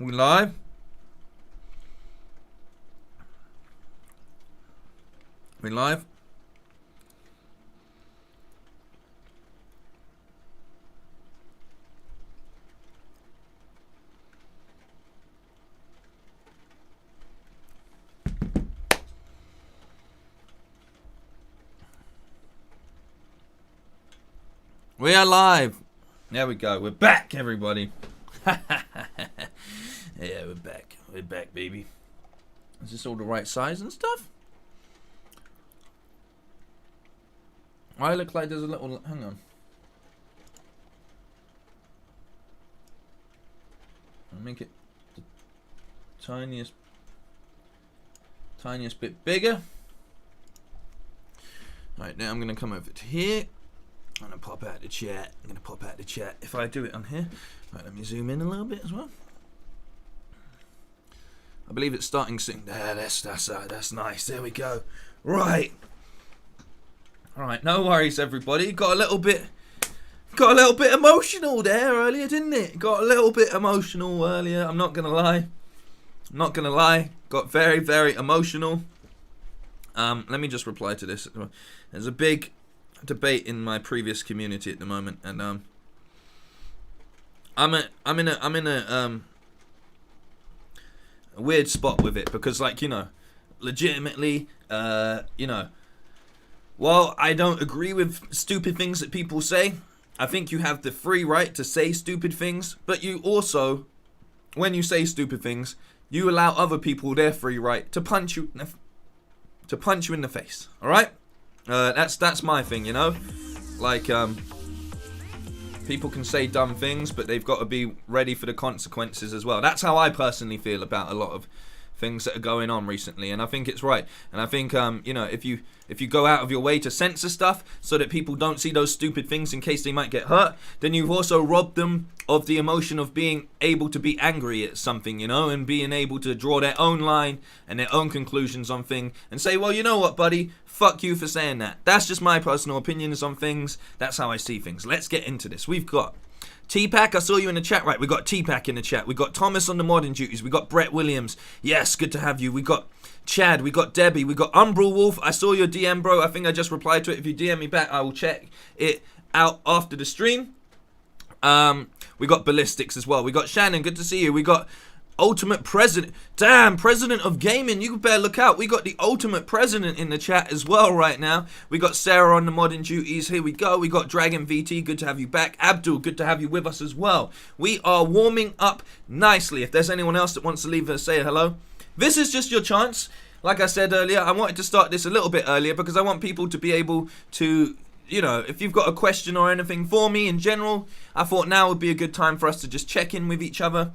We live? We live? We are live. There we go. We're back, everybody. Yeah, we're back. We're back, baby. Is this all the right size and stuff? I look like there's a little... Hang on. I'll make it the tiniest bit bigger. Alright, now I'm going to come over to here. I'm going to pop out the chat. If I do it on here. Right, let me zoom in a little bit as well. I believe it's starting soon. That's nice. There we go. Right. Alright, no worries, everybody. Got a little bit emotional there earlier, didn't it? Got a little bit emotional earlier. I'm not going to lie. Got very, very emotional. Let me just reply to this. There's a big debate in my previous community at the moment, and I'm in a weird spot with it because, like, you know, legitimately, you know, while I don't agree with stupid things that people say, I think you have the free right to say stupid things, but you also, when you say stupid things, you allow other people their free right to punch you in the face. All right? That's my thing, you know? Like, people can say dumb things, but they've got to be ready for the consequences as well. That's how I personally feel about a lot of things that are going on recently, and I think it's right. And I think, you know, if you go out of your way to censor stuff so that people don't see those stupid things in case they might get hurt, then you've also robbed them of the emotion of being able to be angry at something, you know, and being able to draw their own line and their own conclusions on things and say, well, you know what, buddy, fuck you for saying that. That's just my personal opinions on things. That's how I see things. Let's get into this. We've got T-Pack, I saw you in the chat. Right, we got T-Pack in the chat. We got Thomas on the modding duties. We got Brett Williams. Yes, good to have you. We got Chad. We got Debbie. We got Umbral Wolf. I saw your DM, bro. I think I just replied to it. If you DM me back, I will check it out after the stream. We got Ballistics as well. We got Shannon. Good to see you. We got Ultimate President. Damn, President of Gaming. You better look out. We got the Ultimate President in the chat as well right now. We got Sarah on the modding duties. Here we go. We got Dragon VT. Good to have you back. Abdul, good to have you with us as well. We are warming up nicely. If there's anyone else that wants to leave say a hello, this is just your chance. Like I said earlier, I wanted to start this a little bit earlier because I want people to be able to, you know, if you've got a question or anything for me in general, I thought now would be a good time for us to just check in with each other.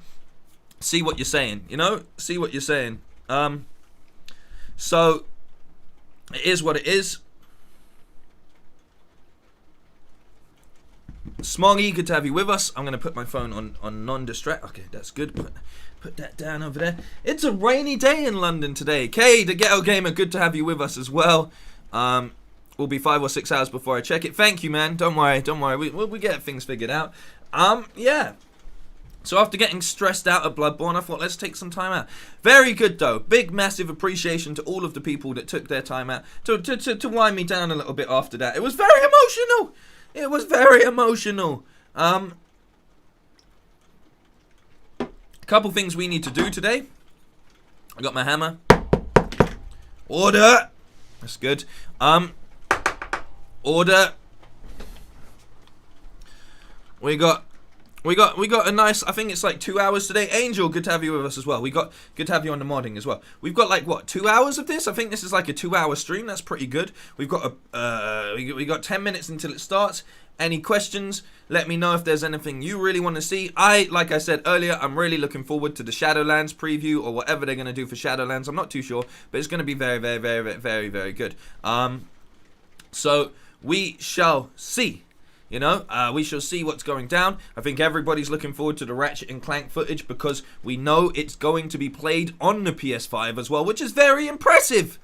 See what you're saying, you know? See what you're saying. So, it is what it is. Smoggy, good to have you with us. I'm going to put my phone on non-distract. Okay, that's good. Put that down over there. It's a rainy day in London today. Kay, the Ghetto Gamer, good to have you with us as well. Will be 5 or 6 hours before I check it. Thank you, man. Don't worry. We get things figured out. Yeah. So after getting stressed out at Bloodborne, I thought, let's take some time out. Very good, though. Big, massive appreciation to all of the people that took their time out to wind me down a little bit after that. It was very emotional. It was very emotional. A couple things we need to do today. I got my hammer. Order. That's good. Order. We got a nice, I think it's like 2 hours today. Angel, good to have you with us as well. Good to have you on the modding as well. We've got like, what, 2 hours of this? I think this is like a 2-hour stream. That's pretty good. We've got we got 10 minutes until it starts. Any questions? Let me know if there's anything you really want to see. Like I said earlier, I'm really looking forward to the Shadowlands preview or whatever they're going to do for Shadowlands. I'm not too sure, but it's going to be very, very, very, very, very good. So we shall see. You know, we shall see what's going down. I think everybody's looking forward to the Ratchet and Clank footage because we know it's going to be played on the PS5 as well, which is very impressive.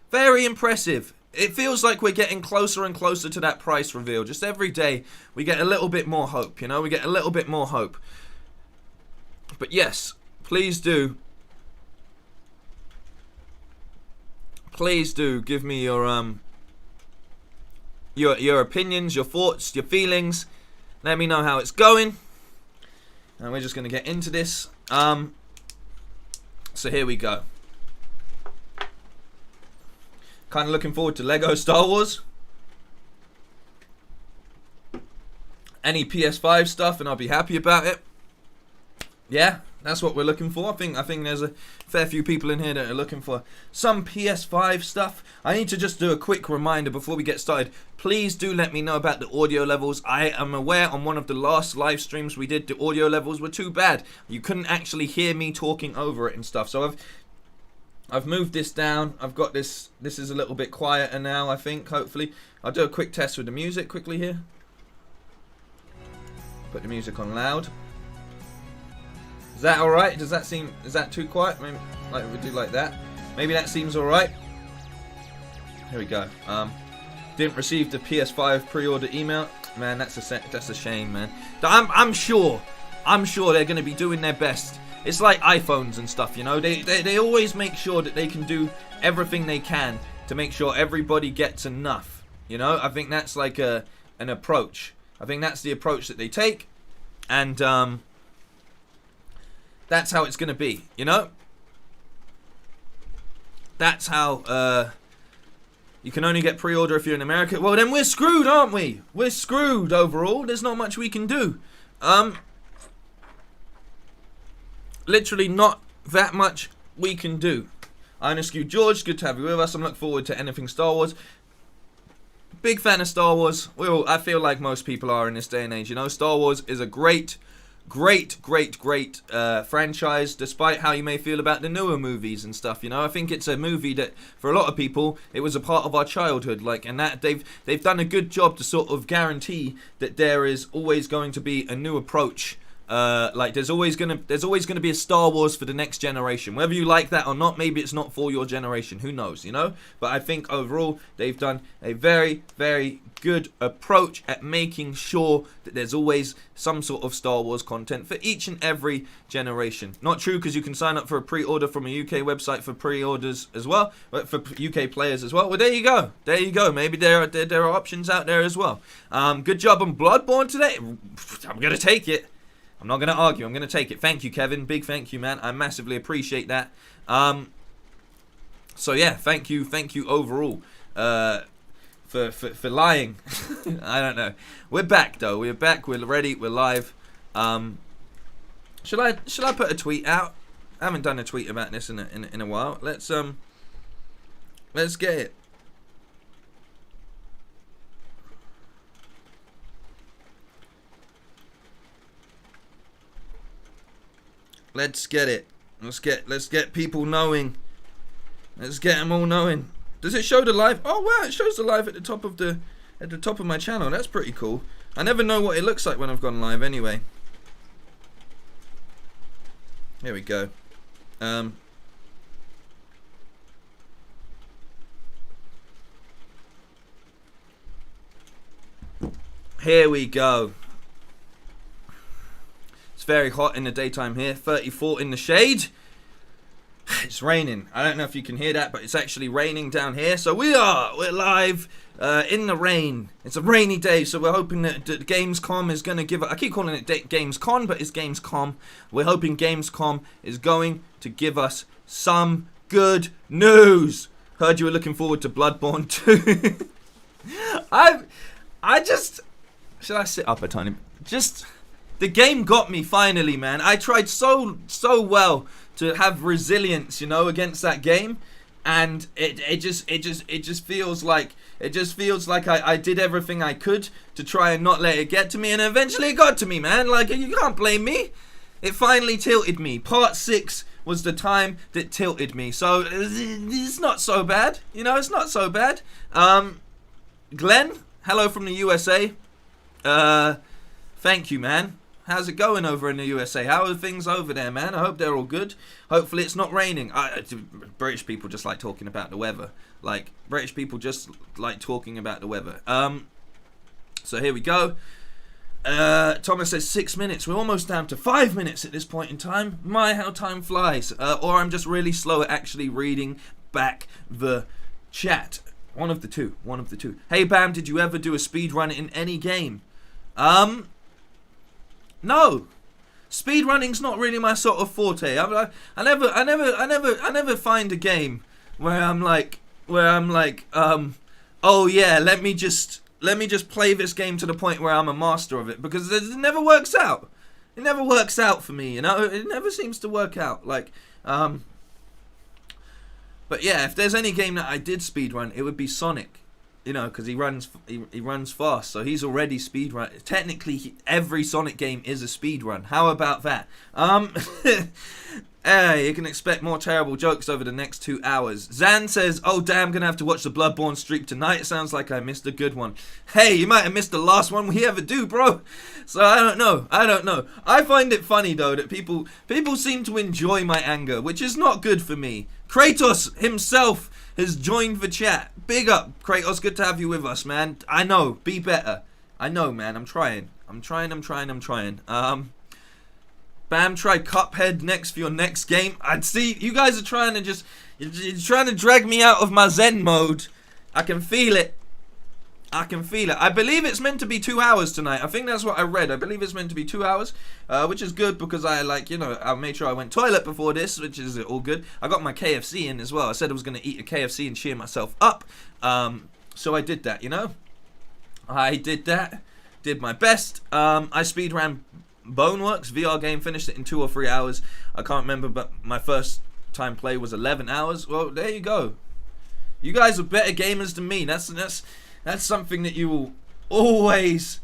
Very impressive. It feels like we're getting closer and closer to that price reveal. Just every day, we get a little bit more hope, you know? We get a little bit more hope. But yes, please do give me your opinions, your thoughts, your feelings. Let me know how it's going. And we're just going to get into this. So here we go. Kind of looking forward to Lego Star Wars. Any PS5 stuff and I'll be happy about it. Yeah, that's what we're looking for. I think there's a fair few people in here that are looking for some PS5 stuff. I need to just do a quick reminder before we get started. Please do let me know about the audio levels. I am aware on one of the last live streams we did, the audio levels were too bad. You couldn't actually hear me talking over it and stuff. So I've moved this down. I've got this. This is a little bit quieter now, I think, hopefully. I'll do a quick test with the music quickly here. Put the music on loud. Is that alright? Is that too quiet? Maybe like we do like that. Maybe that seems alright. Here we go. Didn't receive the PS5 pre-order email. Man, that's a shame, man. I'm sure they're going to be doing their best. It's like iPhones and stuff, you know. They always make sure that they can do everything they can to make sure everybody gets enough. You know, I think that's like an approach. I think that's the approach that they take, and that's how it's going to be, you know? That's how, you can only get pre-order if you're in America. Well, then we're screwed, aren't we? We're screwed overall. There's not much we can do. Literally not that much we can do. Ionescu George, good to have you with us. I'm looking forward to anything Star Wars. Big fan of Star Wars. I feel like most people are in this day and age, you know? Star Wars is a great franchise, despite how you may feel about the newer movies and stuff, you know. I think it's a movie that for a lot of people it was a part of our childhood, like, and that they've done a good job to sort of guarantee that there is always going to be a new approach. Like there's always gonna be a Star Wars for the next generation, whether you like that or not. Maybe it's not for your generation, who knows, you know. But I think overall they've done a very good approach at making sure that there's always some sort of Star Wars content for each and every generation. Not true, because you can sign up for a pre-order from a UK website for pre-orders as well, but for UK players as well. Well, there you go. Maybe there are options out there as well. Good job on Bloodborne today. I'm gonna take it. I'm not going to argue. I'm going to take it. Thank you, Kevin. Big thank you, man. I massively appreciate that. So yeah, thank you overall for lying. I don't know. We're back though. We're back. We're ready. We're live. Should I put a tweet out? I haven't done a tweet about this in a while. Let's get it. Let's get it. Let's get people knowing. Let's get them all knowing. Does it show the live? Oh wow, it shows the live at the top of my channel. That's pretty cool. I never know what it looks like when I've gone live anyway. Here we go. Here we go. Very hot in the daytime here, 34 in the shade. It's raining. I don't know if you can hear that, but it's actually raining down here. So we're live in the rain. It's a rainy day, so we're hoping that Gamescom is going to give us, I keep calling it Gamescom, but it's Gamescom. We're hoping Gamescom is going to give us some good news. Heard you were looking forward to Bloodborne too. I just, should I sit up a tiny bit? Just, the game got me finally, man. I tried so well to have resilience, you know, against that game, and it just feels like I did everything I could to try and not let it get to me, and eventually it got to me, man. Like, you can't blame me. It finally tilted me. Part 6 was the time that tilted me, so it's not so bad, you know. It's not so bad. Glenn, hello from the USA. Thank you, man. How's it going over in the USA? How are things over there, man? I hope they're all good. Hopefully it's not raining. British people just like talking about the weather. Like, British people just like talking about the weather. So here we go. Thomas says 6 minutes. We're almost down to 5 minutes at this point in time. My, how time flies. Or I'm just really slow at actually reading back the chat. One of the two. Hey Bam, did you ever do a speed run in any game? No. Speed running's not really my sort of forte. I never find a game where I'm like, oh yeah, let me just play this game to the point where I'm a master of it, because it never works out. It never works out for me, you know. It never seems to work out. Like, but yeah, if there's any game that I did speedrun, it would be Sonic, you know, because he runs fast, so he's already speedrun. Technically, every Sonic game is a speedrun. How about that? Hey, you can expect more terrible jokes over the next 2 hours. Zan says, oh damn, gonna have to watch the Bloodborne streak tonight. Sounds like I missed a good one. Hey, you might have missed the last one we ever do, bro. So I don't know. I find it funny though that people seem to enjoy my anger, which is not good for me. Kratos himself has joined the chat. Big up, Kratos, good to have you with us, man. I know, be better. I know, man, I'm trying. Bam, try Cuphead next for your next game. I'd see, you guys are trying to you're trying to drag me out of my Zen mode. I can feel it. I believe it's meant to be 2 hours tonight. I think that's what I read. I believe it's meant to be 2 hours, which is good because I made sure I went toilet before this, which is all good. I got my KFC in as well. I said I was going to eat a KFC and cheer myself up. So I did that, you know. I did that. Did my best. I speedran Boneworks VR game, finished it in 2 or 3 hours. I can't remember, but my first time play was 11 hours. Well, there you go. You guys are better gamers than me. That's something that you will always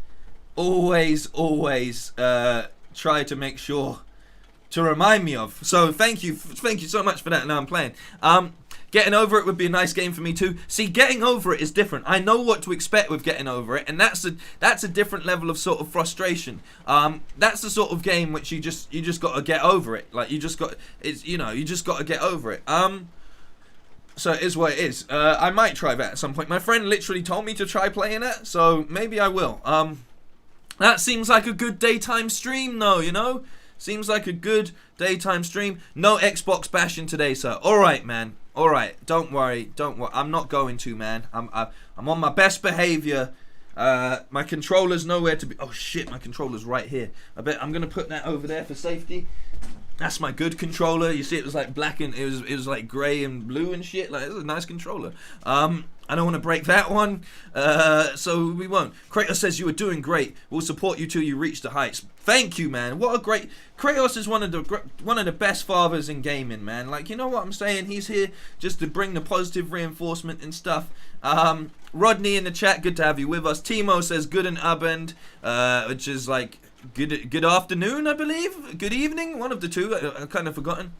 try to make sure to remind me of. So thank you so much for that. Now I'm playing. Getting over it would be a nice game for me too. See, getting over it is different. I know what to expect with getting over it, and that's a different level of sort of frustration. That's the sort of game which you just got to get over it. Like you just got to get over it. So it is what it is. I might try that at some point. My friend literally told me to try playing it, so maybe I will. That seems like a good daytime stream though, you know? Seems like a good daytime stream. No Xbox bashing today, sir. Alright, man. Alright, don't worry. I'm not going to, man. I'm on my best behavior. My controller's nowhere to be. Oh shit, my controller's right here. I bet I'm gonna put that over there for safety. That's my good controller. You see, it was like black and it was like grey and blue and shit. Like, it's a nice controller. I don't want to break that one, so we won't. Kratos says you are doing great. We'll support you till you reach the heights. Thank you, man. What a great. Kratos is one of the best fathers in gaming, man. Like, you know what I'm saying? He's here just to bring the positive reinforcement and stuff. Rodney in the chat, good to have you with us. Timo says guten Abend, which is like good afternoon, I believe. Good evening, one of the two. I've kind of forgotten.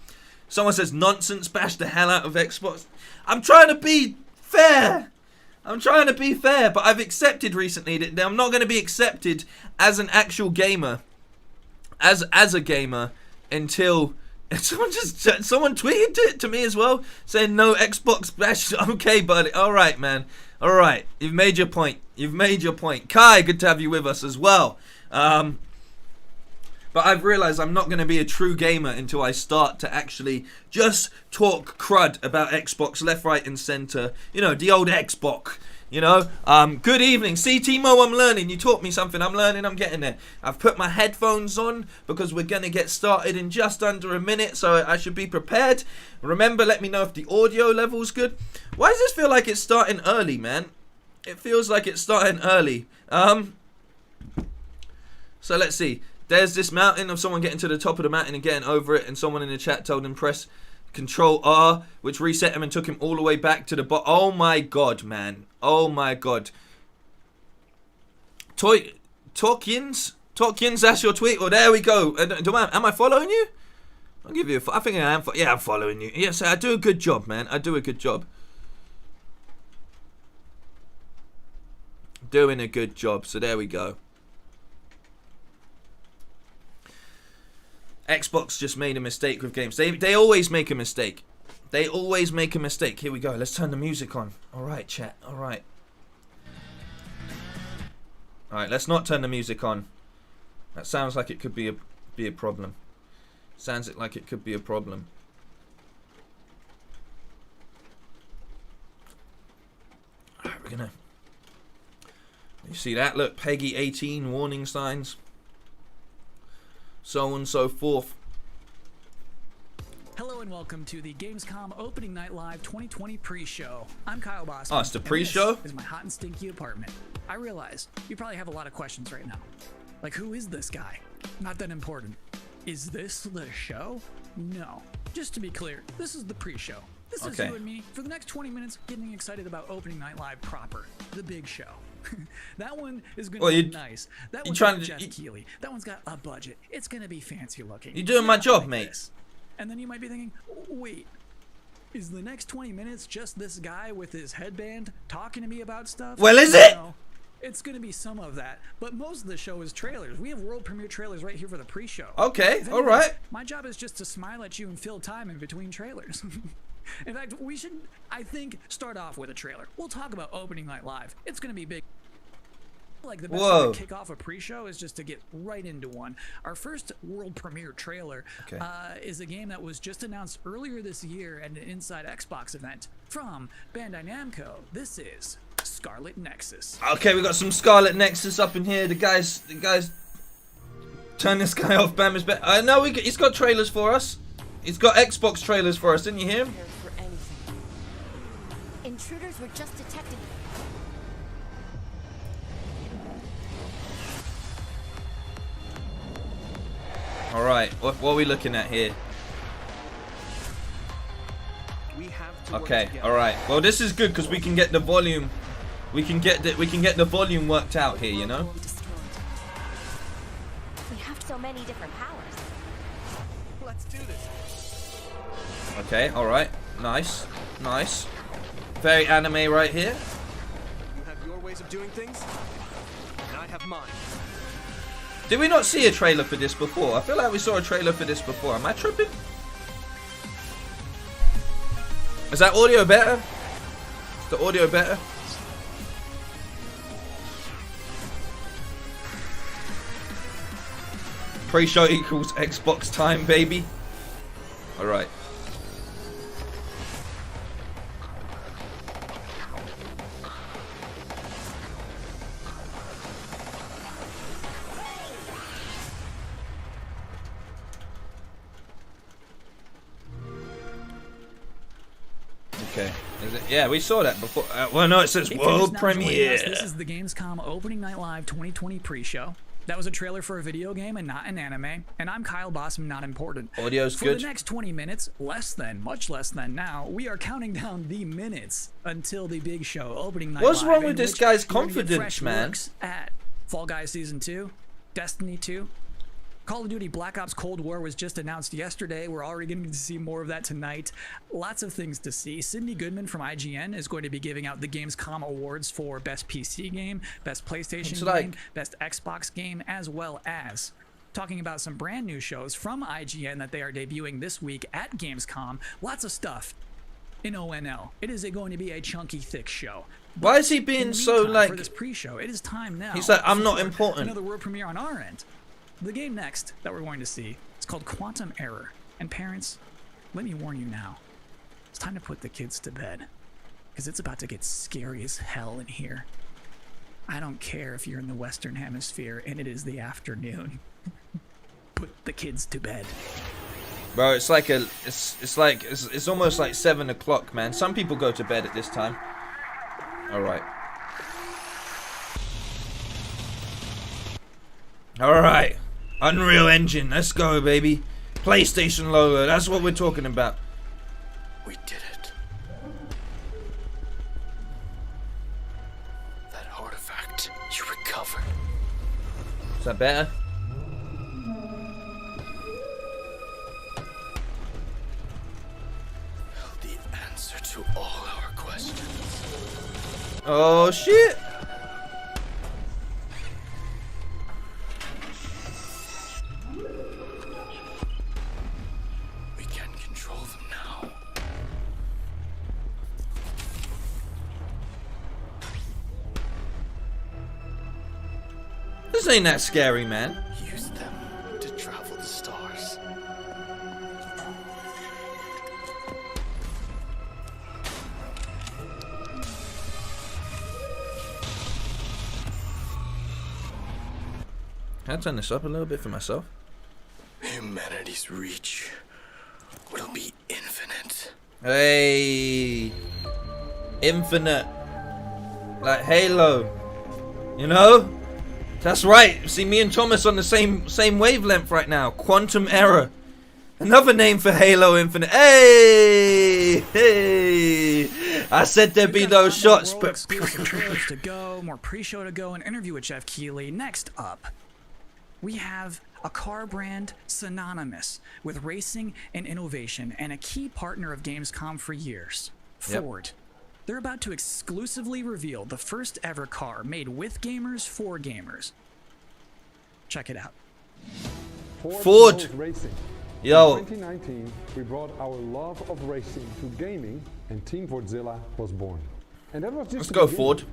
Someone says nonsense, bash the hell out of Xbox. I'm trying to be fair, but I've accepted recently that I'm not going to be accepted as an actual gamer, as a gamer, until someone tweeted it to me as well, saying no Xbox bash. Okay, buddy. All right, man. All right. You've made your point. Kai, good to have you with us as well. But I've realised I'm not going to be a true gamer until I start to actually just talk crud about Xbox left, right and centre. You know, the old Xbox, you know. Good evening. See, Timo, I'm learning. You taught me something. I'm learning. I'm getting there. I've put my headphones on because we're going to get started in just under a minute, so I should be prepared. Remember, let me know if the audio level's good. Why does this feel like it's starting early, man? It feels like it's starting early. So let's see. There's this mountain of someone getting to the top of the mountain and getting over it, and someone in the chat told him press Control R, which reset him and took him all the way back to the bottom. Oh my god, man. Oh my god. Talkins, that's your tweet. Oh, there we go. Am I following you? I'll give you I think I am. Yeah, I'm following you. Yes, I do a good job, man. I do a good job. Doing a good job. So there we go. Xbox just made a mistake with games. They always make a mistake. They always make a mistake. Here we go. Let's turn the music on. Alright, chat. Alright. Alright, let's not turn the music on. That sounds like it could be a problem. Sounds like it could be a problem. Alright, we're gonna. You see that? Look, Peggy 18 warning signs. So on and so forth. Hello and welcome to the Gamescom Opening Night Live 2020 pre-show. I'm Kyle Boss. Oh, it's the pre-show? This is my hot and stinky apartment. I realize you probably have a lot of questions right now. Like, who is this guy? Not that important. Is this the show? No. Just to be clear, this is the pre-show. This is you and me for the next 20 minutes getting excited about Opening Night Live proper. The big show. That one is going to be nice. That one's got Geoff Keighley. That one's got a budget. It's going to be fancy looking. You're doing my job, mate. And then you might be thinking, wait, is the next 20 minutes just this guy with his headband talking to me about stuff? Well, is it? No, it's going to be some of that. But most of the show is trailers. We have world premiere trailers right here for the pre-show. Okay, all right. My job is just to smile at you and fill time in between trailers. In fact, we should, I think, start off with a trailer. We'll talk about Opening Night Live. It's going to be big. Like the best way to kick off a pre-show is just to get right into one. Our first world premiere trailer is a game that was just announced earlier this year at an Inside Xbox event from Bandai Namco. This is Scarlet Nexus. Okay, we got some Scarlet Nexus up in here. The guys, turn this guy off. Bam is better. No, he's got trailers for us. He's got Xbox trailers for us. Didn't you hear him? Intruders were just detected. All right, what are we looking at here? Okay, all right. Well, this is good because we can get the volume. We can get the volume worked out here, you know. We have so many different powers. Let's do this. Okay, all right. Nice, nice. Very anime right here. You have your ways of doing things, and I have mine. Did we not see a trailer for this before? I feel like we saw a trailer for this before. Am I tripping? Is that audio better? Is the audio better? Pre-show equals Xbox time, baby. Alright. Okay. Is it? Yeah, we saw that before. Well, no, it says world premiere. This is the Gamescom Opening Night Live 2020 pre-show. That was a trailer for a video game and not an anime. And I'm Kyle Bossum, not important. Audio's good. For the next 20 minutes, much less than now, we are counting down the minutes until the big show, Opening Night Live. What's wrong with this guy's confidence, man? At Fall Guys Season 2, Destiny 2, Call of Duty Black Ops Cold War was just announced yesterday. We're already going to see more of that tonight. Lots of things to see. Cindy Goodman from IGN is going to be giving out the Gamescom awards for Best PC Game, Best PlayStation Game, Best Xbox Game, as well as talking about some brand new shows from IGN that they are debuting this week at Gamescom. Lots of stuff in ONL. It is going to be a chunky, thick show. Why is he being so like... For this pre-show, it is time now. He's like, I'm not important. Another world premiere on our end. The game next that we're going to see is called Quantum Error. And parents, let me warn you now. It's time to put the kids to bed. Because it's about to get scary as hell in here. I don't care if you're in the Western Hemisphere and it is the afternoon. Put the kids to bed. Bro, it's like it's almost like 7 o'clock, man. Some people go to bed at this time. Alright. Alright. Unreal Engine, let's go, baby. PlayStation logo, that's what we're talking about. We did it. That artifact you recovered. Is that better? The answer to all our questions. Oh, shit. This ain't that scary, man. Use Can I turn this up a little bit for myself? Humanity's reach will be infinite. Hey, infinite, like Halo, you know? That's right. See, me and Thomas on the same wavelength right now. Quantum error, another name for Halo Infinite. Hey, hey! I said there'd be those shots, but exclusive trailers to go, more pre-show to go, an interview with Geoff Keighley. Next up, we have a car brand synonymous with racing and innovation and a key partner of Gamescom for years, Ford. They're about to exclusively reveal the first ever car made with gamers for gamers. Check it out. Ford. Racing. Yo. In 2019, we brought our love of racing to gaming, and Team Fordzilla was born. And that was just Let's the go, beginning. Ford.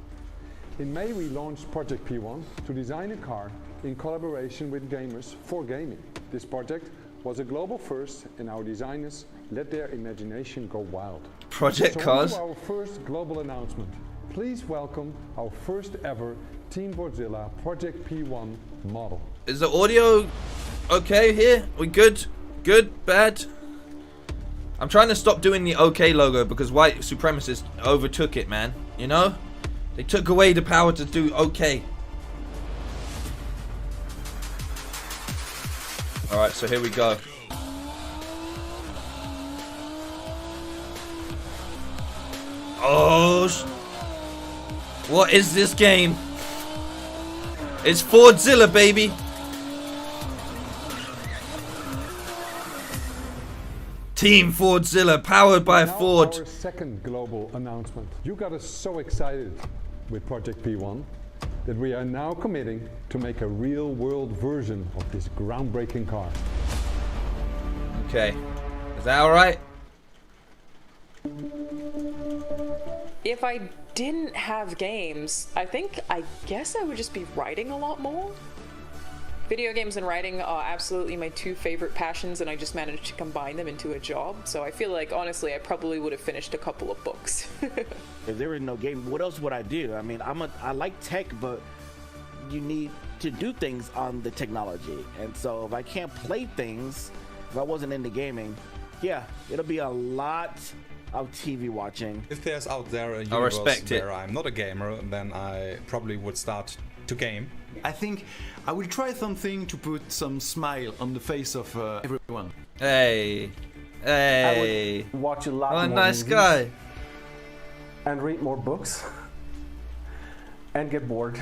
In May, we launched Project P1 to design a car in collaboration with gamers for gaming. This project was a global first, and our designers let their imagination go wild. Project So on Cars. to our first global announcement. Please welcome our first ever Team Fordzilla Project P1 model. Is the audio okay here? We good? Good? Bad? I'm trying to stop doing the OK logo because white supremacists overtook it, man. You know? They took away the power to do OK. Alright, so here we go. Oh, what is this game? It's Fordzilla, baby. Team Fordzilla, powered by Now Ford. our second global announcement. You got us so excited with Project P1 that we are now committing to make a real-world version of this groundbreaking car. Okay, is that all right? If I didn't have games, I guess I would just be writing a lot more. Video games and writing are absolutely my two favorite passions, and I just managed to combine them into a job. So I feel like, honestly, I probably would have finished a couple of books. If there was no game, what else would I do? I mean, I like tech, but you need to do things on the technology. And so if I can't play things, if I wasn't into gaming, yeah, it'll be a lot of TV watching. If there's out there a I universe respect it. where I'm not a gamer, then I probably would start to game. I think I will try something to put some smile on the face of everyone. Hey, hey. I would watch a lot What a more nice movies guy. and read more books and get bored.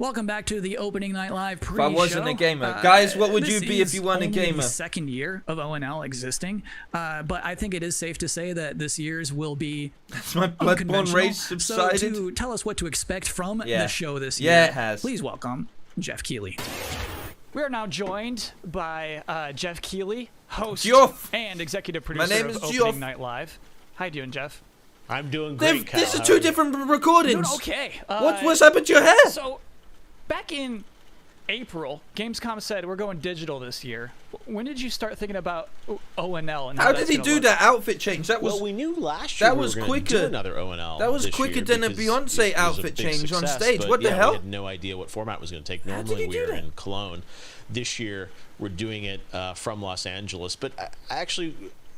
Welcome back to the opening night live If pre-show. I wasn't a gamer. Guys, what would you This be if is you weren't a only gamer? the second year of ONL existing, but I think it is safe to say that this year's will be Has my bloodborne unconventional. rage subsided? So to tell us what to expect from Yeah. the show this year, Yeah, it has. please welcome Geoff Keighley. We are now joined by Geoff Keighley, host Geoff. and executive producer name of is Opening Geoff. Night Live. How you doing, Jeff? I'm doing great, Kyle. This is How two are you? different recordings. Doing okay. What's happened to your hair? So, back in April, Gamescom said we're going digital this year. When did you start thinking about ONL? And How that's did he gonna do look? that outfit change? That was Well, we knew last year that we was were gonna quicker. do another ONL. That was this quicker year than a because Beyonce it was a outfit big change on success, stage. but What the yeah, hell? We had no idea what format it was going to take. How did Normally you we do were that? in Cologne. This year we're doing it from Los Angeles. But I actually,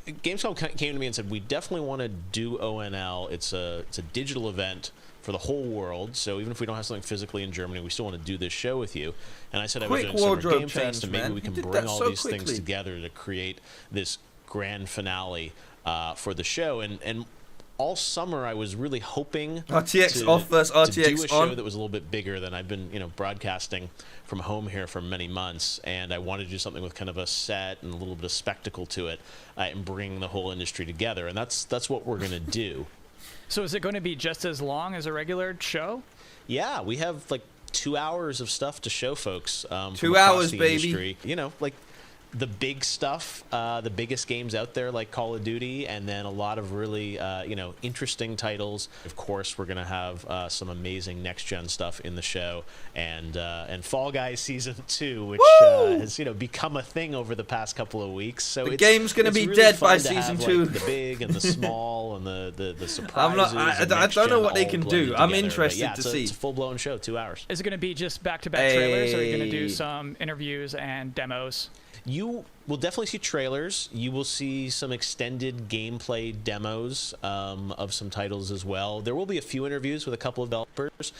Gamescom came to me and said we definitely want to do ONL. It's a digital event for the whole world. So even if we don't have something physically in Germany, we still want to do this show with you. And I said I was Quick doing Summer wardrobe Game Fest, change, and maybe man. we You can did bring that all so these things quickly. together to create this grand finale for the show. And all summer I was really hoping RTX to, off versus to do RTX a show on. that was a little bit bigger than I've been, broadcasting from home here for many months, and I wanted to do something with kind of a set and a little bit of spectacle to it, and bring the whole industry together, and that's what we're going to do. So is it going to be just as long as a regular show? Yeah, we have like 2 hours of stuff to show folks. 2 from across hours, the baby. industry. the big stuff, the biggest games out there like Call of Duty, and then a lot of really interesting titles. Of course, we're gonna have some amazing next-gen stuff in the show, and Fall Guys Season 2, which has become a thing over the past couple of weeks. So the game's gonna be really dead by fun to Season have, 2. Like, the big and the small and the surprises. I don't know what they can do. I'm interested to see. It's a full-blown show, 2 hours. Is it going to be just back-to-back trailers, or are you going to do some interviews and demos? You will definitely see trailers. You will see some extended gameplay demos of some titles as well. There will be a few interviews with a couple of developers.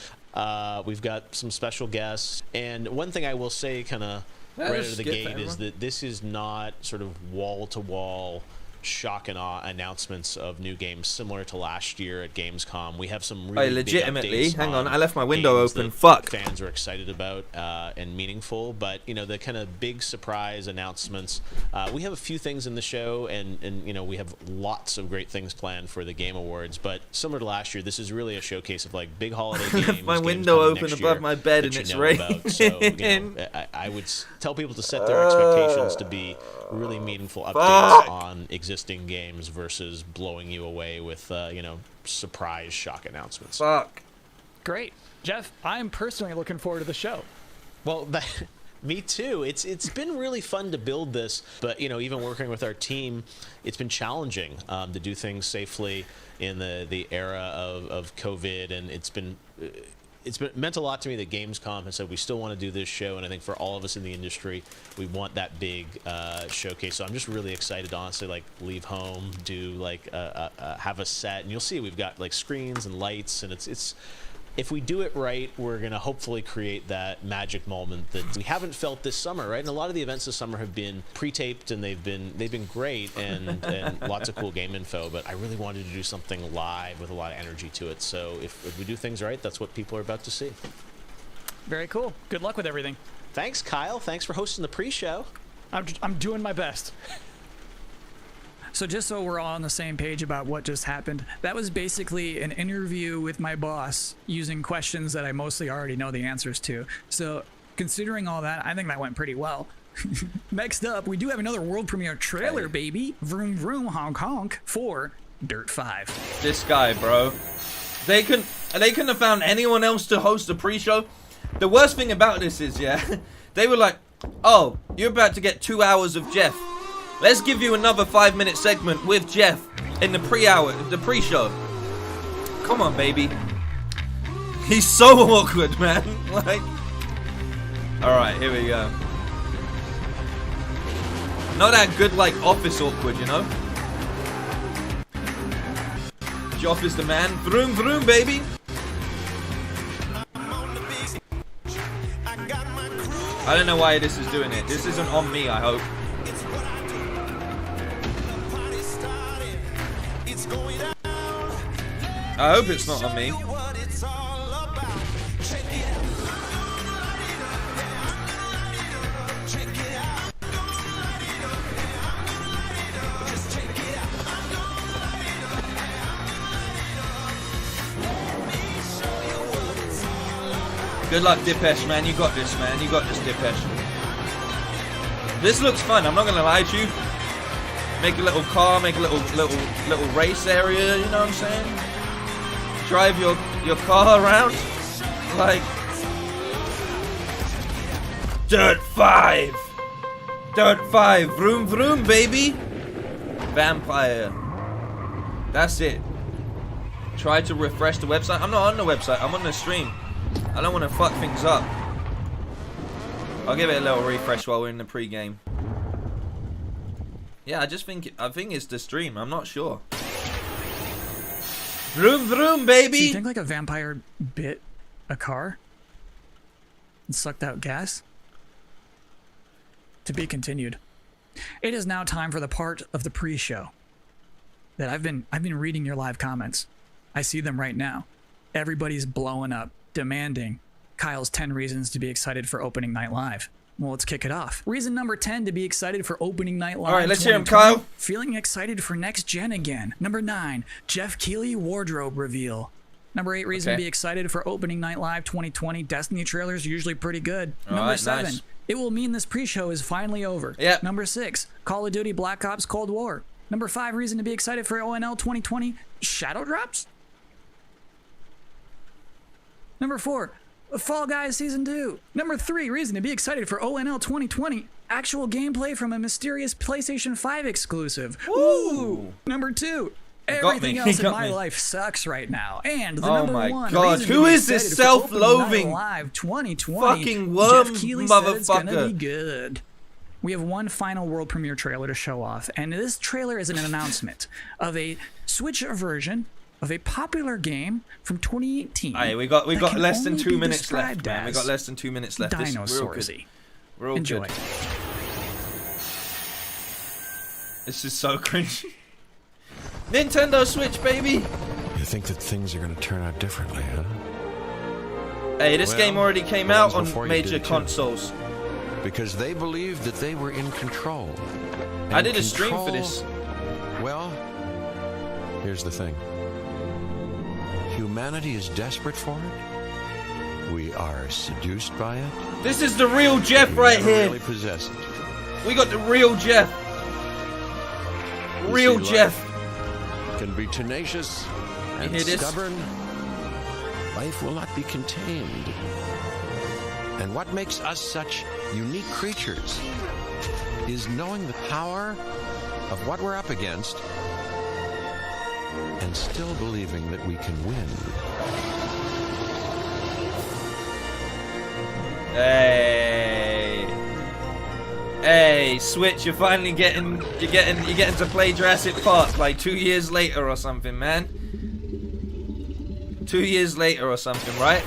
We've got some special guests. And one thing I will say kind of right out of the gate is that this is not sort of wall-to-wall shock and awe announcements of new games similar to last year at Gamescom. We have some really legitimately, big updates hang on, I left my games window open. that Fuck. fans are excited about and meaningful, but the kind of big surprise announcements. We have a few things in the show, and we have lots of great things planned for the Game Awards. But similar to last year, this is really a showcase of like big holiday games. I left my games window coming open next above year my bed and that it's you know raining. about. So I would tell people to set their expectations to be really meaningful updates on existing games versus blowing you away with surprise shock announcements. Fuck. Great. Geoff, I'm personally looking forward to the show. Well, me too. It's been really fun to build this, but even working with our team, it's been challenging to do things safely in the era of COVID, and it's meant a lot to me that Gamescom has said we still want to do this show, and I think for all of us in the industry, we want that big showcase. So I'm just really excited to honestly leave home, do have a set, and you'll see we've got screens and lights, and it's if we do it right, we're gonna hopefully create that magic moment that we haven't felt this summer, right? And a lot of the events this summer have been pre-taped, and they've been great and lots of cool game info. But I really wanted to do something live with a lot of energy to it. So if we do things right, that's what people are about to see. Very cool. Good luck with everything. Thanks, Kyle. Thanks for hosting the pre-show. I'm doing my best. So just so we're all on the same page about what just happened, that was basically an interview with my boss using questions that I mostly already know the answers to. So considering all that, I think that went pretty well. Next up, we do have another world premiere trailer, baby. Vroom vroom honk honk for Dirt 5. This guy, bro. They couldn't have found anyone else to host a pre-show. The worst thing about this is, they were like, oh, you're about to get 2 hours of Geoff. Let's give you another 5-minute segment with Geoff in the pre-show. Come on, baby. He's so awkward, man. Alright, here we go. Not that good, office awkward, Geoff is the man. Vroom, vroom, baby. I don't know why this is doing it. This isn't on me, I hope. I hope it's not on me. Good luck, Dipesh, man. You got this, man. You got this, Dipesh. This looks fun. I'm not gonna lie to you. Make a little car, make a little race area. You know what I'm saying? Drive your car around Dirt 5. Dirt 5. Vroom vroom, baby. Vampire. That's it. Try to refresh the website. I'm not on the website. I'm on the stream. I don't want to fuck things up. I'll give it a little refresh while we're in the pre-game. Yeah, I think it's the stream. I'm not sure. Vroom vroom, baby. Do you think a vampire bit a car and sucked out gas? To be continued. It is now time for the part of the pre-show that I've been reading your live comments. I see them right now. Everybody's blowing up, demanding Kyle's 10 reasons to be excited for opening night live. Well, let's kick it off. Reason number 10 to be excited for opening night live. All right, let's hear him, Kyle. Feeling excited for next gen again. Number 9, Geoff Keighley wardrobe reveal. Number 8 reason to be excited for opening night live 2020. Destiny trailers are usually pretty good. Number 7, It will mean this pre-show is finally over. Yep. Number 6, Call of Duty Black Ops Cold War. Number 5, reason to be excited for ONL 2020, Shadow Drops. Number 4, Fall Guys Season 2. Number 3, reason to be excited for ONL 2020, actual gameplay from a mysterious PlayStation 5 exclusive. Ooh. Number 2, everything else in my life sucks right now. And the number my one God, reason who to be is this excited for Open self-loathing Night Live 2020, fucking worm Geoff Keighley said it's gonna motherfucker? be good. We have one final world premiere trailer to show off, and this trailer is an announcement of a Switch version of a popular game from 2018. Aye, we got less than 2 minutes left, described man. We got less than 2 minutes left. This is real good. Dinosaursy. Real Enjoy. good. This is so cringy. Nintendo Switch, baby. You think that things are going to turn out differently, huh? Hey, this game already came the out ones on before you major did, too. consoles. Because they believed that they were in control. I And did a stream for control- this. Well, here's the thing. Humanity is desperate for it. We are seduced by it. This is the real Geoff right never here. really possess it. We got the real Geoff. You Real see, Geoff. life can be tenacious and hear this? stubborn. Life will not be contained. And what makes us such unique creatures is knowing the power of what we're up against and still believing that we can win. Hey, Switch, you're finally getting to play Jurassic Park like 2 years later or something, man. 2 years later or something, right?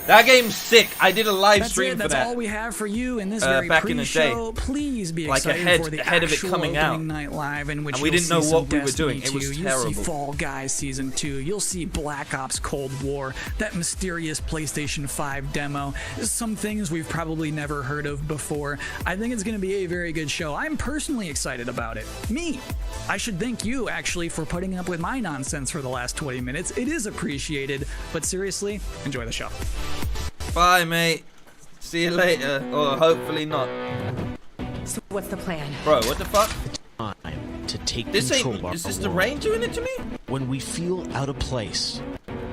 That game's sick. I did a live stream for That's that. all we have for you in this very back in the day. pre-show. Please be Like excited for the ahead of it actual coming opening out. night live, in which And we you'll didn't know see what some we were Destiny doing. It was 2, You'll terrible. see Fall Guys Season 2. You'll see Black Ops Cold War. That mysterious PlayStation 5 demo. Some things we've probably never heard of before. I think it's going to be a very good show. I'm personally excited about it. Me. I should thank you, actually, for putting up with my nonsense for the last 20 minutes. It is appreciated. But seriously, enjoy the show. Bye, mate. See you later. Or hopefully not. So what's the plan? Bro, what the fuck? Time to take This control ain't. of our Is this the world. rain doing it to me? When we feel out of place.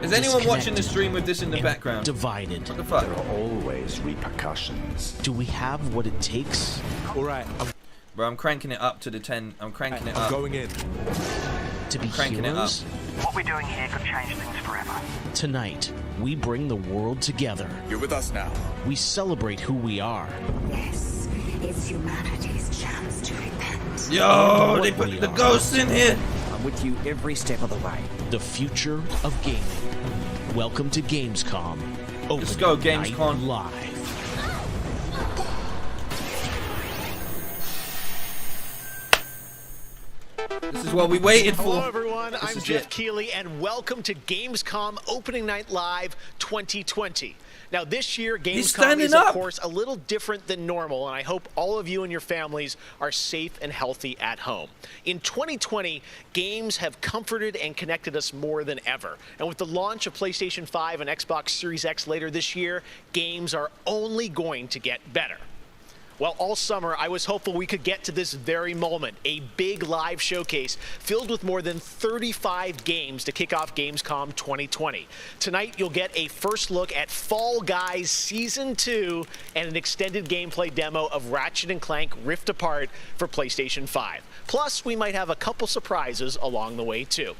Is anyone watching the disconnected, stream with this in the and background? Divided. What the fuck? Always repercussions. Do we have what it takes? All right, Bro, I'm cranking it up to the 10. I'm cranking it I'm up. going in. To be Cranking it heroes? What we're doing here could change things forever. Tonight, we bring the world together. You're with us now. We celebrate who we are. Yes, it's humanity's chance to repent. Yo, And they what put we the are. ghosts in here. I'm with you every step of the way. The future of gaming. Welcome to Gamescom. Let's go, Opening night Gamescom. Live. This is what we waited for. Hello, everyone. This I'm is Geoff it. Keighley, and welcome to Gamescom Opening Night Live 2020. Now, this year, Gamescom standing is, of up. course, a little different than normal, and I hope all of you and your families are safe and healthy at home. In 2020, games have comforted and connected us more than ever. And with the launch of PlayStation 5 and Xbox Series X later this year, games are only going to get better. Well, all summer, I was hopeful we could get to this very moment, a big live showcase filled with more than 35 games to kick off Gamescom 2020. Tonight, you'll get a first look at Fall Guys Season 2 and an extended gameplay demo of Ratchet and Clank Rift Apart for PlayStation 5. Plus, we might have a couple surprises along the way, too.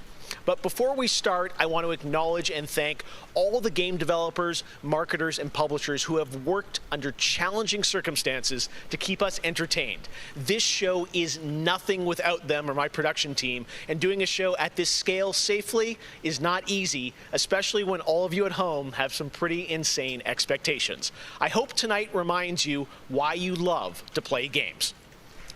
But before we start, I want to acknowledge and thank all the game developers, marketers, and publishers who have worked under challenging circumstances to keep us entertained. This show is nothing without them or my production team, and doing a show at this scale safely is not easy, especially when all of you at home have some pretty insane expectations. I hope tonight reminds you why you love to play games.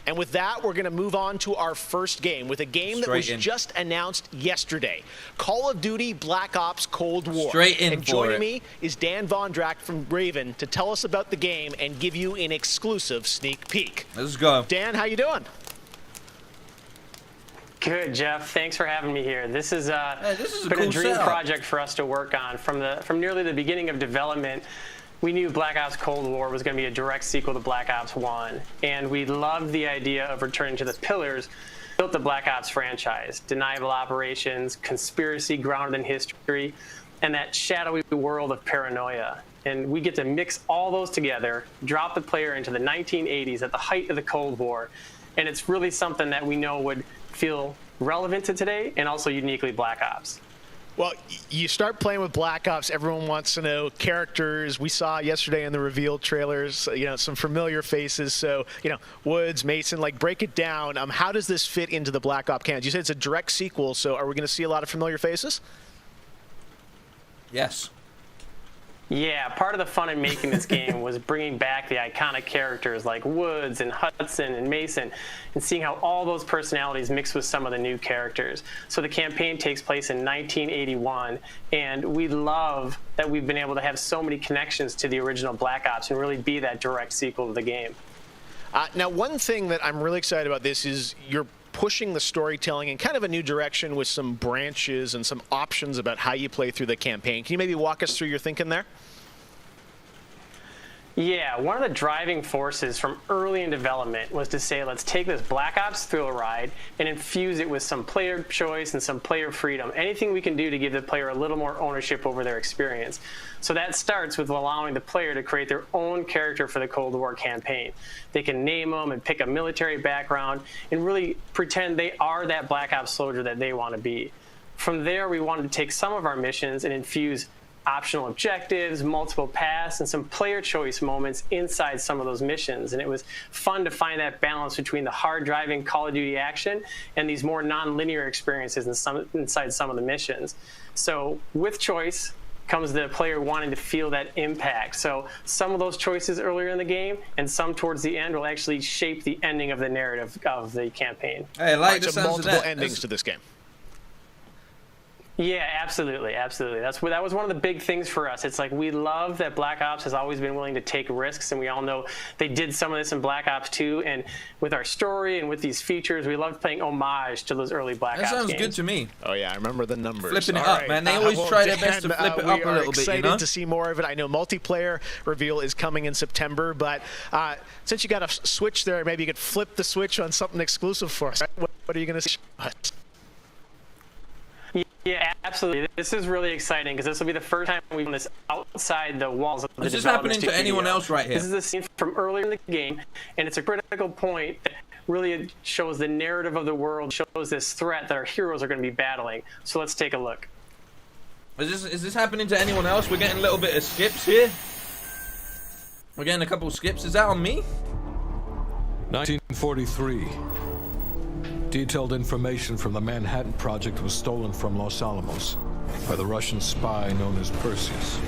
And with that, we're going to move on to our first game with a game that was just announced yesterday. Call of Duty Black Ops Cold War. Straight in and for joining it. me is Dan Vondrack from Raven to tell us about the game and give you an exclusive sneak peek. Let's go. Dan, how you doing? Good, Jeff. Thanks for having me here. This is been cool a dream setup. project for us to work on from nearly the beginning of development. we knew Black Ops Cold War was going to be a direct sequel to Black Ops 1, and we loved the idea of returning to the pillars built the Black Ops franchise: deniable operations, conspiracy grounded in history, and that shadowy world of paranoia. And we get to mix all those together, drop the player into the 1980s at the height of the Cold War, and it's really something that we know would feel relevant to today and also uniquely Black Ops. Well, you start playing with Black Ops, everyone wants to know characters. We saw yesterday in the reveal trailers, some familiar faces. So, Woods, Mason, break it down. How does this fit into the Black Ops canon? You said it's a direct sequel, so are we going to see a lot of familiar faces? Yes. Yeah, part of the fun in making this game was bringing back the iconic characters like Woods and Hudson and Mason and seeing how all those personalities mix with some of the new characters. So the campaign takes place in 1981, and we love that we've been able to have so many connections to the original Black Ops and really be that direct sequel to the game. Now, one thing that I'm really excited about this is you're pushing the storytelling in kind of a new direction with some branches and some options about how you play through the campaign. Can you maybe walk us through your thinking there? Yeah, one of the driving forces from early in development was to say, let's take this Black Ops thrill ride and infuse it with some player choice and some player freedom. Anything we can do to give the player a little more ownership over their experience. So that starts with allowing the player to create their own character for the Cold War campaign. They can name them and pick a military background and really pretend they are that Black Ops soldier that they want to be. From there, we wanted to take some of our missions and infuse optional objectives, multiple paths, and some player choice moments inside some of those missions. And it was fun to find that balance between the hard-driving Call of Duty action and these more non-linear experiences inside some of the missions. So with choice comes the player wanting to feel that impact. So some of those choices earlier in the game and some towards the end will actually shape the ending of the narrative of the campaign. Hey, I like the so sounds multiple of that. endings to this game. Yeah, absolutely, absolutely. That was one of the big things for us. It's like we love that Black Ops has always been willing to take risks, and we all know they did some of this in Black Ops 2. And with our story and with these features, we loved playing homage to those early Black Ops games. That sounds good to me. Oh yeah, I remember the numbers. Flipping it up, man. They always try their best to flip it up a little bit. We are excited to see more of it. I know multiplayer reveal is coming in September, but since you got a switch there, maybe you could flip the switch on something exclusive for us. What are you going to see? Yeah, absolutely. This is really exciting because this will be the first time we've done this outside the walls of the development studio. Is this happening to anyone else right here? This is a scene from earlier in the game, and it's a critical point that really shows the narrative of the world, shows this threat that our heroes are going to be battling. So let's take a look. Is this happening to anyone else? We're getting a little bit of skips here. We're getting a couple of skips. Is that on me? 1943. Detailed information from the Manhattan Project was stolen from Los Alamos by the Russian spy known as Perseus.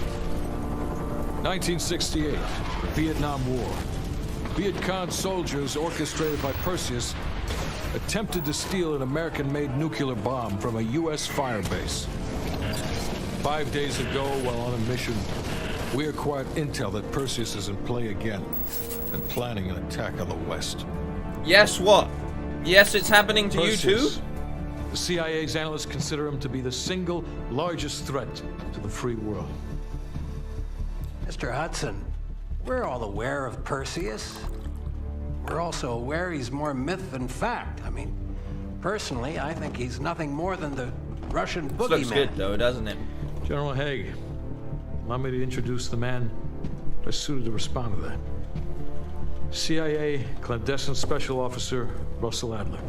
1968, the Vietnam War. Viet Cong soldiers orchestrated by Perseus attempted to steal an American-made nuclear bomb from a U.S. firebase. 5 days ago, while on a mission, we acquired intel that Perseus is in play again and planning an attack on the West. Yes, what? Yes, it's happening to you too? The CIA's analysts consider him to be the single largest threat to the free world. Mr. Hudson, we're all aware of Perseus. We're also aware he's more myth than fact. I mean, personally, I think he's nothing more than the Russian boogeyman. Looks good though, doesn't it? General Haig, allow me to introduce the man best suited to respond to that. CIA clandestine special officer Russell Adler.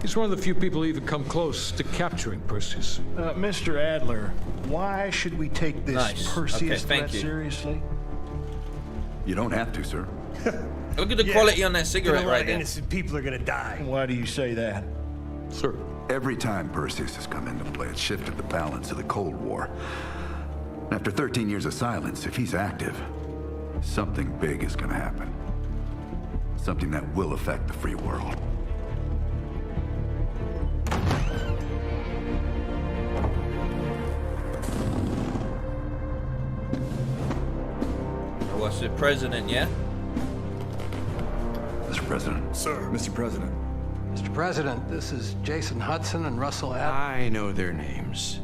He's one of the few people who even come close to capturing Perseus. Mr. Adler, why should we take this Perseus threat seriously? You don't have to, sir. Look at the quality on that cigarette right there. Innocent people are gonna die. Why do you say that? Sir. Every time Perseus has come into play, it's shifted the balance of the Cold War. After 13 years of silence, if he's active, something big is gonna happen. Something that will affect the free world. What's the president, yeah? Mr. President. Sir. Mr. President. Mr. President, this is Jason Hudson and Russell Adler. I know their names.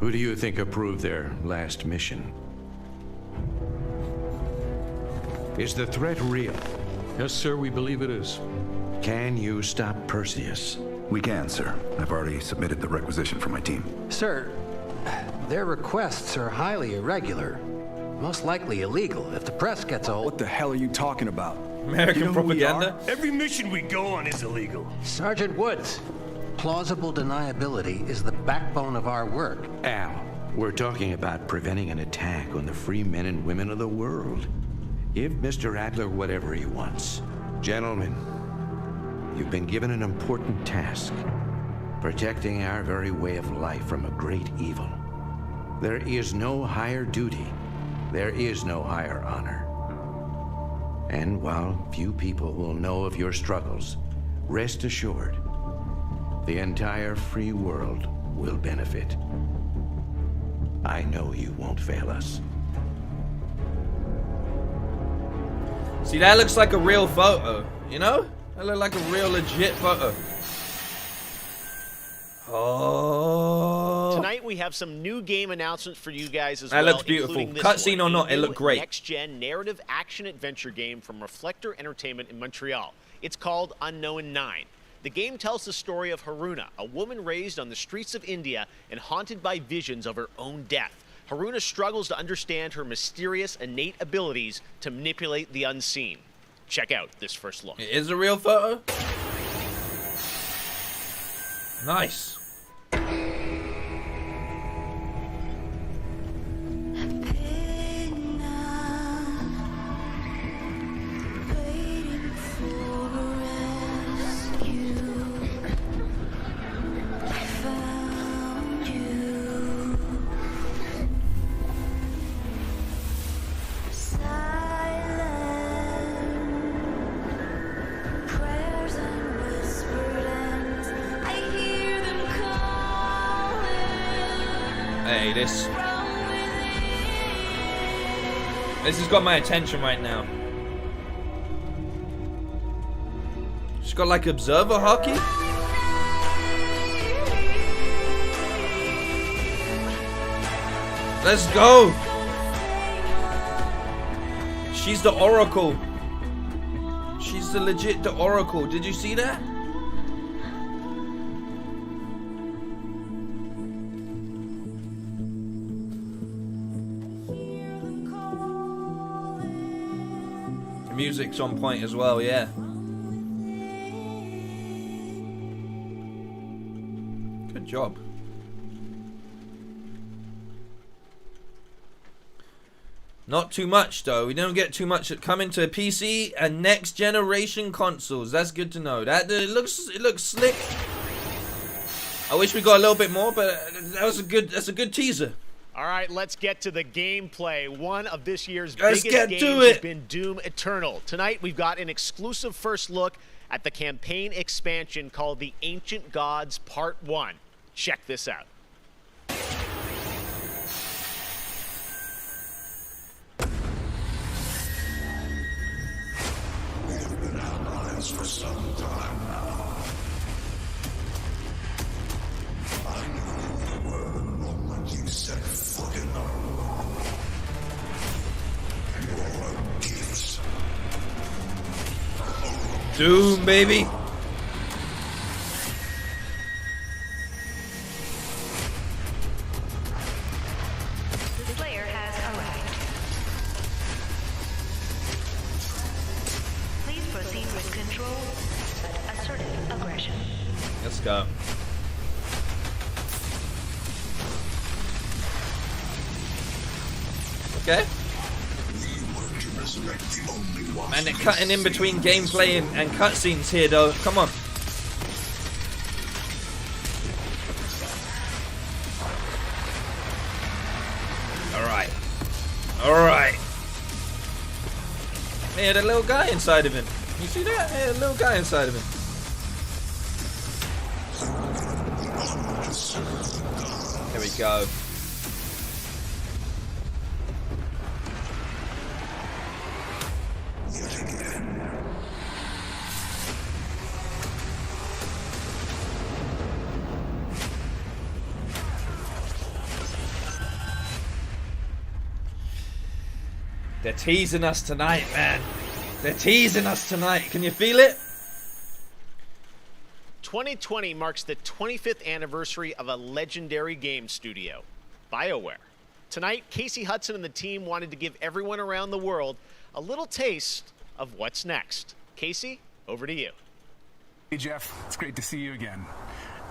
Who do you think approved their last mission? Is the threat real? Yes, sir, we believe it is. Can you stop Perseus? We can, sir. I've already submitted the requisition for my team. Sir, their requests are highly irregular. Most likely illegal if the press gets a hold. What the hell are you talking about? American You know who we propaganda? are? Every mission we go on is illegal. Sergeant Woods, plausible deniability is the backbone of our work. Al, we're talking about preventing an attack on the free men and women of the world. Give Mr. Adler whatever he wants. Gentlemen, you've been given an important task. Protecting our very way of life from a great evil. There is no higher duty. There is no higher honor. And while few people will know of your struggles, rest assured, the entire free world will benefit. I know you won't fail us. See, that looks like a real photo, you know? That looks like a real legit photo. Oh. Tonight we have some new game announcements for you guys as That well. looks beautiful. Cutscene Cutscene or not, it looked great. Next-gen narrative action-adventure game from Reflector Entertainment in Montreal. It's called Unknown 9. The game tells the story of Haruna, a woman raised on the streets of India and haunted by visions of her own death. Haruna struggles to understand her mysterious innate abilities to manipulate the unseen. Check out this first look. It is a real photo? Nice. Hey, this has got my attention right now. She's got like observer hockey. Let's go. She's the Oracle. She's the legit the Oracle. Did you see that? Music's on point as well, yeah. Good job. Not too much though. We don't get too much coming to PC and next generation consoles. That's good to know. That it looks slick. I wish we got a little bit more, but that's a good teaser. All right, let's get to the gameplay. One of this year's Let's biggest get to games it. has been Doom Eternal. Tonight, we've got an exclusive first look at the campaign expansion called The Ancient Gods Part 1. Check this out. We have been allies for some time now. I knew who you were the moment you set foot in the room. Your gifts. Doom, baby. The Slayer has arrived. Please proceed with control, but assertive aggression. Let's go. Okay. Man, they're cutting in between gameplay and cutscenes here, though. Come on. Alright. Alright. He had a little guy inside of him. You see that? He had a little guy inside of him. Here we go. They're teasing us tonight, man. They're teasing us tonight. Can you feel it? 2020 marks the 25th anniversary of a legendary game studio, BioWare. Tonight, Casey Hudson and the team wanted to give everyone around the world a little taste of what's next. Casey, over to you. Hey, Geoff. It's great to see you again.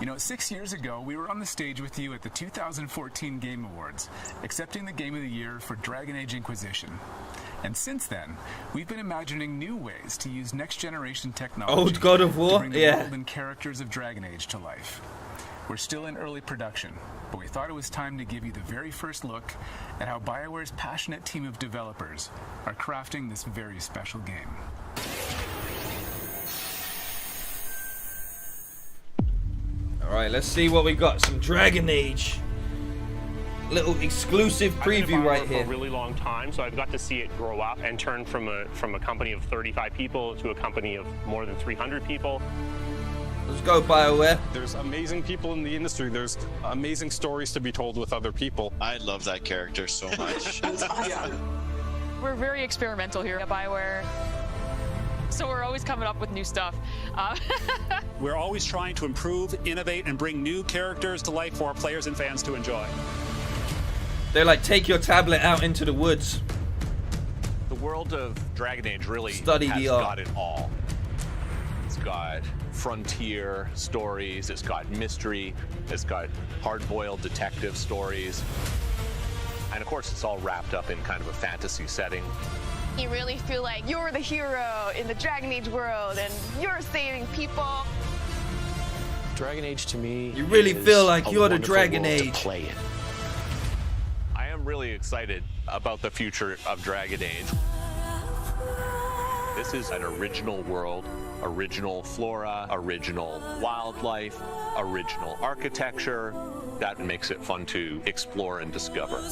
You know, 6 years ago, we were on the stage with you at the 2014 Game Awards, accepting the Game of the Year for Dragon Age Inquisition. And since then, we've been imagining new ways to use next-generation technology Old God of War? to bring the Yeah. world and characters of Dragon Age to life. We're still in early production, but we thought it was time to give you the very first look at how BioWare's passionate team of developers are crafting this very special game. Alright, let's see what we got. Some Dragon Age. Little exclusive preview right here. For a really long time, so I've got to see it grow up and turn from a company of 35 people to a company of more than 300 people. Let's go, BioWare. There's amazing people in the industry. There's amazing stories to be told with other people. I love that character so much. We're very experimental here at BioWare, so we're always coming up with new stuff. We're always trying to improve, innovate, and bring new characters to life for our players and fans to enjoy. They're like, take your tablet out into the woods. The world of Dragon Age really has got it all. It's got frontier stories, it's got mystery, it's got hard-boiled detective stories. And of course, it's all wrapped up in kind of a fantasy setting. You really feel like you're the hero in the Dragon Age world and you're saving people. Dragon Age to me, you really feel like you're the Dragon Age. To play it. I am really excited about the future of Dragon Age. This is an original world, original flora, original wildlife, original architecture. That makes it fun to explore and discover.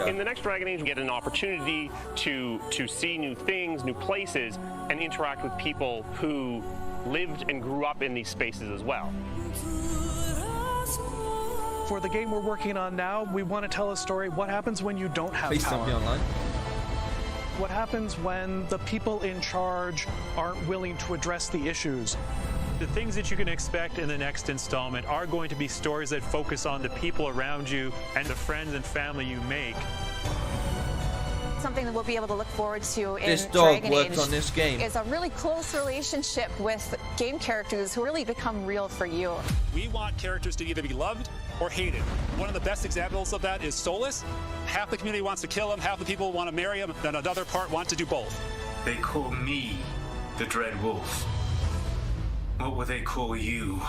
In the next Dragon Age, you get an opportunity to see new things, new places, and interact with people who lived and grew up in these spaces as well. For the game we're working on now, we want to tell a story. What happens when you don't have Please power? don't be online. What happens when the people in charge aren't willing to address the issues? The things that you can expect in the next installment are going to be stories that focus on the people around you and the friends and family you make. Something that we'll be able to look forward to in This dog Dragon worked Age on this game. is a really close relationship with game characters who really become real for you. We want characters to either be loved or hated. One of the best examples of that is Solus. Half the community wants to kill him, half the people want to marry him, then another part want to do both. They call me the Dread Wolf. What will they call you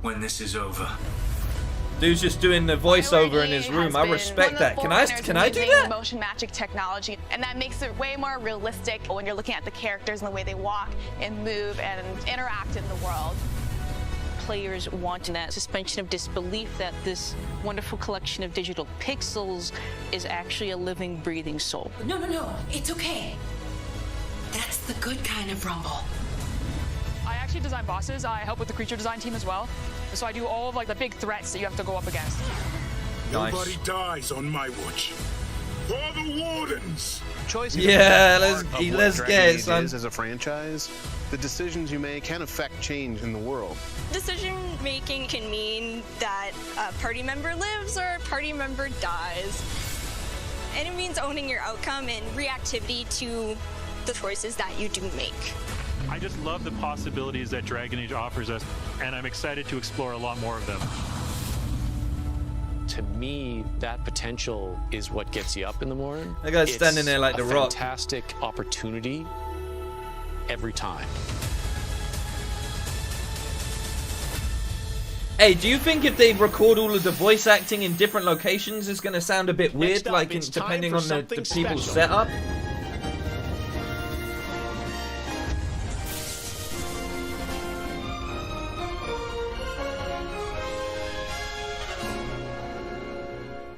when this is over? Dude's just doing the voiceover in his room. I respect that. Can I do that? Motion magic technology, and that makes it way more realistic when you're looking at the characters and the way they walk and move and interact in the world. Players want that suspension of disbelief that this wonderful collection of digital pixels is actually a living, breathing soul. No, it's okay. That's the good kind of rumble. I actually design bosses. I help with the creature design team as well. So I do all of like the big threats that you have to go up against. Nobody dies on my watch. For the Wardens! Choice Yeah, let's get it, son. As a franchise, the decisions you make can affect change in the world. Decision making can mean that a party member lives or a party member dies. And it means owning your outcome and reactivity to the choices that you do make. I just love the possibilities that Dragon Age offers us, and I'm excited to explore a lot more of them. To me, that potential is what gets you up in the morning. That guy's standing there like The Rock. Fantastic opportunity every time. Hey, do you think if they record all of the voice acting in different locations, it's going to sound a bit weird, like depending on the people's setup?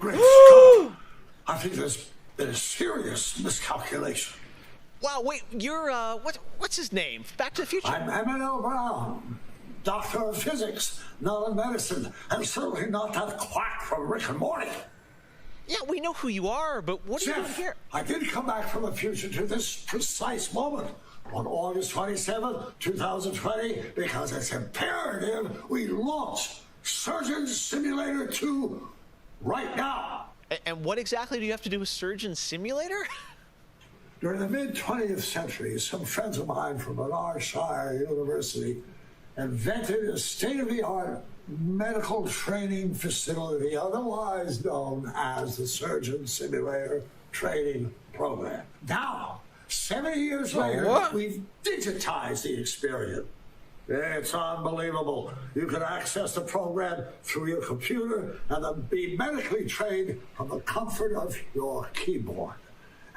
Great Scott! I think there's been a serious miscalculation. Wow, wait, you're, what's his name? Back to the Future? I'm Emmanuel Brown, doctor of physics, not of medicine, and certainly not that quack from Rick and Morty. Yeah, we know who you are, but what are you doing Geoff, here? I did come back from the future to this precise moment on August 27th, 2020, because it's imperative we launch Surgeon Simulator 2 right now. And what exactly do you have to do with Surgeon Simulator? During the mid-20th century, some friends of mine from Rhine-Westphalia University invented a state-of-the-art medical training facility, otherwise known as the Surgeon Simulator Training Program. Now, 70 years later, we've digitized the experience. It's unbelievable. You can access the program through your computer and then be medically trained from the comfort of your keyboard.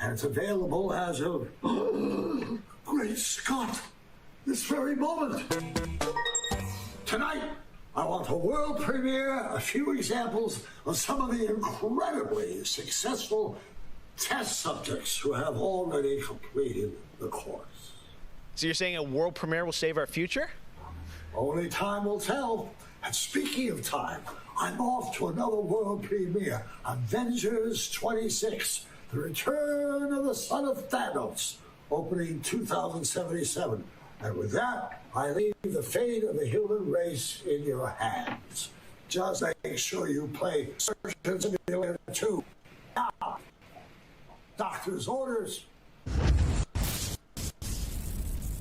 And it's available as of, great Scott, this very moment. Tonight, I want to world premiere a few examples of some of the incredibly successful test subjects who have already completed the course. So you're saying a world premiere will save our future? Only time will tell. And speaking of time, I'm off to another world premiere, Avengers 26, The Return of the Son of Thanos, opening 2077. And with that, I leave the fate of the human race in your hands. Just make sure you play Surgeon Simulator 2 now. Doctor's orders.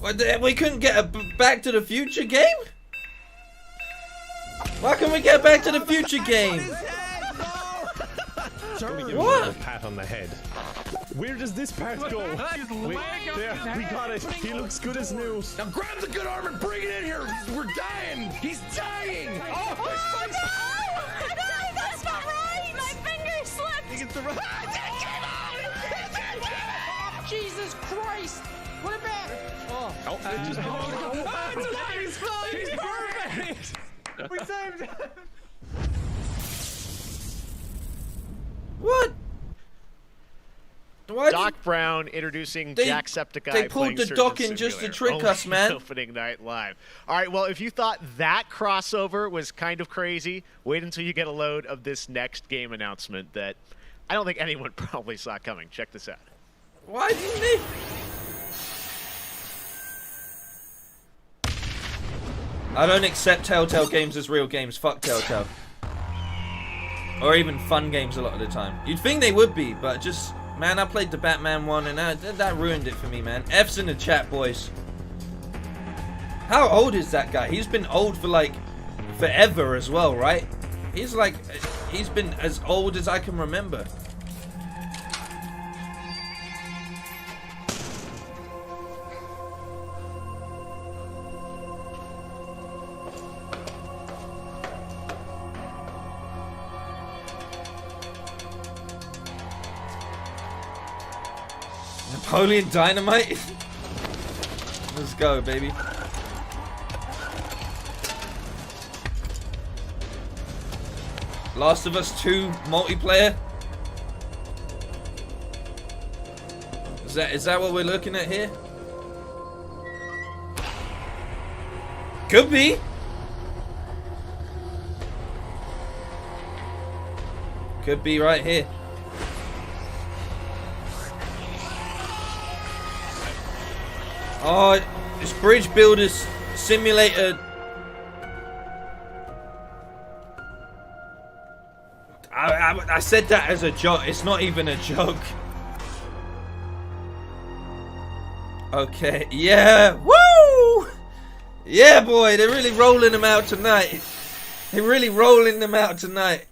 What, we couldn't get a Back to the Future game? Why can't we get Back to the Future game? What? A pat on the head. Where does this part go? Wait, there, we got it. He looks good as new. Now grab the good arm and bring it in here. We're dying. He's dying. Oh, no, that's not right. My finger slipped. He gets the right. Jesus Christ! What about? Oh, he's perfect. We saved him. What? Doc Brown introducing Jacksepticeye. They pulled the Doc in just to trick us, man. Opening night live. All right, well, if you thought that crossover was kind of crazy, wait until you get a load of this next game announcement that I don't think anyone probably saw coming. Check this out. Why didn't they? I don't accept Telltale games as real games. Fuck Telltale. Or even fun games a lot of the time. You'd think they would be, but just... Man, I played the Batman one and that ruined it for me, man. F's in the chat, boys. How old is that guy? He's been old for, like, forever as well, right? He's been as old as I can remember. Napoleon Dynamite? Let's go, baby. Last of Us 2 multiplayer? Is that what we're looking at here? Could be. Could be right here. Oh, it's Bridge Builders Simulator. I said that as a joke. It's not even a joke. Okay, yeah, woo! Yeah, boy, they're really rolling them out tonight. They're really rolling them out tonight.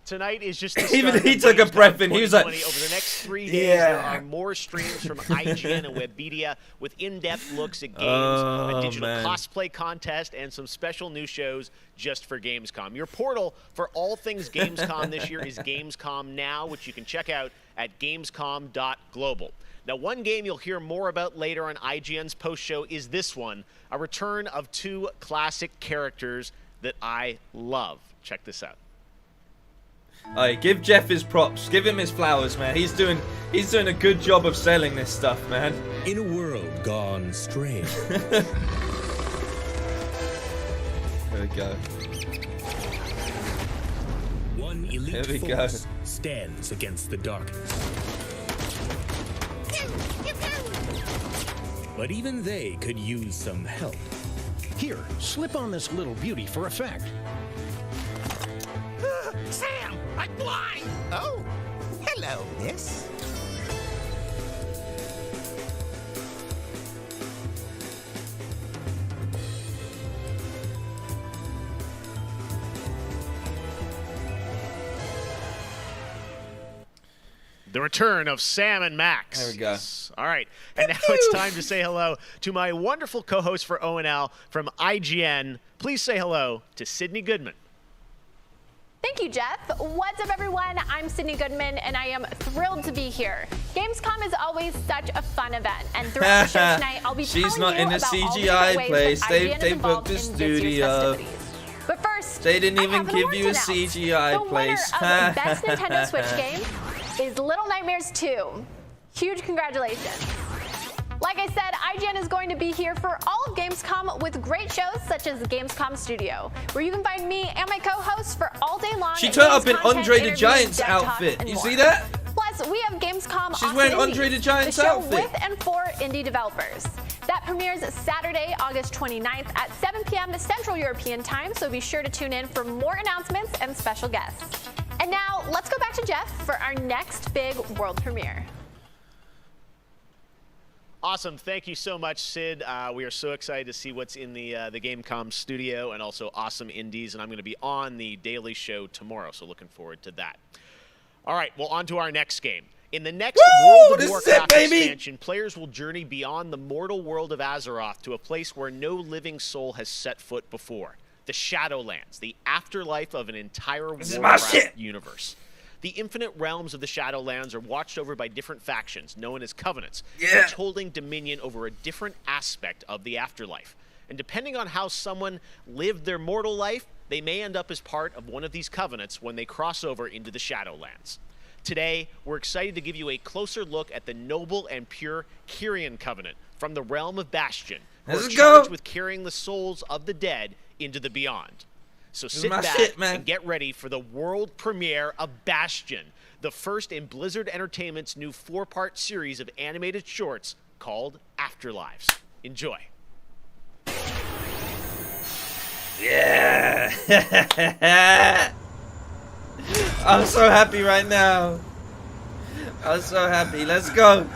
Tonight is just the even he took a breath and he was like, over the next 3 days, there are more streams from IGN and Webedia with in-depth looks at games, a digital cosplay contest, and some special new shows just for Gamescom. Your portal for all things Gamescom this year is Gamescom Now, which you can check out at gamescom.global. Now, one game you'll hear more about later on IGN's post-show is this one, a return of 2 classic characters that I love. Check this out. Alright, give Geoff his props. Give him his flowers, man. He's doing a good job of selling this stuff, man. In a world gone strange. There we go. One elite Here we force go. stands against the darkness. But even they could use some help. Here, slip on this little beauty for effect. Sam, I'm blind! Oh, hello, miss. The return of Sam and Max. There we go. All right. And now it's time to say hello to my wonderful co-host for ONL from IGN. Please say hello to Sydney Goodman. Thank you, Jeff. What's up, everyone? I'm Sydney Goodman, and I am thrilled to be here. Gamescom is always such a fun event, and throughout the show tonight, I'll be She's telling not in you a about all the CGI different ways place. that They IGN is booked involved the in this year's studio. festivities. But first, They didn't even I have an give award you to a announce. CGI the place. winner of the Best Nintendo Switch game is Little Nightmares 2. Huge congratulations. Like I said, IGN is going to be here for all of Gamescom with great shows such as the Gamescom Studio, where you can find me and my co-hosts for all day long. She turned up in content, Andre the interviews, Giant's dev talk, outfit. and You more. see that? Plus, we have Gamescom She's Awesome wearing Indies, Andre the Giant's the show outfit. with and for indie developers. That premieres Saturday, August 29th at 7 p.m. Central European Time, so be sure to tune in for more announcements and special guests. And now, let's go back to Jeff for our next big world premiere. Awesome. Thank you so much, Sid. We are so excited to see what's in the Gamescom studio and also Awesome Indies, and I'm going to be on the Daily Show tomorrow, so looking forward to that. All right, well, on to our next game. In the next World of Warcraft expansion, players will journey beyond the mortal world of Azeroth to a place where no living soul has set foot before. The Shadowlands, the afterlife of an entire Warcraft universe. The infinite realms of the Shadowlands are watched over by different factions, known as Covenants, each holding dominion over a different aspect of the afterlife. And depending on how someone lived their mortal life, they may end up as part of one of these Covenants when they cross over into the Shadowlands. Today, we're excited to give you a closer look at the noble and pure Kyrian Covenant from the realm of Bastion, who are charged with carrying the souls of the dead into the beyond. So sit back and get ready for the world premiere of Bastion, the first in Blizzard Entertainment's new 4-part series of animated shorts called Afterlives. Enjoy. Yeah! I'm so happy right now. I'm so happy. Let's go.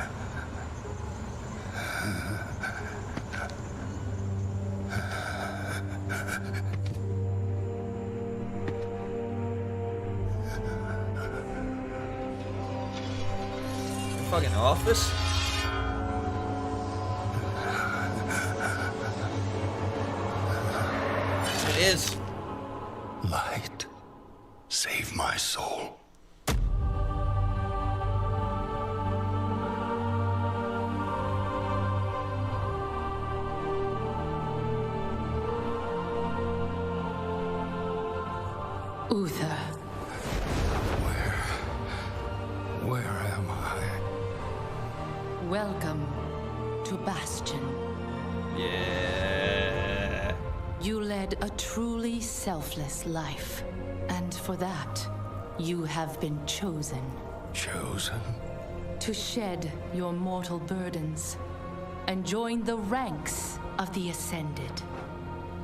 Fucking office. It is. Light, save my soul. Uther. Where am I? Welcome to Bastion. Yeah. You led a truly selfless life, and for that, you have been chosen. Chosen? To shed your mortal burdens and join the ranks of the Ascended,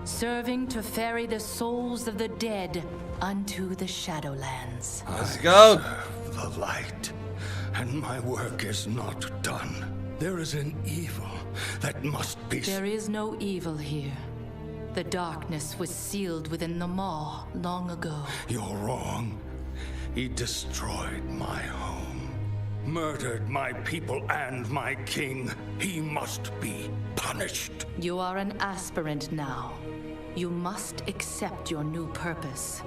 serving to ferry the souls of the dead unto the Shadowlands. Let's go. Serve the light, and my work is not done. There is an evil that must be... There is no evil here. The darkness was sealed within the Maw long ago. You're wrong. He destroyed my home, murdered my people and my king. He must be punished. You are an aspirant now. You must accept your new purpose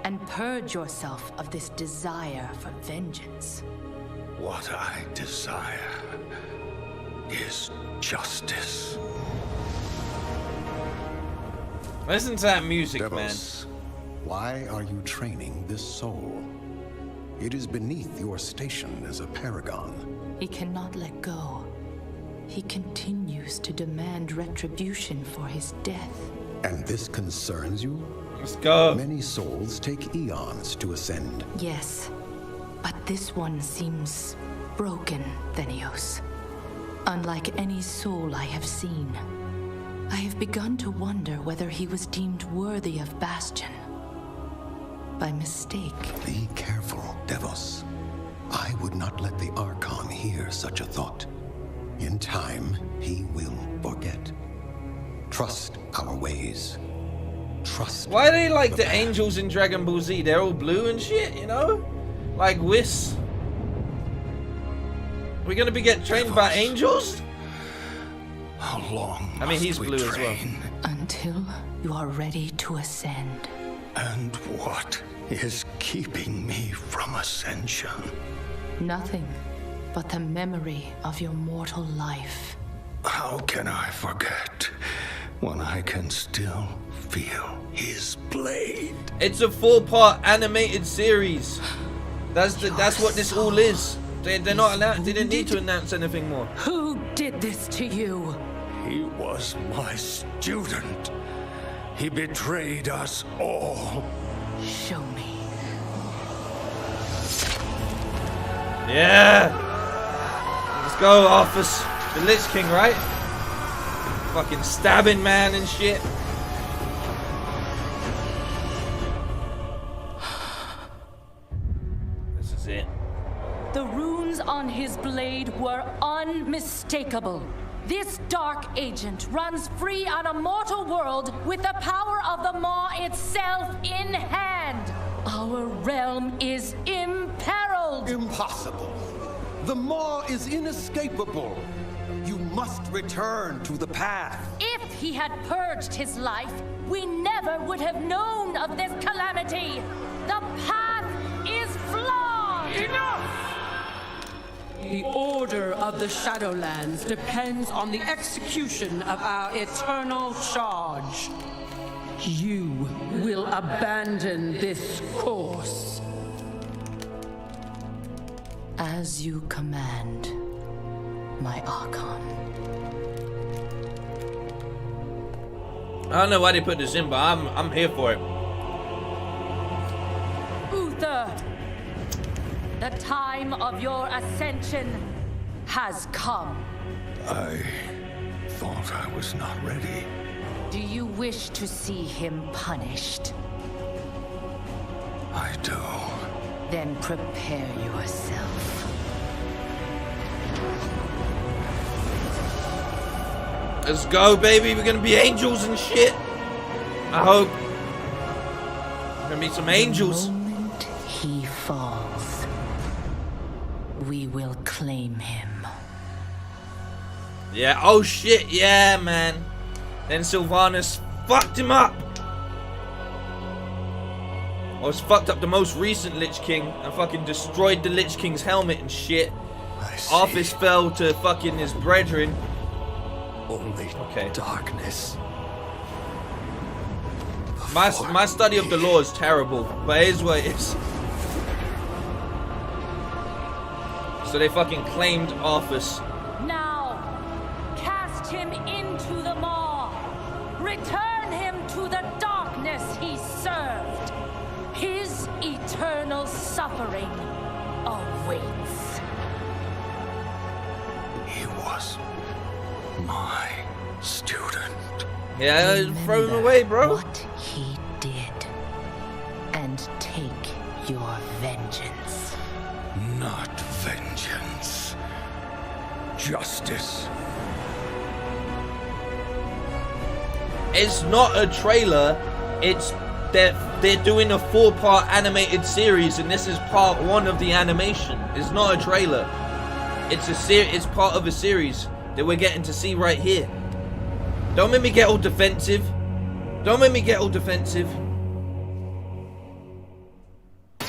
and purge yourself of this desire for vengeance. What I desire is justice. Listen to that music, Devos, why are you training this soul? It is beneath your station as a paragon. He cannot let go. He continues to demand retribution for his death. And this concerns you? Let's go. Many souls take eons to ascend. Yes, But this one seems broken, Thenios. Unlike any soul I have seen. I have begun to wonder whether he was deemed worthy of Bastion. By mistake. Be careful, Devos. I would not let the Archon hear such a thought. In time, he will forget. Trust our ways. Trust. Why are they like the angels in Dragon Ball Z? They're all blue and shit, you know? Like Whis. We're gonna be get trained by angels? How long? I mean, he's blue as well. Until you are ready to ascend. And what is keeping me from ascension? Nothing but the memory of your mortal life. How can I forget when I can still feel his blade? It's a 4-part animated series. That's what this all is. They're not allowed. They didn't need to announce anything more. Who did this to you? He was my student. He betrayed us all. Show me. Yeah. Let's go, Arthas. The Lich King, right? Fucking stabbing man and shit. This is it. The runes on his blade were unmistakable. This dark agent runs free on a mortal world with the power of the Maw itself in hand. Our realm is imperiled. Impossible. The Maw is inescapable. You must return to the path. If he had purged his life, we never would have known of this calamity. The path is flawed. Enough! The order of the Shadowlands depends on the execution of our eternal charge. You will abandon this course. As you command, my Archon. I don't know why they put this in, but I'm here for it. Uther, the time of your ascension has come. I thought I was not ready. Do you wish to see him punished? I do. Then prepare yourself. Let's go, baby. We're gonna be angels and shit. I hope. We're gonna be some angels. The moment he falls, we will claim him. Yeah, oh shit, yeah, man. Then Sylvanas fucked him up. I was fucked up the most recent Lich King and fucking destroyed the Lich King's helmet and shit. Arthas fell to fucking his brethren. Only darkness. My study of the law is terrible, but it is what it is. So they fucking claimed Arthas. Now, cast him into the maw. Return him to the darkness he served. His eternal suffering awaits. He was my student. Yeah, throw him away, bro. What he did, and take your vengeance. Not vengeance. Justice. It's not a trailer. It's they're doing a 4-part animated series, and this is part 1 of the animation. It's not a trailer. It's It's part of a series that we're getting to see right here. Don't make me get all defensive. Don't make me get all defensive.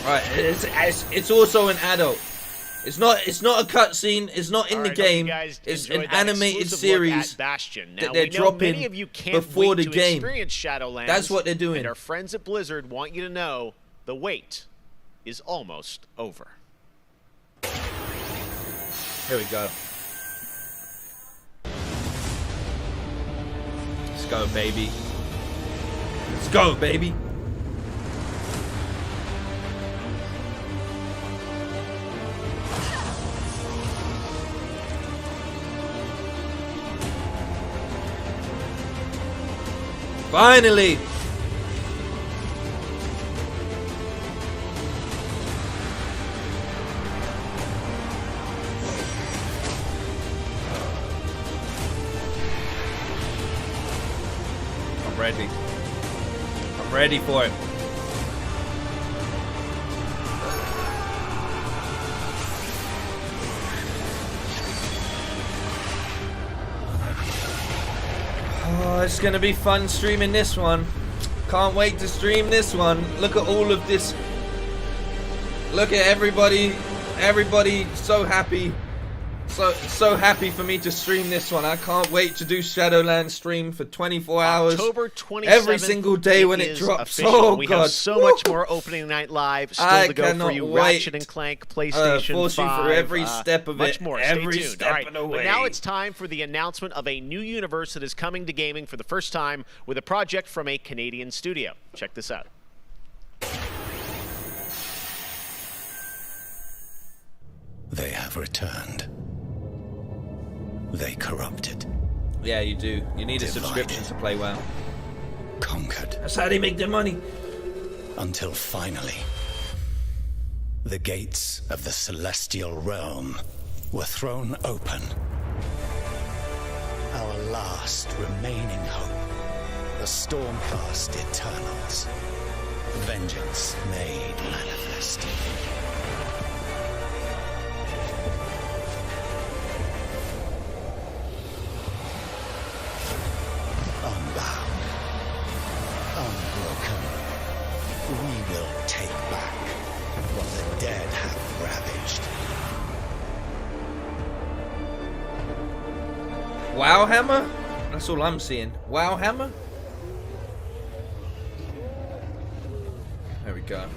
Alright, it's also an adult. It's not a cutscene. It's not in the game. It's an animated series that they're dropping before the game. That's what they're doing. And our friends at Blizzard want you to know the wait is almost over. Here we go. Let's go, baby. Let's go, baby. Finally! I'm ready. I'm ready for it. Oh, it's gonna be fun streaming this one. Can't wait to stream this one. Look at all of this. Look at everybody. Everybody so happy. So happy for me to stream this one. I can't wait to do Shadowlands stream for 24 hours. October 27th. Every single day when it drops. Official. Oh, we God. have so much more opening night live still to go for you. Ratchet and Clank, PlayStation 5. Force you through every step of much it. more. Every Stay tuned. step All right. of the way. But now it's time for the announcement of a new universe that is coming to gaming for the first time with a project from a Canadian studio. Check this out. They have returned. They corrupted. Yeah, you do. You need a subscription to play WoW. Conquered. That's how they make their money. Until finally, the gates of the celestial realm were thrown open. Our last remaining hope, the Stormcast Eternals. Vengeance made manifest. Unbound, unbroken, we will take back what the dead have ravaged. WoW Hammer? That's all I'm seeing. WoW Hammer? There we go.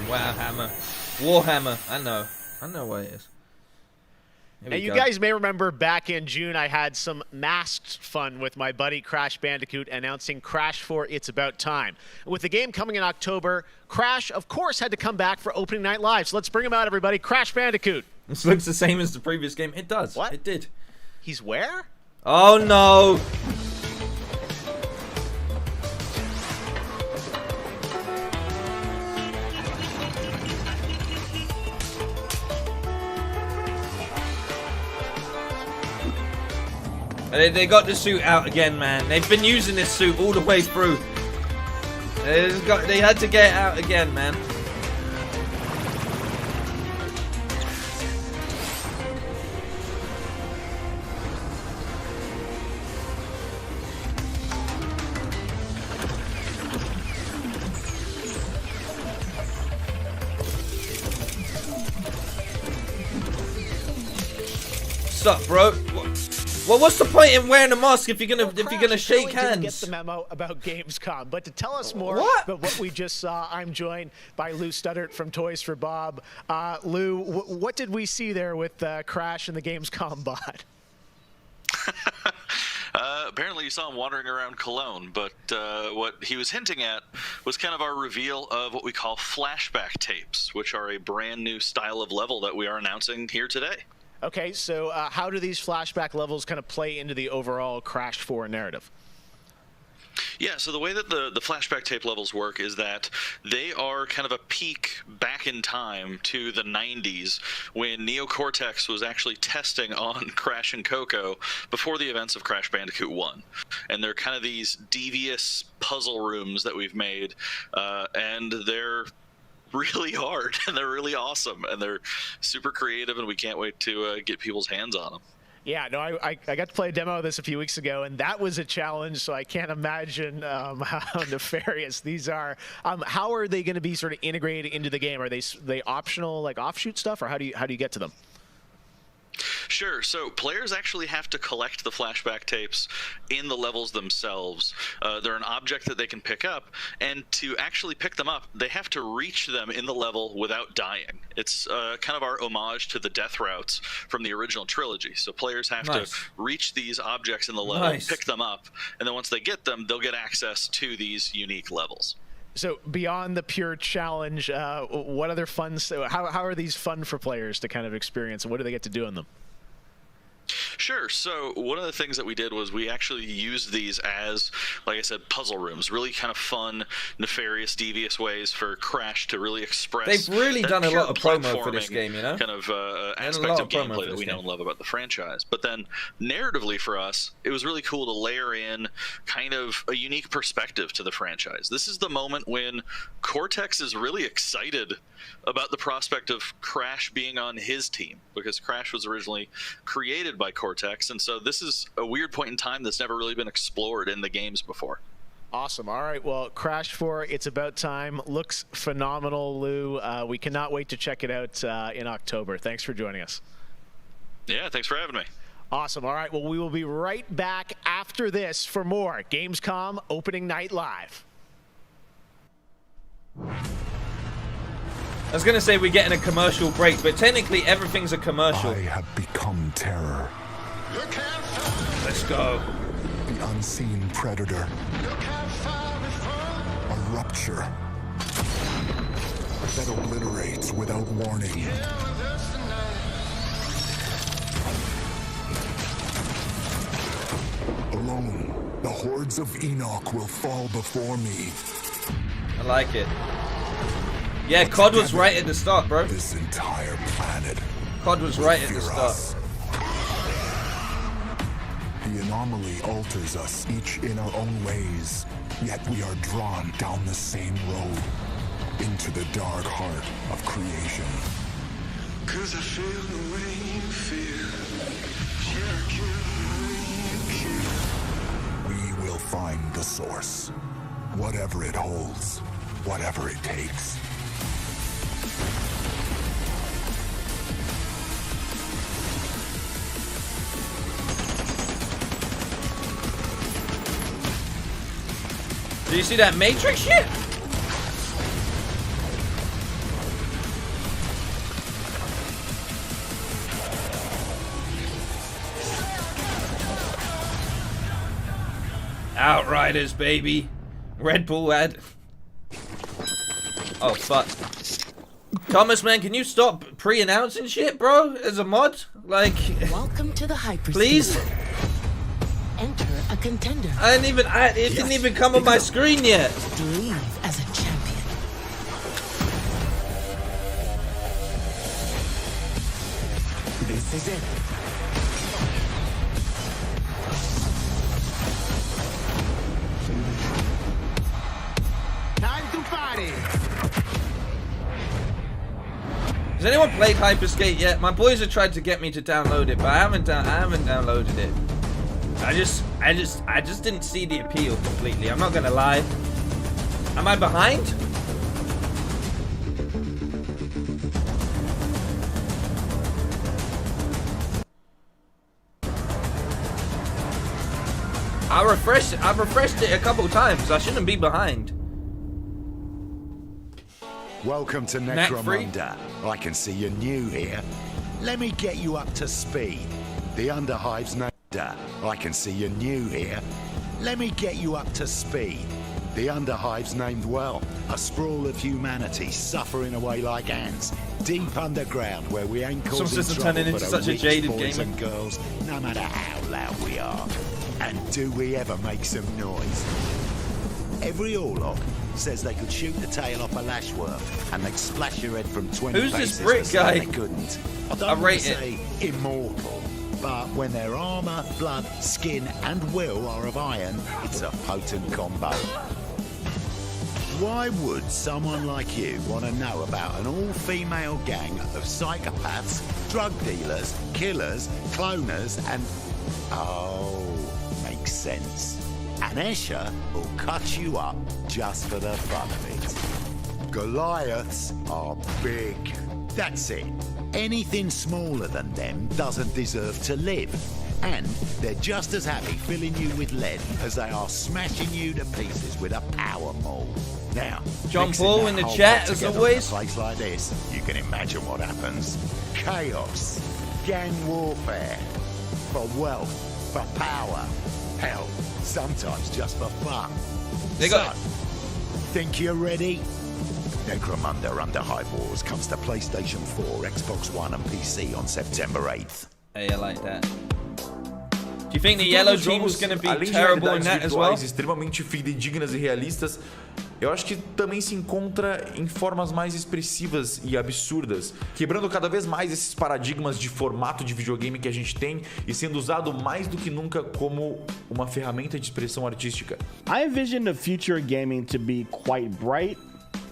WoW Hammer. Warhammer. I know what it is. Now, you guys may remember back in June, I had some masked fun with my buddy Crash Bandicoot announcing Crash 4 It's About Time. With the game coming in October, Crash, of course, had to come back for opening night live. So let's bring him out, everybody. Crash Bandicoot. This looks the same as the previous game. It does. What? It did. He's where? Oh, no. They got the suit out again, man. They've been using this suit all the way through. They had to get it out again, man. What's up, bro? Well, what's the point in wearing a mask if you're gonna shake hands? Didn't get the memo about Gamescom, but to tell us more about what we just saw, I'm joined by Lou Studdert from Toys for Bob. Lou, what did we see there with Crash and the Gamescom bot? Apparently you saw him wandering around Cologne, but what he was hinting at was kind of our reveal of what we call flashback tapes, which are a brand new style of level that we are announcing here today. Okay, so how do these flashback levels kind of play into the overall Crash 4 narrative? Yeah, so the way that the flashback tape levels work is that they are kind of a peek back in time to the 90s when Neo Cortex was actually testing on Crash and Coco before the events of Crash Bandicoot 1. And they're kind of these devious puzzle rooms that we've made, and they're really hard and they're really awesome and they're super creative and we can't wait to get people's hands on them. Yeah, no, I got to play a demo of this a few weeks ago, and that was a challenge, so I can't imagine how nefarious these are. How are they going to be sort of integrated into the game? Are they optional, like offshoot stuff, or how do you get to them? Sure. So players actually have to collect the flashback tapes in the levels themselves. They're an object that they can pick up, and to actually pick them up, they have to reach them in the level without dying. It's kind of our homage to the death routes from the original trilogy. So players have to reach these objects in the level, pick them up, and then once they get them, they'll get access to these unique levels. So beyond the pure challenge, what other fun? How are these fun for players to kind of experience, and what do they get to do in them? Sure. So one of the things that we did was we actually used these as, like I said, puzzle rooms. Really kind of fun, nefarious, devious ways for Crash to really express. They've really done a lot of promo for this platforming game, you know? Kind of aspect of gameplay that we know and love about the franchise. But then narratively for us, it was really cool to layer in kind of a unique perspective to the franchise. This is the moment when Cortex is really excited about the prospect of Crash being on his team, because Crash was originally created by Cortex, and so this is a weird point in time that's never really been explored in the games before. Awesome. All right. Well, Crash 4, It's About Time looks phenomenal, Lou. We cannot wait to check it out in October. Thanks for joining us. Yeah, thanks for having me. Awesome. All right. Well, we will be right back after this for more Gamescom Opening Night Live. I was going to say we're getting a commercial break, but technically everything's a commercial. I have become terror. Let's go. The unseen predator. A rupture that obliterates without warning. Alone, the hordes of Enoch will fall before me. I like it. Yeah, COD was right at the start, bro. This entire planet. COD was right at the start. The anomaly alters us, each in our own ways. Yet we are drawn down the same road, into the dark heart of creation. 'Cause I feel the way you feel. We will find the source. Whatever it holds, whatever it takes. Do you see that Matrix shit? Outriders, baby. Red Bull ad. Oh, fuck. Thomas, man, can you stop pre-announcing shit, bro? As a mod? Like... Welcome to the hyperspace. Please? Enter a contender. It didn't even come on my screen yet. Leave as a champion. This is it. Time to party. Has anyone played Hyperskate yet? My boys have tried to get me to download it, but I haven't downloaded it. I just didn't see the appeal completely. I'm not gonna lie. Am I behind? I've refreshed it a couple times. I shouldn't be behind. Welcome to Necromunda. I can see you're new here. Let me get you up to speed. The Underhive's named. I can see you're new here. Let me get you up to speed. The Underhive's named well. A sprawl of humanity suffering away like ants. Deep underground where we ain't causing trouble turning into but such a jaded boys gamer. and girls, no matter how loud we are. And do we ever make some noise? Every Orlok says they could shoot the tail off a lashworm and they'd splash your head from 20 Who's paces this brick to say guy? they couldn't. I I don't want rate to it. say immortal, but when their armor, blood, skin and will are of iron, it's a potent combo. Why would someone like you want to know about an all-female gang of psychopaths, drug dealers, killers, cloners and... Oh, makes sense. And Escher will cut you up just for the fun of it. Goliaths are big. That's it. Anything smaller than them doesn't deserve to live. And they're just as happy filling you with lead as they are smashing you to pieces with a power maul. Now, John mixing Paul that in the whole chat, pot as together always. in a place like this, you can imagine what happens. Chaos, gang warfare, for wealth, for power, hell, sometimes just for fun. They got So, think you're ready? Necromunda Underhive Wars comes to PlayStation 4, Xbox One and PC on September 8th. Hey, I like that. Do you think the yellow team is going to be terrible in that as well? Extremamente fidedignas e realistas, eu acho que também se encontra em formas mais expressivas e absurdas, quebrando cada vez mais esses paradigmas de formato de videogame que a gente tem e sendo usado mais do que nunca como uma ferramenta de expressão artística. I envision the future gaming to be quite bright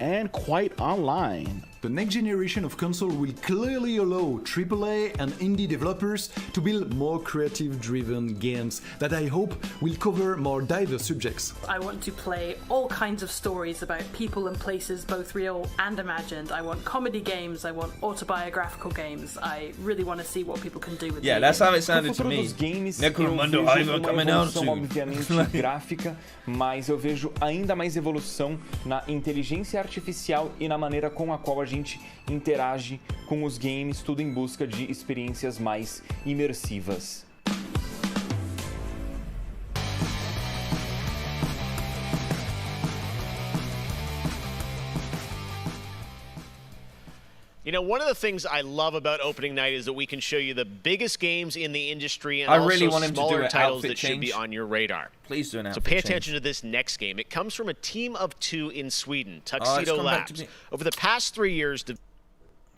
and quite online. The next generation of console will clearly allow AAA and indie developers to build more creative-driven games that I hope will cover more diverse subjects. I want to play all kinds of stories about people and places, both real and imagined. I want comedy games, I want autobiographical games. I really want to see what people can do with Yeah, that's how it sounded to me. Necromando Raiva coming out soon. Obviamente gráfica, mas eu vejo ainda mais evolução na inteligência artificial e na maneira com a qual a gente interage com os games, tudo em busca de experiências mais imersivas. You know, one of the things I love about opening night is that we can show you the biggest games in the industry and I also really want him to do smaller an titles outfit that should be change. on your radar. Please do an outfit So pay change. attention to this next game. It comes from a team of 2 in Sweden, it's Tuxedo come back to Labs. me. Over the past 3 years,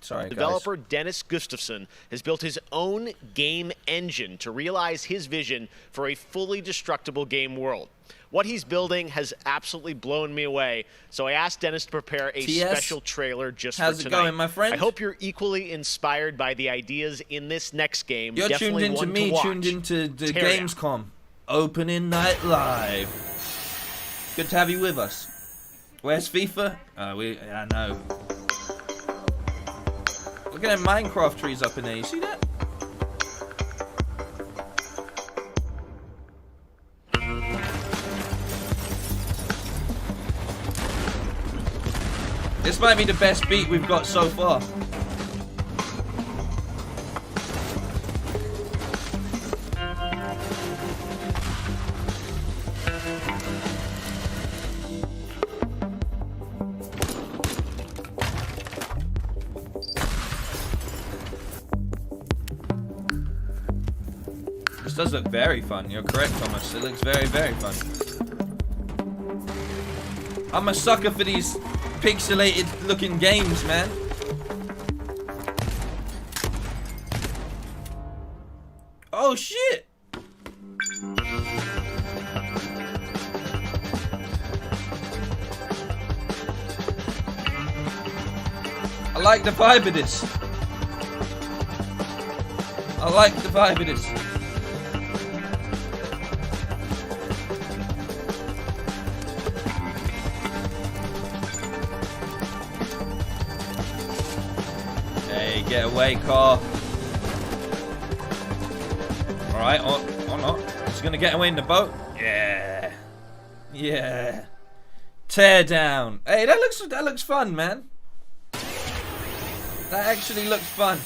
developer Dennis Gustafsson has built his own game engine to realize his vision for a fully destructible game world. What he's building has absolutely blown me away, so I asked Dennis to prepare a TS, special trailer just how's for it tonight. going, my friend? I hope you're equally inspired by the ideas in this next game. You're Definitely tuned into one me, to watch. tuned into the Tear Gamescom. Opening night live. Good to have you with us. Where's FIFA? I know. Look at them Minecraft trees up in there. You see that? This might be the best beat we've got so far. This does look very fun. You're correct, Thomas. It looks very, very fun. I'm a sucker for these pixelated looking games, man. Oh shit! I like the vibe of this. I like the vibe of this. Hey, get away, car. Alright, or not. He's gonna get away in the boat. Yeah. Yeah. Tear down. Hey, that looks fun, man. That actually looks fun.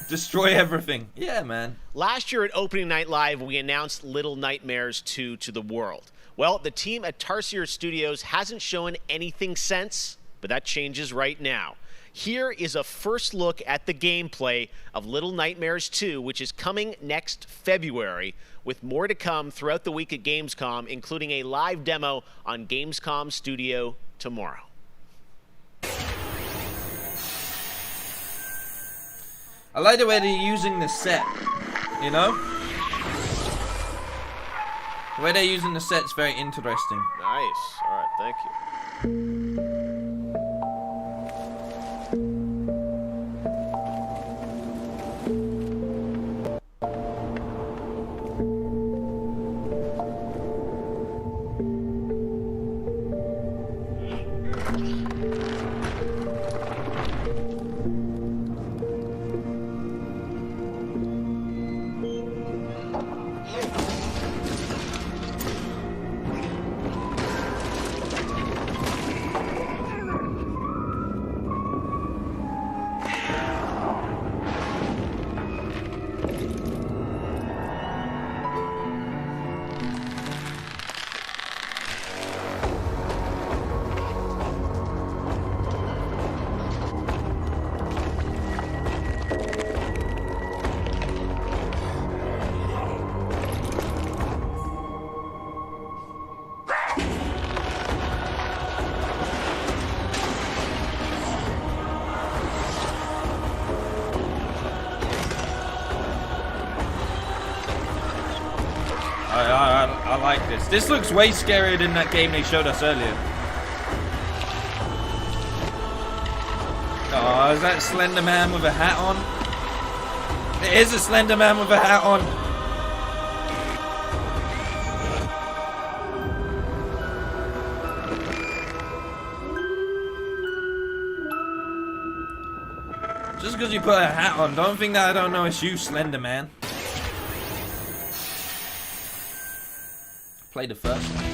Destroy everything. Yeah, man. Last year at Opening Night Live, we announced Little Nightmares 2 to the world. Well, the team at Tarsier Studios hasn't shown anything since, but that changes right now. Here is a first look at the gameplay of Little Nightmares 2, which is coming next February, with more to come throughout the week at Gamescom, including a live demo on Gamescom Studio tomorrow. I like the way they're using the set, you know? The way they're using the set's very interesting. Nice. All right, thank you. I like this. This looks way scarier than that game they showed us earlier. Oh, is that Slender Man with a hat on? It is a Slender Man with a hat on. Just because you put a hat on, don't think that I don't know it's you, Slender Man. Play the first one.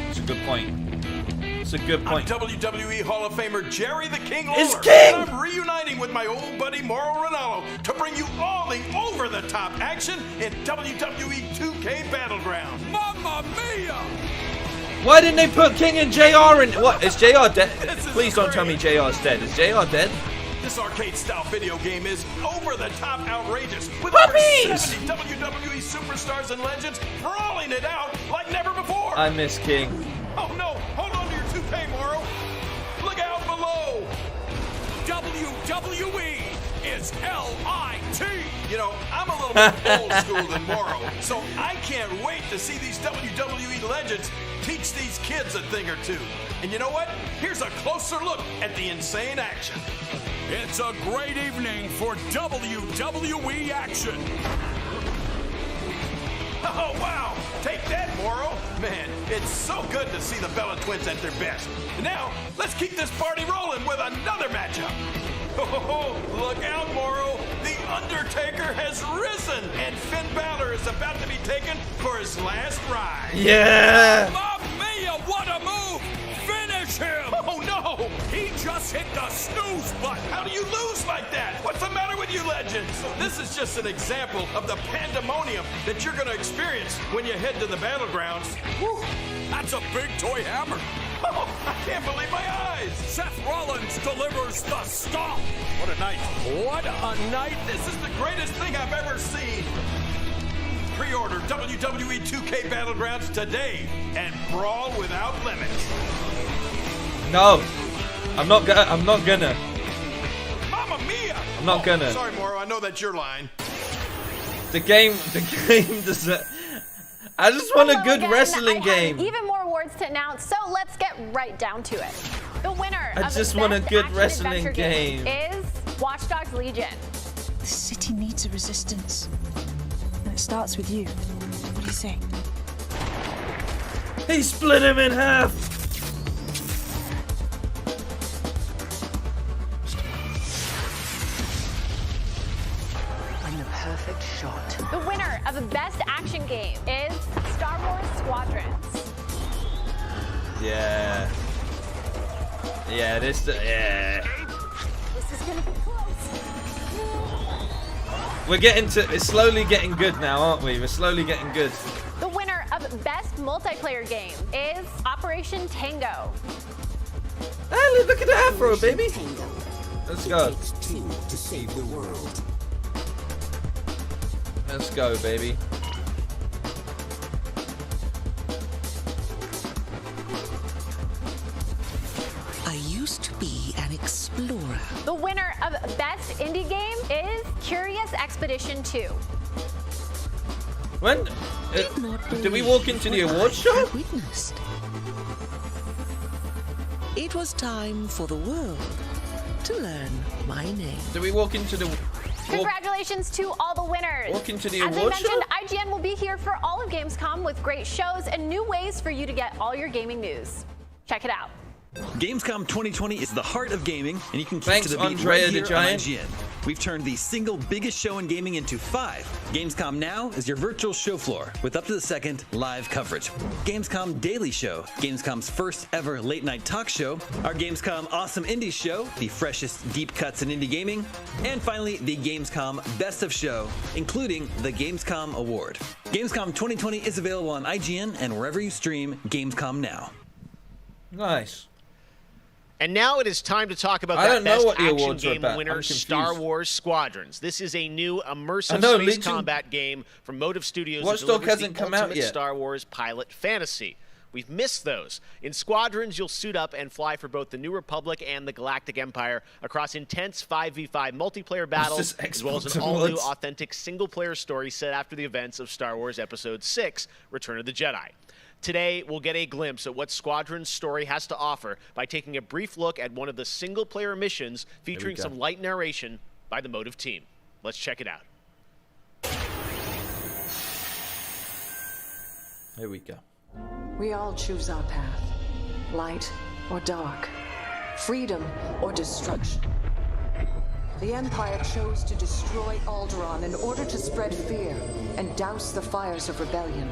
It's a good point. It's a good point. I'm WWE Hall of Famer Jerry the King Lawler. It's King! And I'm reuniting with my old buddy Mauro Ranallo to bring you all the over-the-top action in WWE 2K Battleground. Mamma mia! Why didn't they put King and JR in? What? Is JR dead? Please don't tell me JR's dead. Is JR dead? This arcade-style video game is over-the-top outrageous, with Puppies! over 70 WWE superstars and legends brawling it out like never before. I miss King. Oh no! Hold on to your toupee, Mauro. Look out below. WWE is LIT. You know, I'm a little bit old school than Mauro, so I can't wait to see these WWE legends teach these kids a thing or two. And you know what? Here's a closer look at the insane action. It's a great evening for WWE action. Oh, wow. Take that, Mauro. Man, it's so good to see the Bella Twins at their best. And now, let's keep this party rolling with another matchup. Oh, look out, Mauro. The Undertaker has risen, and Finn Balor is about to be taken for his last ride. Yeah. Mamma mia, what a move! Finish him! Oh, no! He just hit the snooze button. How do you lose like that? What's the matter with you legends? This is just an example of the pandemonium that you're going to experience when you head to the battlegrounds. Whew, that's a big toy hammer. Oh, I can't believe my eyes. Seth Rollins delivers the stomp. What a night. What a night. This is the greatest thing I've ever seen. Pre-order WWE 2K Battlegrounds today and brawl without limits. No, I'm not gonna. Mamma mia! I'm not gonna. Sorry, Mauro. I know that's your line. The game does. I just want a good wrestling game. Even more awards to announce, so let's get right down to it. The winner I of just the want a Best good Action wrestling Adventure game. is Watch Dogs Legion. The city needs a resistance. And it starts with you. What do you say? He split him in half. I'm the perfect shot. The winner of the Best Action Game is Star Wars Squadrons. Yeah. Yeah, This is gonna be close. We're getting to. It's slowly getting good now, aren't we? We're slowly getting good. The winner of Best Multiplayer Game is Operation Tango. Hey, look at the afro, baby. Let's go. To save the world. Let's go, baby. I used to be an explorer. The winner of Best Indie Game is Curious Expedition 2. When did we walk into the awards show? Witnessed. It was time for the world to learn my name. Did we walk into the? Congratulations to all the winners. Walk into the As I award mentioned, IGN will be here for all of Gamescom with great shows and new ways for you to get all your gaming news. Check it out. Gamescom 2020 is the heart of gaming, and you can keep Thanks, to the beat Andrea right the here Giant. on IGN. We've turned the single biggest show in gaming into 5. Gamescom Now is your virtual show floor with up-to-the-second live coverage. Gamescom Daily Show, Gamescom's first ever late-night talk show. Our Gamescom Awesome Indie Show, the freshest deep cuts in indie gaming. And finally, the Gamescom Best of Show, including the Gamescom Award. Gamescom 2020 is available on IGN and wherever you stream Gamescom Now. Nice. And now it is time to talk about I that don't know Best what the Action awards are Game about. winner, I'm confused. Star Wars Squadrons. This is a new immersive know, space Legion- combat game from Motive Studios. Watch that Dogs delivers hasn't the come out ultimate yet. Star Wars pilot fantasy. We've missed those. In Squadrons, you'll suit up and fly for both the New Republic and the Galactic Empire across intense 5v5 multiplayer battles, as well as an all-new authentic single-player story set after the events of Star Wars Episode 6, Return of the Jedi. Today, we'll get a glimpse at what Squadron's story has to offer by taking a brief look at one of the single-player missions featuring some light narration by the Motive team. Let's check it out. Here we go. We all choose our path, light or dark, freedom or destruction. The Empire chose to destroy Alderaan in order to spread fear and douse the fires of rebellion.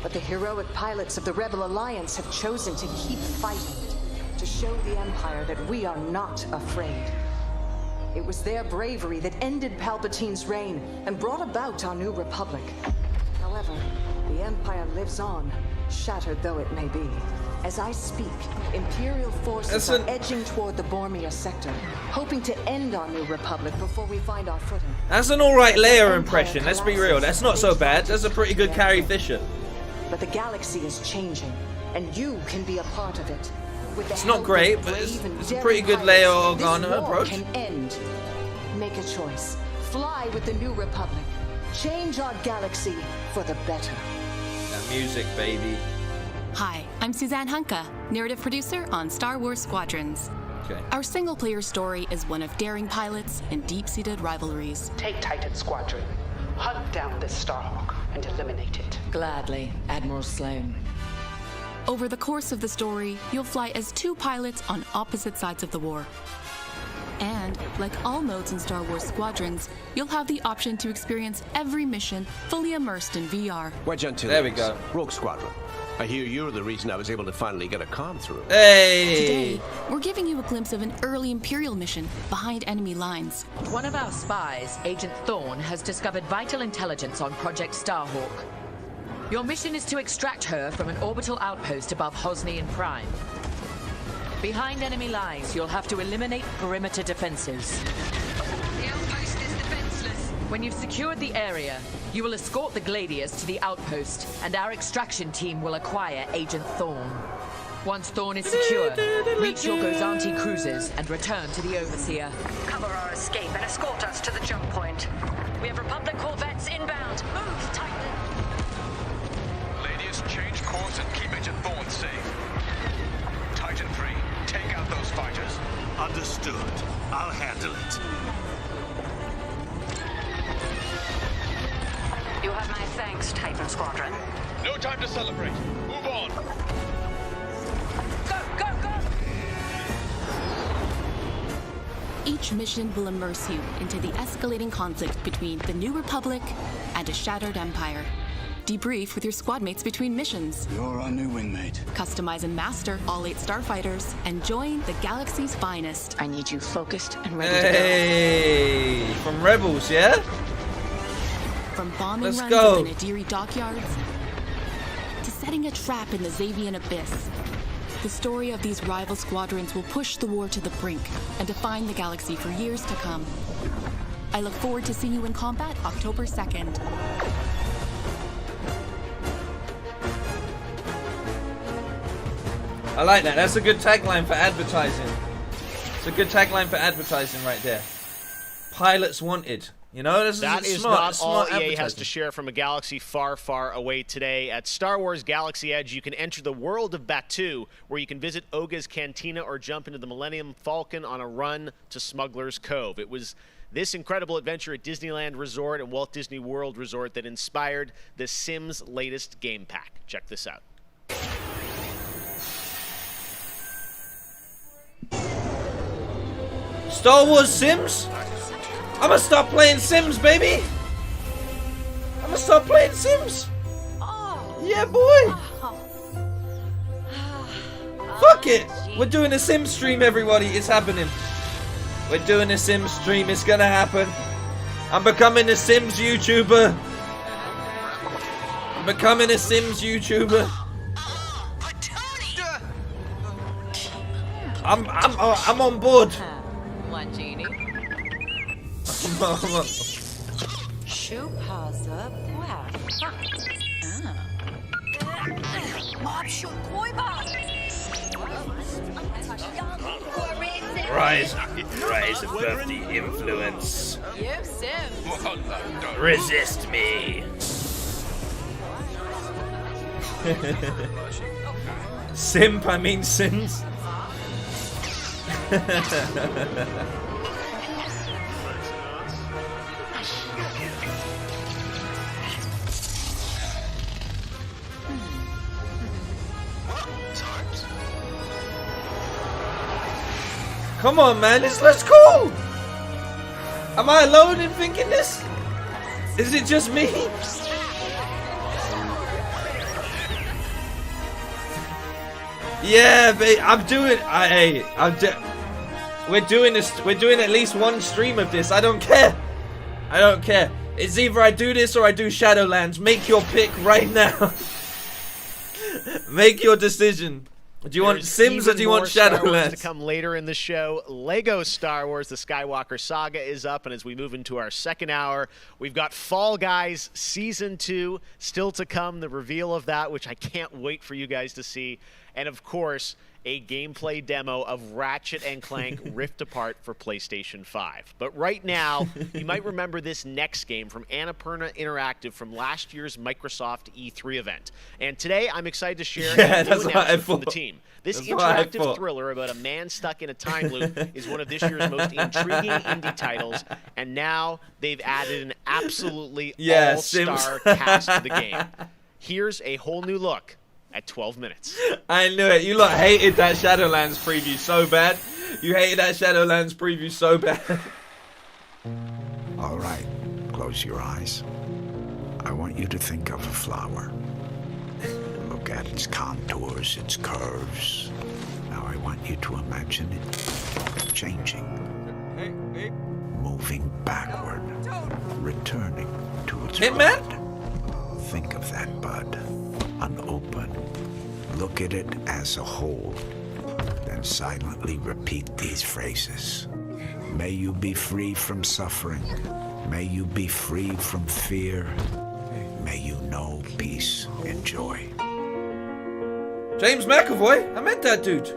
But the heroic pilots of the Rebel Alliance have chosen to keep fighting, to show the Empire that we are not afraid. It was their bravery that ended Palpatine's reign and brought about our new Republic. However, the Empire lives on, shattered though it may be. As I speak, Imperial forces are edging toward the Bormia sector, hoping to end our new Republic before we find our footing. That's an alright Leia impression, let's be real. That's not so bad. That's a pretty good Carrie Fisher. But the galaxy is changing, and you can be a part of it. With the It's not great, but it's a pretty good Leia Organa approach. Can end. Make a choice. Fly with the New Republic. Change our galaxy for the better. That music, baby. Hi, I'm Suzanne Hunka, narrative producer on Star Wars Squadrons. Okay. Our single-player story is one of daring pilots and deep-seated rivalries. Take Titan Squadron. Hunt down this Starhawk and eliminate it. Gladly, Admiral Sloane. Over the course of the story, you'll fly as two pilots on opposite sides of the war. And, like all modes in Star Wars Squadrons, you'll have the option to experience every mission fully immersed in VR. Wedge Antilles. There we go. Rogue Squadron. I hear you're the reason I was able to finally get a comm through. Hey! Today, we're giving you a glimpse of an early Imperial mission behind enemy lines. One of our spies, Agent Thorne, has discovered vital intelligence on Project Starhawk. Your mission is to extract her from an orbital outpost above Hosnian Prime. Behind enemy lines, you'll have to eliminate perimeter defenses. The outpost is defenseless. When you've secured the area, you will escort the Gladius to the outpost, and our extraction team will acquire Agent Thorne. Once Thorne is secure, reach your Gozanti cruisers and return to the Overseer. Cover our escape and escort us to the jump point. We have Republic corvettes inbound. Move, Titan. Ladies, change course and keep Agent Thorne safe. Titan 3, take out those fighters. Understood. I'll handle it. You have my thanks, Titan Squadron. No time to celebrate. Move on. Go, go, go! Each mission will immerse you into the escalating conflict between the New Republic and a shattered empire. Debrief with your squad mates between missions. You're our new wingmate. Customize and master all 8 starfighters and join the galaxy's finest. I need you focused and ready to Hey! From Rebels, yeah? From bombing Let's runs go. in the Nadiri dockyards to setting a trap in the Xavian abyss. The story of these rival squadrons will push the war to the brink and define the galaxy for years to come. I look forward to seeing you in combat October 2nd. I like that. That's a good tagline for advertising. It's a good tagline for advertising right there. Pilots wanted. You know, that is smart, not all smart EA has to share from a galaxy far, far away today. At Star Wars Galaxy Edge, you can enter the world of Batuu, where you can visit Oga's Cantina or jump into the Millennium Falcon on a run to Smuggler's Cove. It was this incredible adventure at Disneyland Resort and Walt Disney World Resort that inspired The Sims' latest game pack. Check this out. Star Wars Sims? I'm gonna start playing Sims, baby! I'm gonna start playing Sims! Yeah, boy! Fuck it! We're doing a Sims stream, everybody. It's happening. We're doing a Sims stream. It's gonna happen. I'm becoming a Sims YouTuber. I'm becoming a Sims YouTuber. I'm on board. One genie. Rise above the influence. Resist me. Simp, I mean Sims. Come on, man, let's go! Am I alone in thinking this? Is it just me? Yeah, babe, we're doing this. We're doing at least one stream of this. I don't care. I don't care. It's either I do this or I do Shadowlands. Make your pick right now. Make your decision. Do you want Sims or do you want Shadowlands? To come later in the show, Lego Star Wars: The Skywalker Saga is up, and as we move into our second hour, we've got Fall Guys Season 2 still to come, the reveal of that, which I can't wait for you guys to see, and of course, a gameplay demo of Ratchet and Clank Rift Apart for PlayStation 5. But right now, you might remember this next game from Annapurna Interactive from last year's Microsoft E3 event. And today, I'm excited to share a new announcement from the team. This interactive thriller about a man stuck in a time loop is one of this year's most intriguing indie titles, and now they've added an absolutely all-star cast to the game. Here's a whole new look at 12 minutes. I knew it. You lot hated that Shadowlands preview so bad. You hated that Shadowlands preview so bad. All right, close your eyes. I want you to think of a flower. Look at its contours, its curves. Now I want you to imagine it changing. Moving backward. Returning to its bud. Think of that bud. Unopened. Look at it as a whole. Then silently repeat these phrases. May you be free from suffering. May you be free from fear. May you know peace and joy. James McAvoy? I meant that dude.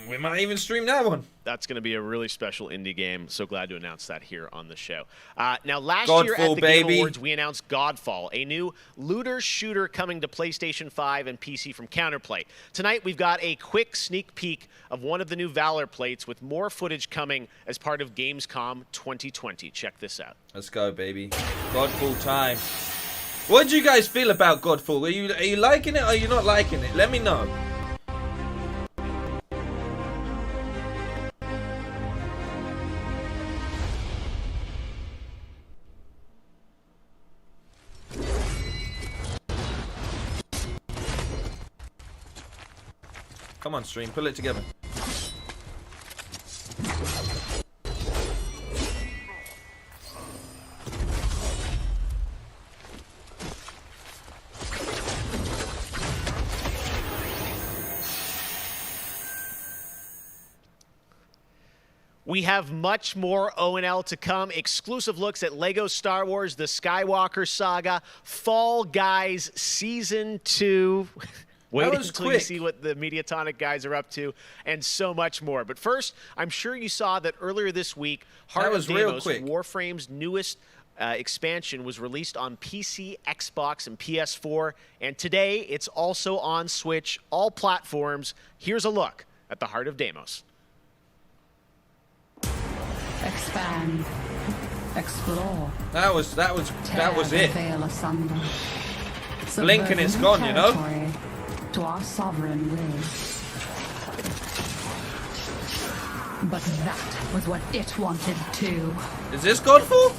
We might even stream that one. That's going to be a really special indie game. So glad to announce that here on the show. Now, last year at the Game Awards, we announced Godfall, a new looter shooter coming to PlayStation 5 and PC from Counterplay. Tonight, we've got a quick sneak peek of one of the new Valor plates with more footage coming as part of Gamescom 2020. Check this out. Let's go, baby. Godfall time. What do you guys feel about Godfall? Are you liking it or are you not liking it? Let me know. Come on, stream. Pull it together. We have much more O&L to come. Exclusive looks at Lego Star Wars: The Skywalker Saga, Fall Guys Season 2. Wait until you see what the Mediatonic guys are up to, and so much more. But first, I'm sure you saw that earlier this week, Heart of Deimos, Warframe's newest expansion, was released on PC, Xbox, and PS4. And today, it's also on Switch, all platforms. Here's a look at the Heart of Deimos. Expand. Explore. That was it. Blink and it's gone, you know? To our sovereign will. But that was what it wanted too. Is this Godfall?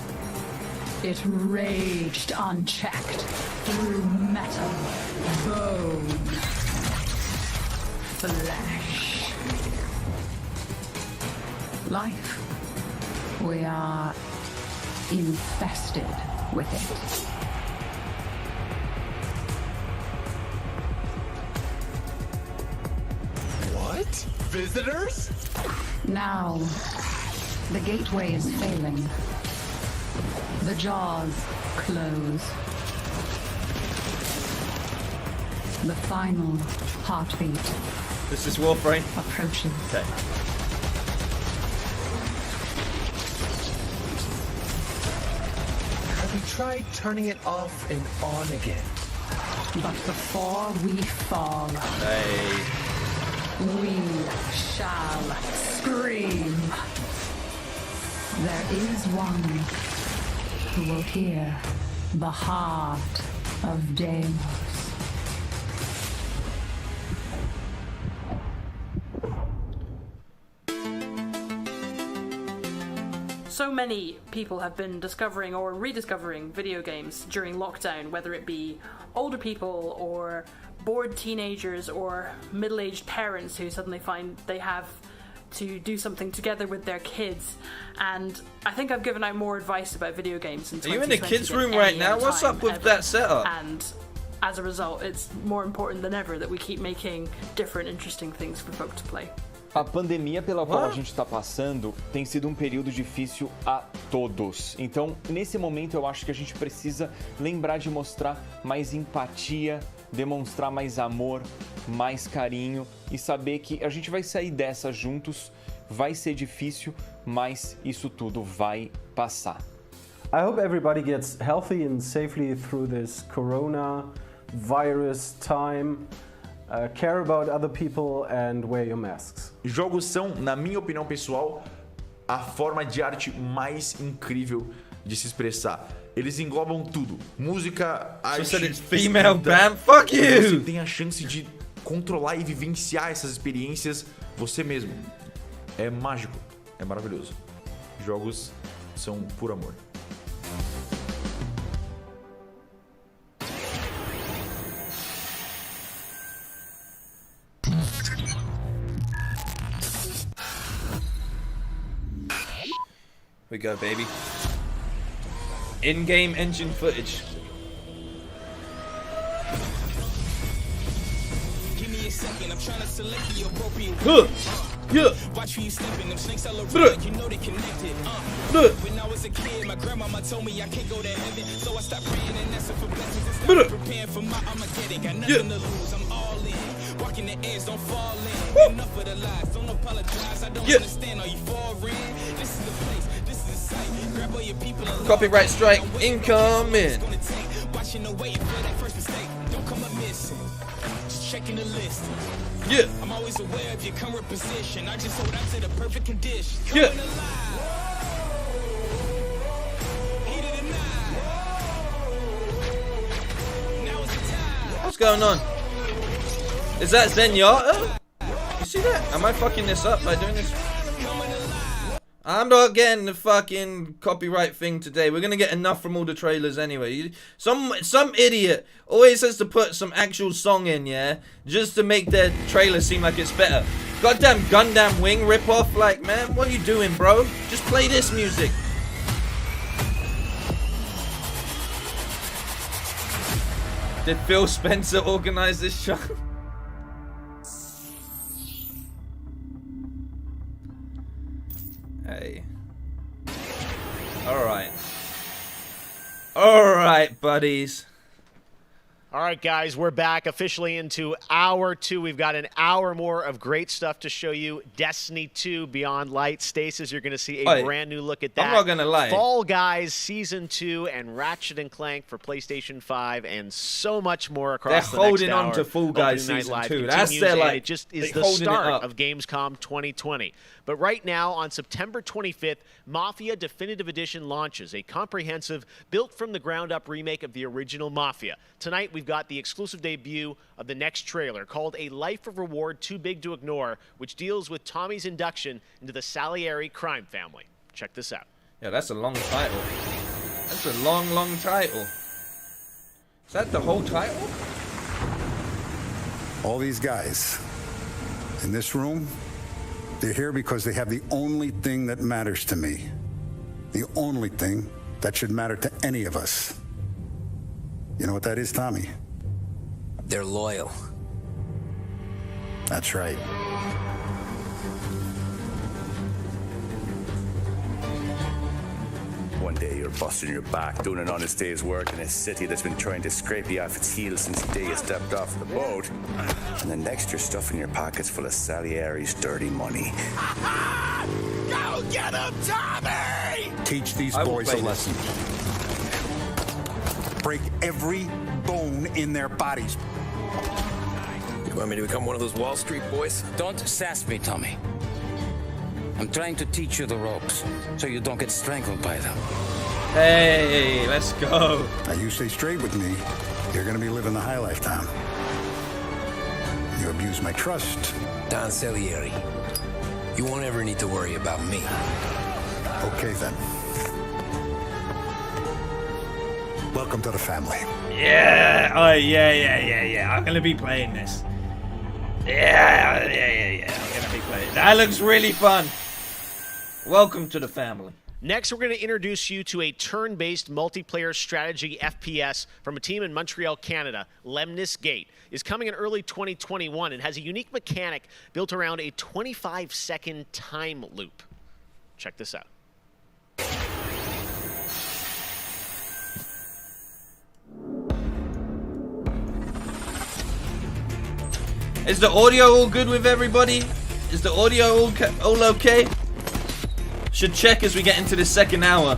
It raged unchecked through metal, bone, flesh. Life. We are infested with it. visitors? Now, the gateway is failing. The jaws close. The final heartbeat. This is Warframe. Approaching. Okay. Have you tried turning it off and on again? But before we fall, we shall scream. There is one who will hear the heart of Deimos. So many people have been discovering or rediscovering video games during lockdown, whether it be older people or bored teenagers or middle-aged parents who suddenly find they have to do something together with their kids. And I think I've given out more advice about video games in 2020. Are you in the kids' room right now? What's up with that setup? And as a result, it's more important than ever that we keep making different, interesting things for folk to play. A pandemia pela qual a gente está passando tem sido um período difícil a todos. Então, nesse momento, eu acho que a gente precisa lembrar de mostrar mais empatia, demonstrar mais amor, mais carinho e saber que a gente vai sair dessa juntos. Vai ser difícil, mas isso tudo vai passar. I hope everybody gets healthy and safely through this coronavirus time. Care about other people and wear your masks. Jogos são, na minha opinião pessoal, a forma de arte mais incrível de se expressar. Eles englobam tudo: música, arte, female band. Fuck you! Você tem a chance de controlar e vivenciar essas experiências você mesmo. É mágico, é maravilhoso. Jogos são puro amor. We go, baby. In-game engine footage. Give me a second, I'm trying to select the appropriate. Yeah. Watch you stepping, them snakes all Bruh. around, you know they connected. When I was a kid, my grandmama told me I can't go to heaven, so I stopped praying and asking for blessings and started preparing for my Armageddon. Got nothing to lose, I'm all in. Walking the edge, don't fall in. Enough of the lies, don't apologize. I don't understand, are you foreign? This is the place, this is the site. Grab all your people and Copyright strike incoming. watching the way for that first mistake. Don't come up missing. Just checking the list. Yeah. I'm always aware of your current position. I just hold out to the perfect conditions. Yeah. Coming alive. Heat of the night. Now is the time. What's going on? Is that Zenyatta? You see that? Am I fucking this up by doing this? I'm not getting the fucking copyright thing today. We're gonna get enough from all the trailers anyway. Some idiot always has to put some actual song in, yeah, just to make their trailer seem like it's better. Goddamn Gundam Wing ripoff, like, man, what are you doing, bro? Just play this music. Did Phil Spencer organize this show? Hey. Alright, buddies. All right, guys, we're back officially into hour 2. We've got an hour more of great stuff to show you. Destiny 2 Beyond Light. Stasis, you're going to see a brand new look at that. I'm not going to lie. Fall Guys Season 2 and Ratchet and Clank for PlayStation 5 and so much more across the next hour. They're holding on to Fall Guys Season 2. That's their, like, it just is the start of Gamescom 2020. But right now, on September 25th, Mafia Definitive Edition launches, a comprehensive, built-from-the-ground-up remake of the original Mafia. Tonight, we've got the exclusive debut of the next trailer, called A Life of Reward Too Big to Ignore, which deals with Tommy's induction into the Salieri crime family. Check this out. Yeah, that's a long title. That's a long, long title. Is that the whole title? All these guys in this room, they're here because they have the only thing that matters to me. The only thing that should matter to any of us. You know what that is, Tommy? They're loyal. That's right. One day you're busting your back, doing an honest day's work in a city that's been trying to scrape you off its heels since the day you stepped off the boat. And the next you're stuffing your pockets full of Salieri's dirty money. Go get him, Tommy! Teach these boys a lesson. Break every bone in their bodies. You want me to become one of those Wall Street boys? Don't sass me, Tommy. I'm trying to teach you the ropes, so you don't get strangled by them. Hey, let's go. Now you stay straight with me, you're gonna be living the high life, Tom. You abuse my trust. Don Salieri, you won't ever need to worry about me. Okay, then. Welcome to the family. Yeah, oh yeah. I'm gonna be playing this. Yeah. I'm gonna be playing. That looks really fun. Welcome to the family. Next, we're going to introduce you to a turn-based multiplayer strategy FPS from a team in Montreal, Canada. Lemnis Gate is coming in early 2021 and has a unique mechanic built around a 25-second time loop. Check this out. Is the audio all good with everybody? Is the audio all okay? Should check as we get into the second hour.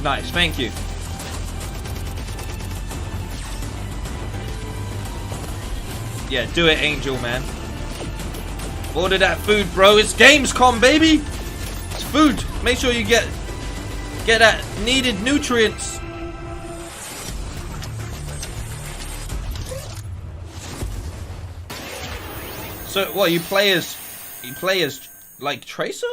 Nice, thank you. Yeah, do it, Angel, man. Order that food, bro. It's Gamescom, baby. It's food. Make sure you get that needed nutrients. So, what, you play as like Tracer?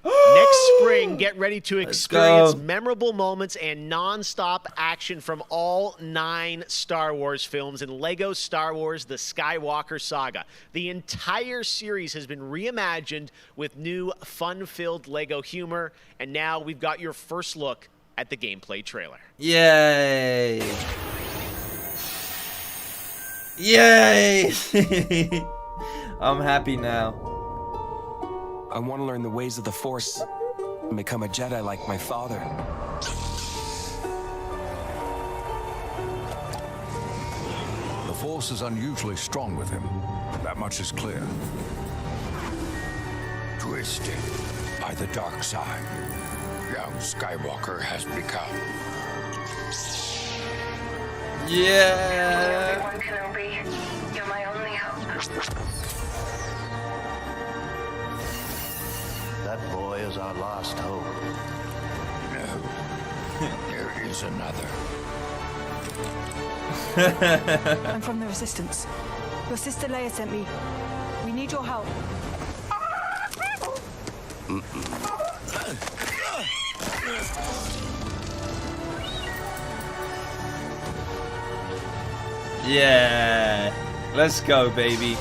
Next spring, get ready to experience memorable moments and non-stop action from all 9 Star Wars films in LEGO Star Wars The Skywalker Saga. The entire series has been reimagined with new fun-filled LEGO humor, and now we've got your first look at the gameplay trailer. Yay! Yay! I'm happy now. I want to learn the ways of the Force and become a Jedi like my father. The Force is unusually strong with him. That much is clear. Twisted by the dark side, young Skywalker has become. Yeah. Kenobi, you're my only hope. That boy is our last hope. No, there is another. I'm from the Resistance. Your sister Leia sent me. We need your help. Yeah. Let's go, baby.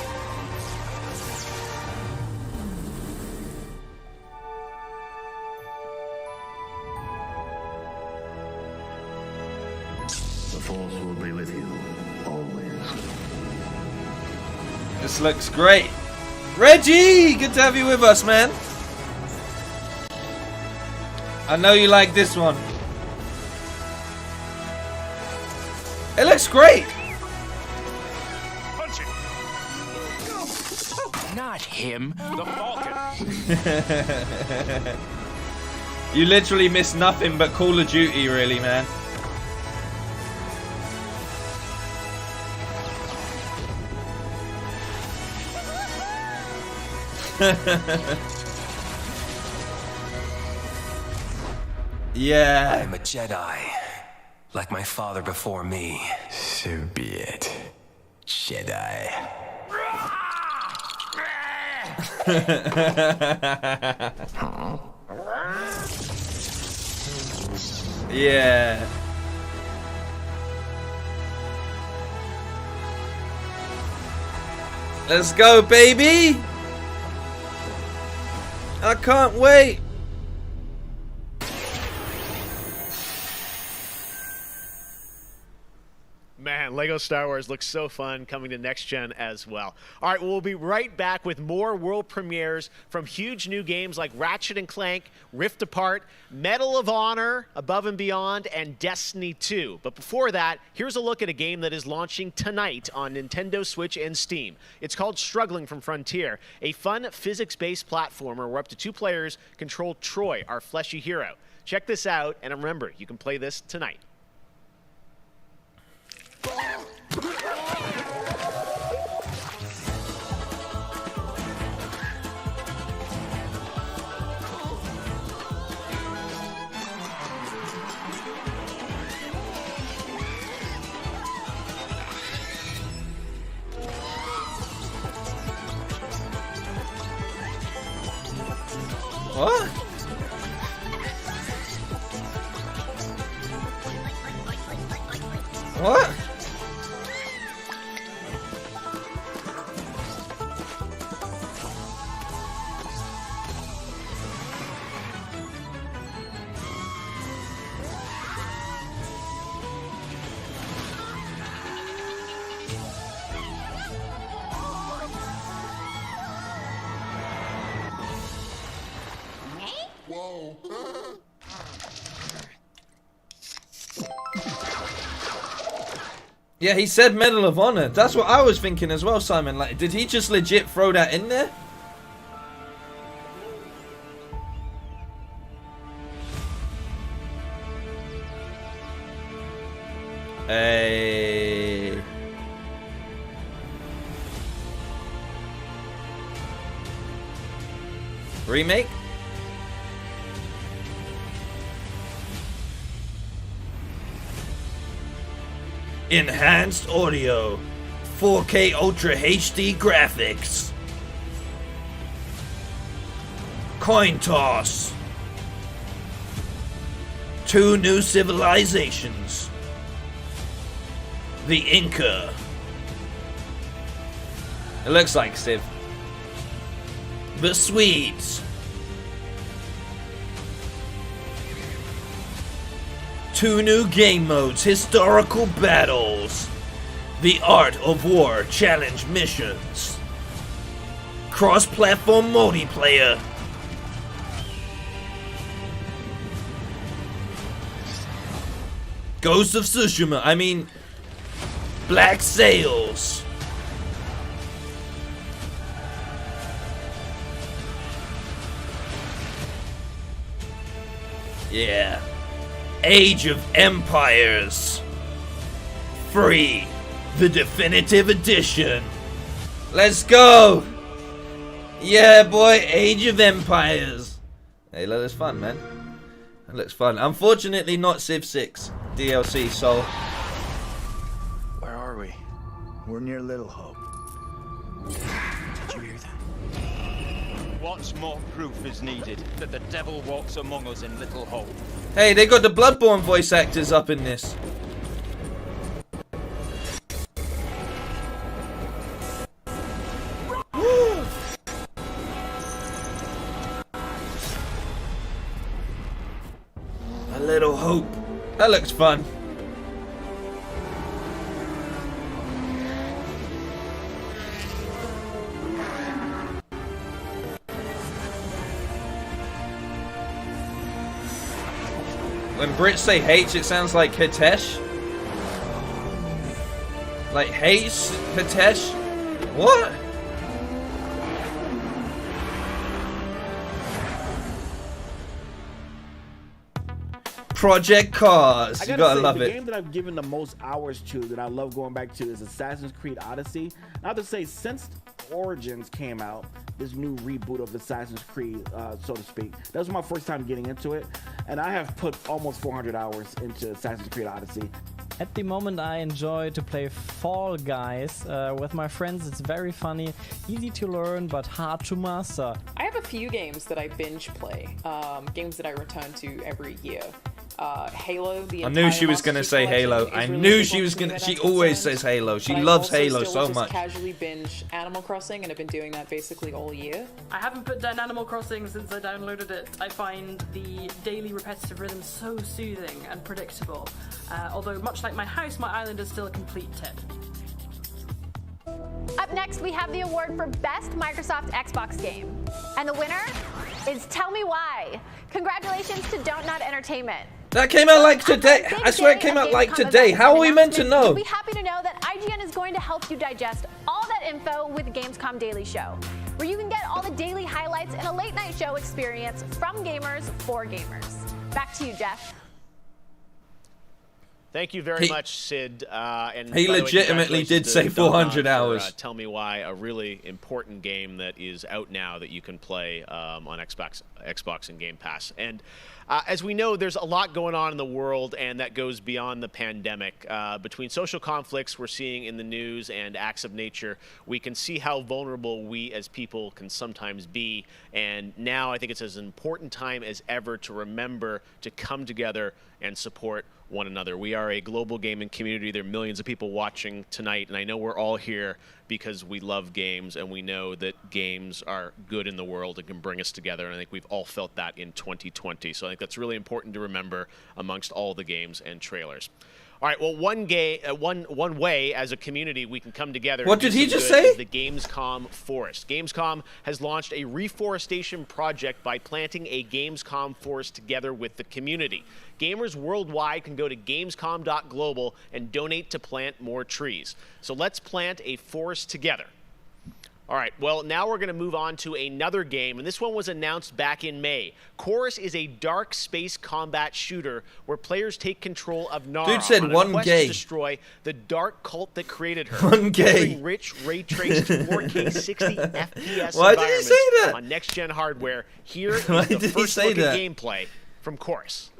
This looks great. Reggie, good to have you with us, man. I know you like this one. It looks great. Punch it. Not him, the Falcon. You literally miss nothing but Call of Duty, really, man. Yeah. I'm a Jedi, like my father before me. So be it, Jedi. Yeah. Let's go, baby! I can't wait! Man, Lego Star Wars looks so fun coming to next gen as well. All right, we'll be right back with more world premieres from huge new games like Ratchet and Clank, Rift Apart, Medal of Honor, Above and Beyond, and Destiny 2. But before that, here's a look at a game that is launching tonight on Nintendo Switch and Steam. It's called Struggling from Frontier, a fun physics-based platformer where up to 2 players control Troy, our fleshy hero. Check this out, and remember, you can play this tonight. What? What? Whoa. Yeah, he said Medal of Honor. That's what I was thinking as well, Simon. Like, did he just legit throw that in there? Hey. Remake? Enhanced audio, 4K Ultra HD graphics, coin toss, 2 new civilizations, the Inca. It looks like Civ. The Swedes. 2 new game modes, historical battles, the Art of War challenge missions, cross-platform multiplayer, Ghost of Tsushima, I mean, Black Sails, yeah. Age of Empires. Free. The definitive edition. Let's go. Yeah, boy. Age of Empires. Hey, that looks fun, man. That looks fun. Unfortunately, not Civ 6 DLC, so... Where are we? We're near Little Hope. Did you hear that? What more proof is needed that the devil walks among us in Little Hope? Hey, they got the Bloodborne voice actors up in this. A Little Hope. That looks fun. When Brits say H, it sounds like Hitesh. Like H, Hitesh. What? Project Cars. You gotta love it. The game that I've given the most hours to, that I love going back to, is Assassin's Creed Odyssey. Not to say, since Origins came out, this new reboot of Assassin's Creed, so to speak. That was my first time getting into it, and I have put almost 400 hours into Assassin's Creed Odyssey. At the moment, I enjoy to play Fall Guys with my friends. It's very funny, easy to learn, but hard to master. I have a few games that I binge play, games that I return to every year. Halo. I knew she was gonna say Halo. I knew she was gonna. She always says Halo. She loves Halo so much. I casually binge Animal Crossing, and I've been doing that basically all year. I haven't put down Animal Crossing since I downloaded it. I find the daily repetitive rhythm so soothing and predictable. Although, much like my house, my island is still a complete 10. Up next, we have the award for Best Microsoft Xbox Game. And the winner is Tell Me Why. Congratulations to Don't Nut Entertainment. That came out like today. I swear it came out like today. How are we meant to know? You'll be happy to know that IGN is going to help you digest all that info with Gamescom Daily Show, where you can get all the daily highlights in a late night show experience from gamers for gamers. Back to you, Geoff. Thank you very much, Sid. And he legitimately did say 400 hours. Tell Me Why, a really important game that is out now that you can play on Xbox and Game Pass. And as we know, there's a lot going on in the world, and that goes beyond the pandemic. Between social conflicts we're seeing in the news and acts of nature, we can see how vulnerable we as people can sometimes be. And now I think it's as important time as ever to remember to come together and support one another. We are a global gaming community. There are millions of people watching tonight, and I know we're all here because we love games, and we know that games are good in the world and can bring us together, and I think we've all felt that in 2020. So I think that's really important to remember amongst all the games and trailers. All right, well, one way as a community we can come together. What did he just say? The Gamescom Forest. Gamescom has launched a reforestation project by planting a Gamescom forest together with the community. Gamers worldwide can go to gamescom.global and donate to plant more trees. So let's plant a forest together. All right, well, now we're going to move on to another game, and this one was announced back in May. Chorus is a dark space combat shooter where players take control of Nara Dude said on a one quest gay. to destroy the dark cult that created her. One gay. Delivering rich, ray-traced 4K 60 FPS Why did he say that? on next-gen hardware. Here is Why the did he first say look that? at gameplay from Chorus.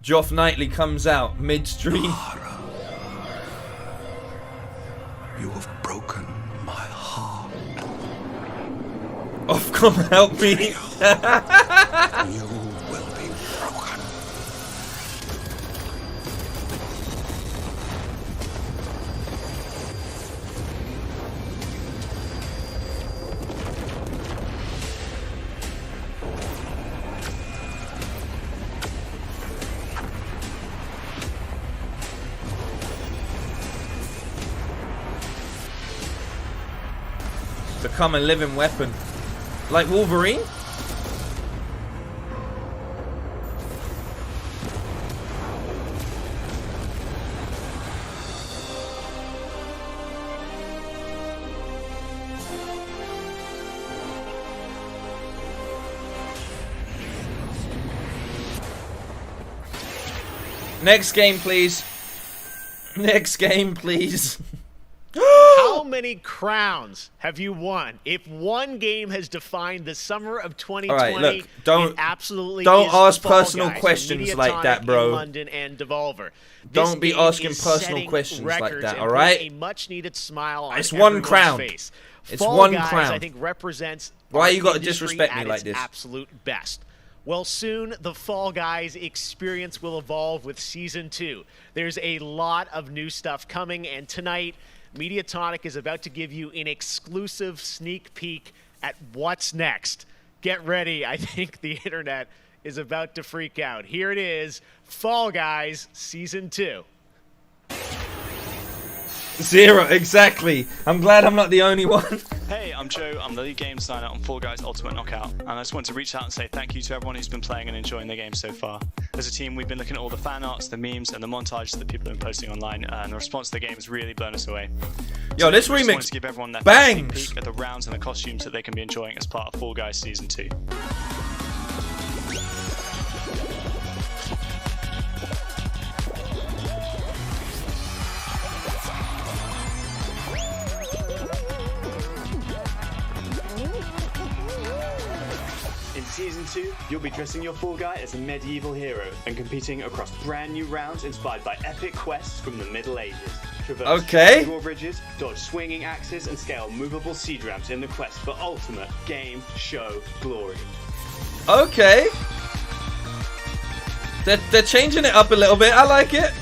Geoff Knightley comes out midstream. You have broken my heart. Oh, come help me. You will be broken. Become a living weapon. Like Wolverine? Next game, please. Next game, please. How many crowns have you won? If one game has defined the summer of 2020, all right, look, don't is ask Fall personal Guys, questions like that, bro. in London and Devolver. Don't be game asking is personal setting questions like records that, and all right? putting a much-needed smile on It's one everyone's crown. face. It's Fall one Guys, crown. I think represents Why our you gotta industry disrespect me at like its this? absolute best. Well, soon the Fall Guys experience will evolve with Season 2. There's a lot of new stuff coming, and tonight, Mediatonic is about to give you an exclusive sneak peek at what's next. Get ready. I think the internet is about to freak out. Here it is, Fall Guys Season 2. 0, exactly. I'm glad I'm not the only one. Hey, I'm Joe. I'm the lead game designer on Fall Guys Ultimate Knockout, and I just want to reach out and say thank you to everyone who's been playing and enjoying the game so far. As a team, we've been looking at all the fan arts, the memes, and the montages that people have been posting online, and the response to the game has really blown us away. Yo, this we just remix wanted to give everyone that bangs. sneak peek at the rounds and the costumes that they can be enjoying as part of Fall Guys Season 2. In Season 2, you'll be dressing your Fall Guy as a medieval hero and competing across brand new rounds inspired by epic quests from the Middle Ages. traverse drawbridges, dodge swinging axes, and scale movable siege ramps in the quest for ultimate game show glory. Okay. They're changing it up a little bit. I like it.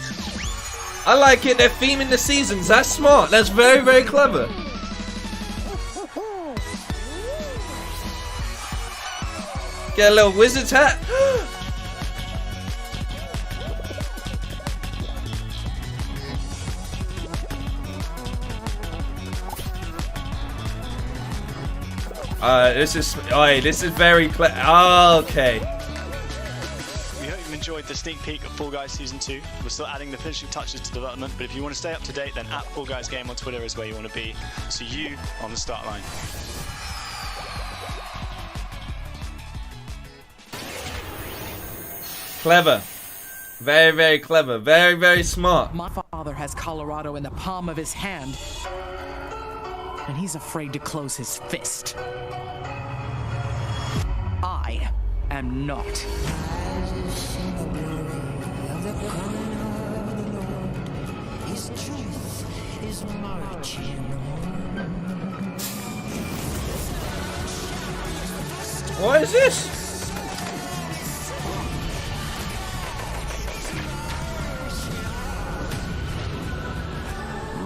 I like it. They're theming the seasons. That's smart. That's very, very clever. Get a little wizard's hat. This is very clever. Oh, okay. We hope you've enjoyed the sneak peek of Fall Guys Season 2. We're still adding the finishing touches to development, but if you want to stay up to date, then at Fall Guys Game on Twitter is where you want to be. See you on the start line. Clever. Very, very clever. Very, very smart. My father has Colorado in the palm of his hand, and he's afraid to close his fist. I am not. His truth is marching What is this?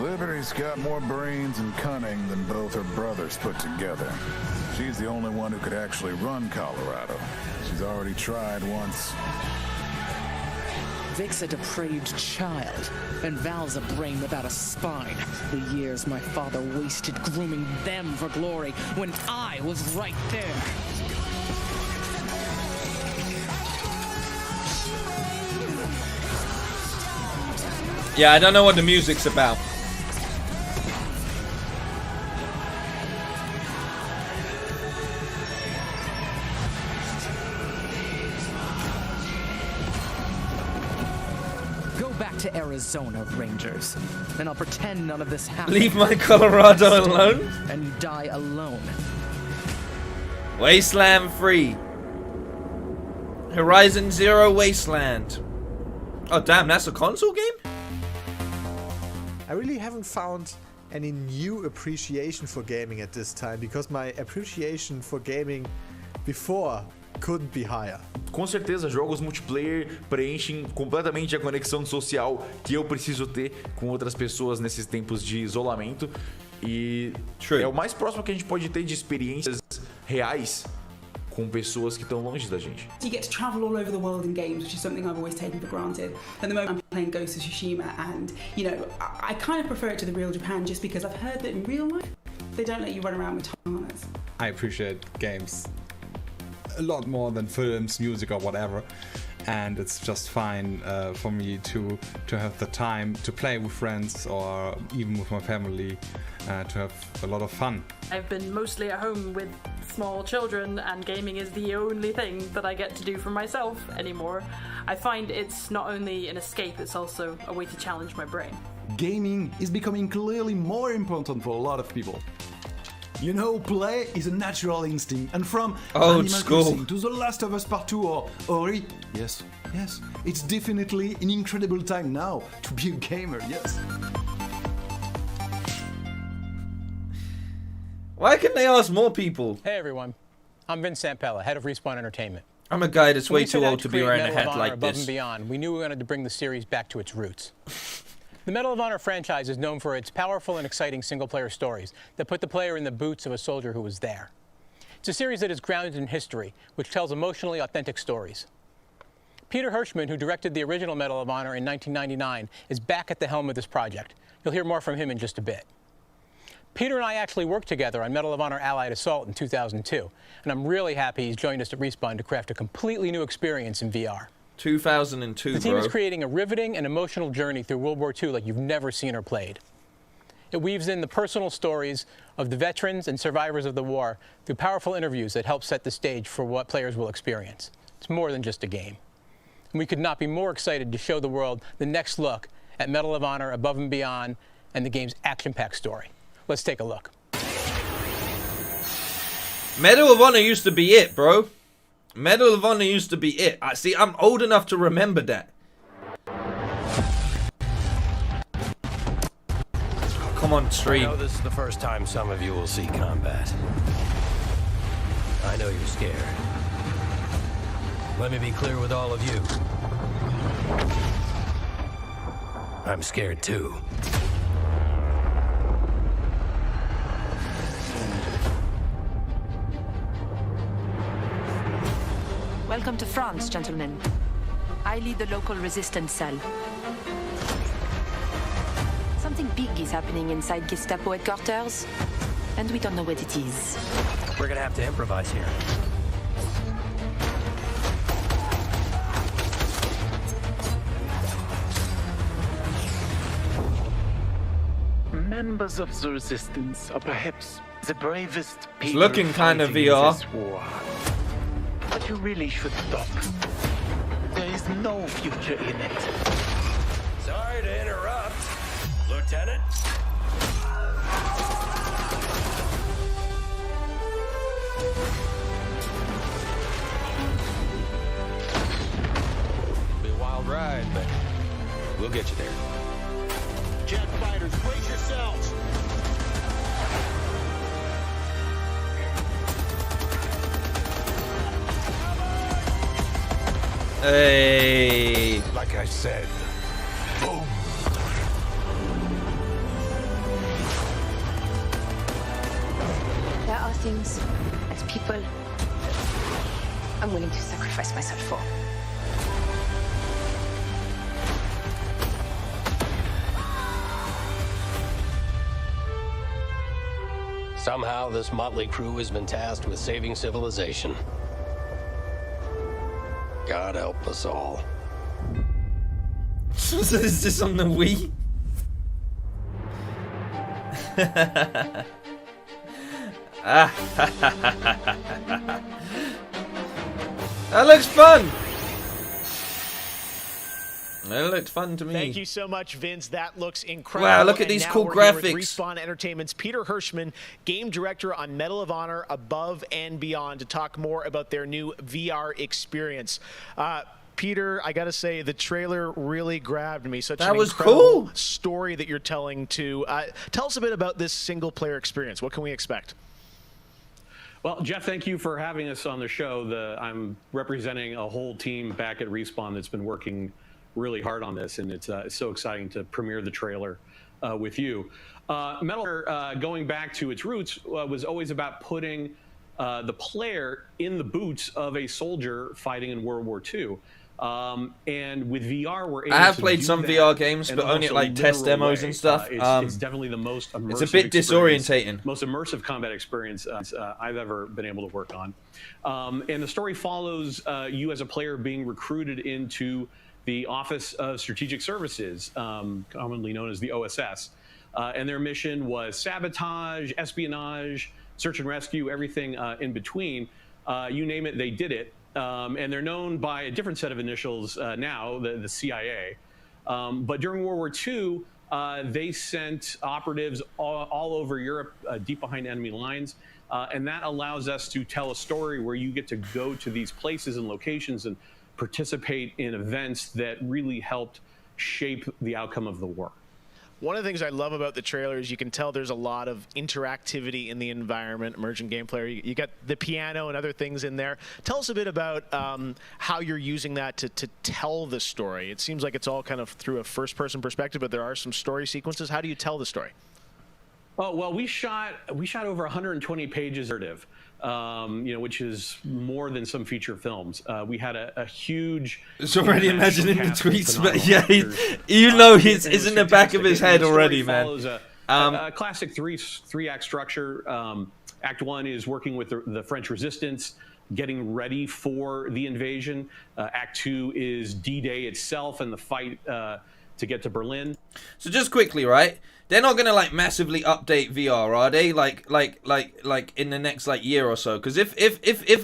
Liberty's got more brains and cunning than both her brothers put together. She's the only one who could actually run Colorado. She's already tried once. Vic's a depraved child, and Val's a brain without a spine. The years my father wasted grooming them for glory when I was right there. Yeah, I don't know what the music's about. Go back to Arizona, Rangers, and I'll pretend none of this happened. Leave my Colorado alone? And you die alone. Wasteland 3. Horizon Zero Wasteland. Oh damn, that's a console game? I really haven't found any new appreciation for gaming at this time, because my appreciation for gaming before couldn't be higher. Com certeza, jogos multiplayer preenchem completamente a conexão social que eu preciso ter com outras pessoas nesses tempos de isolamento. E é o mais próximo que a gente pode ter de experiências reais com pessoas que estão longe da gente. You get to travel all over the world in games, which is something I've always taken for granted. At the moment I'm playing Ghost of Tsushima, and you know, I kind of prefer it to the real Japan just because I've heard that in real life they don't let you run around with katanas. I appreciate games a lot more than films, music or whatever, and it's just fine for me to have the time to play with friends or even with my family, to have a lot of fun. I've been mostly at home with small children, and gaming is the only thing that I get to do for myself anymore. I find it's not only an escape, it's also a way to challenge my brain. Gaming is becoming clearly more important for a lot of people. You know, play is a natural instinct, and from Animal Crossing to The Last of Us Part 2 or Ori, yes, it's definitely an incredible time now to be a gamer, yes. Why can't they ask more people? Hey everyone, I'm Vince Sampella, head of Respawn Entertainment. I'm a guy that's way too old to be wearing a Medal hat of Honor like Above this. and Beyond, we knew we wanted to bring the series back to its roots. The Medal of Honor franchise is known for its powerful and exciting single-player stories that put the player in the boots of a soldier who was there. It's a series that is grounded in history, which tells emotionally authentic stories. Peter Hirschman, who directed the original Medal of Honor in 1999, is back at the helm of this project. You'll hear more from him in just a bit. Peter and I actually worked together on Medal of Honor Allied Assault in 2002, and I'm really happy he's joined us at Respawn to craft a completely new experience in VR. 2002, The team bro. is creating a riveting and emotional journey through World War II like you've never seen or played. It weaves in the personal stories of the veterans and survivors of the war through powerful interviews that help set the stage for what players will experience. It's more than just a game. And we could not be more excited to show the world the next look at Medal of Honor Above and Beyond and the game's action-packed story. Let's take a look. Medal of Honor used to be it, bro. Medal of Honor used to be it. I see, I'm old enough to remember that. come on, stream. I know this is the first time some of you will see combat. I know you're scared. Let me be clear with all of you. I'm scared too. Welcome to France, gentlemen. I lead the local resistance cell. Something big is happening inside Gestapo headquarters, and we don't know what it is. We're gonna have to improvise here. Members of the resistance are perhaps the bravest people It's looking kind of fighting in VR. this war. But you really should stop. There is no future in it. Sorry to interrupt, Lieutenant. Be a wild ride, but we'll get you there. Jet fighters, brace yourselves. Hey. Like I said, boom. There are things, as people, I'm willing to sacrifice myself for. Somehow this motley crew has been tasked with saving civilization. God help us all. Is this on the Wii? That looks fun. That looked fun to me. Thank you so much, Vince. That looks incredible. Wow, look at And these now cool we're here with graphics. Respawn Entertainment's Peter Hirschman, game director on Medal of Honor Above and Beyond, to talk more about their new VR experience. Peter, I gotta say, the trailer really grabbed me. Such That an was incredible cool. story that you're telling to. Tell us a bit about this single-player experience. What can we expect? Well, Jeff, thank you for having us on the show. I'm representing a whole team back at Respawn that's been working really hard on this, and it's so exciting to premiere the trailer with you. Metal Gear, going back to its roots, was always about putting the player in the boots of a soldier fighting in World War II. And with VR, we're able I have to played do some that VR games, in but a only at much like test literal demos way. and stuff. It's definitely the most immersive It's a bit experience, disorientating. most immersive combat experience I've ever been able to work on. And the story follows you as a player being recruited into the Office of Strategic Services, commonly known as the OSS. And their mission was sabotage, espionage, search and rescue, everything in between. You name it, they did it. And they're known by a different set of initials now, the CIA. But during World War II, they sent operatives all over Europe, deep behind enemy lines. And that allows us to tell a story where you get to go to these places and locations and participate in events that really helped shape the outcome of the war. One of the things I love about the trailer is you can tell there's a lot of interactivity in the environment, emergent game player. You got the piano and other things in there. Tell us a bit about how you're using that to tell the story. It seems like it's all kind of through a first-person perspective, but there are some story sequences. How do you tell the story? Oh, well, we shot over 120 pages of narrative, which is more than some feature films. We had a huge. It's already imagining the tweets, but yeah, it's in the back of his head already, man. Follows a classic three-act structure. Act 1 is working with the French resistance, getting ready for the invasion. Act 2 is D-Day itself and the fight to get to Berlin. So just quickly, right? They're not gonna like massively update VR, are they? Like in the next like year or so? Because if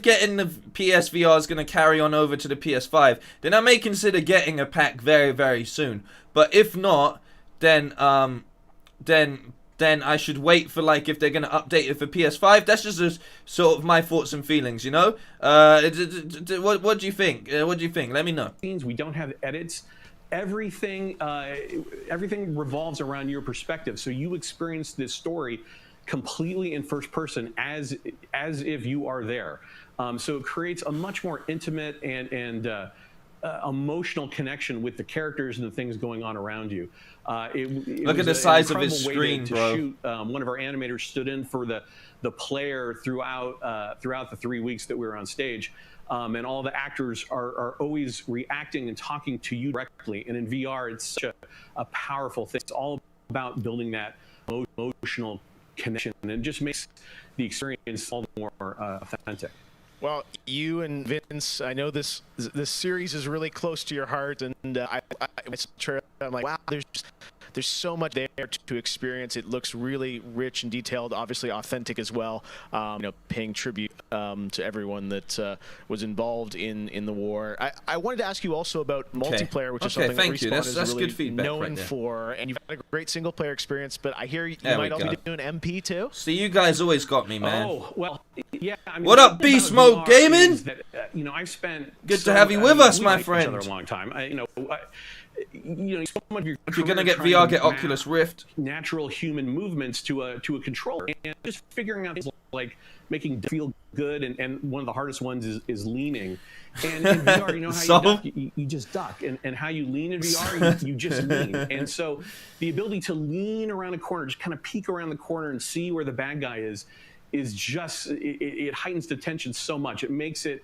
getting the PSVR is gonna carry on over to the PS5, then I may consider getting a pack very, very soon. But if not, then I should wait for like if they're gonna update it for PS5. That's just sort of my thoughts and feelings, you know. What do you think? What do you think? Let me know. We don't have edits. everything revolves around your perspective. So you experience this story completely in first person, as if you are there. So it creates a much more intimate and emotional connection with the characters and the things going on around you. Look at the size of his screen, bro. Shoot. One of our animators stood in for the player throughout the 3 weeks that we were on stage. And all the actors are always reacting and talking to you directly. And in VR, it's such a powerful thing. It's all about building that emotional connection, and it just makes the experience all the more authentic. Well, you and Vince, I know this series is really close to your heart, and I'm like, wow, there's so much there to experience. It looks really rich and detailed, obviously authentic as well. Paying tribute to everyone that was involved in the war. I wanted to ask you also about multiplayer, which is something that Respawn is really good feedback known for, and you've had a great single player experience. But I hear you might also be doing MP too. See, you guys always got me, man. Oh well, yeah. I mean, what up, Beast Mode Gaming? I've spent good to have you with us, my friend. For a long time. So much of your if you're gonna get VR, get Oculus Rift. Natural human movements to a controller, and just figuring out things like making feel good, and one of the hardest ones is leaning. And in VR, you know how you just duck, and how you lean in VR, you just lean. And so the ability to lean around a corner, just kind of peek around the corner and see where the bad guy is just it heightens the tension so much. It makes it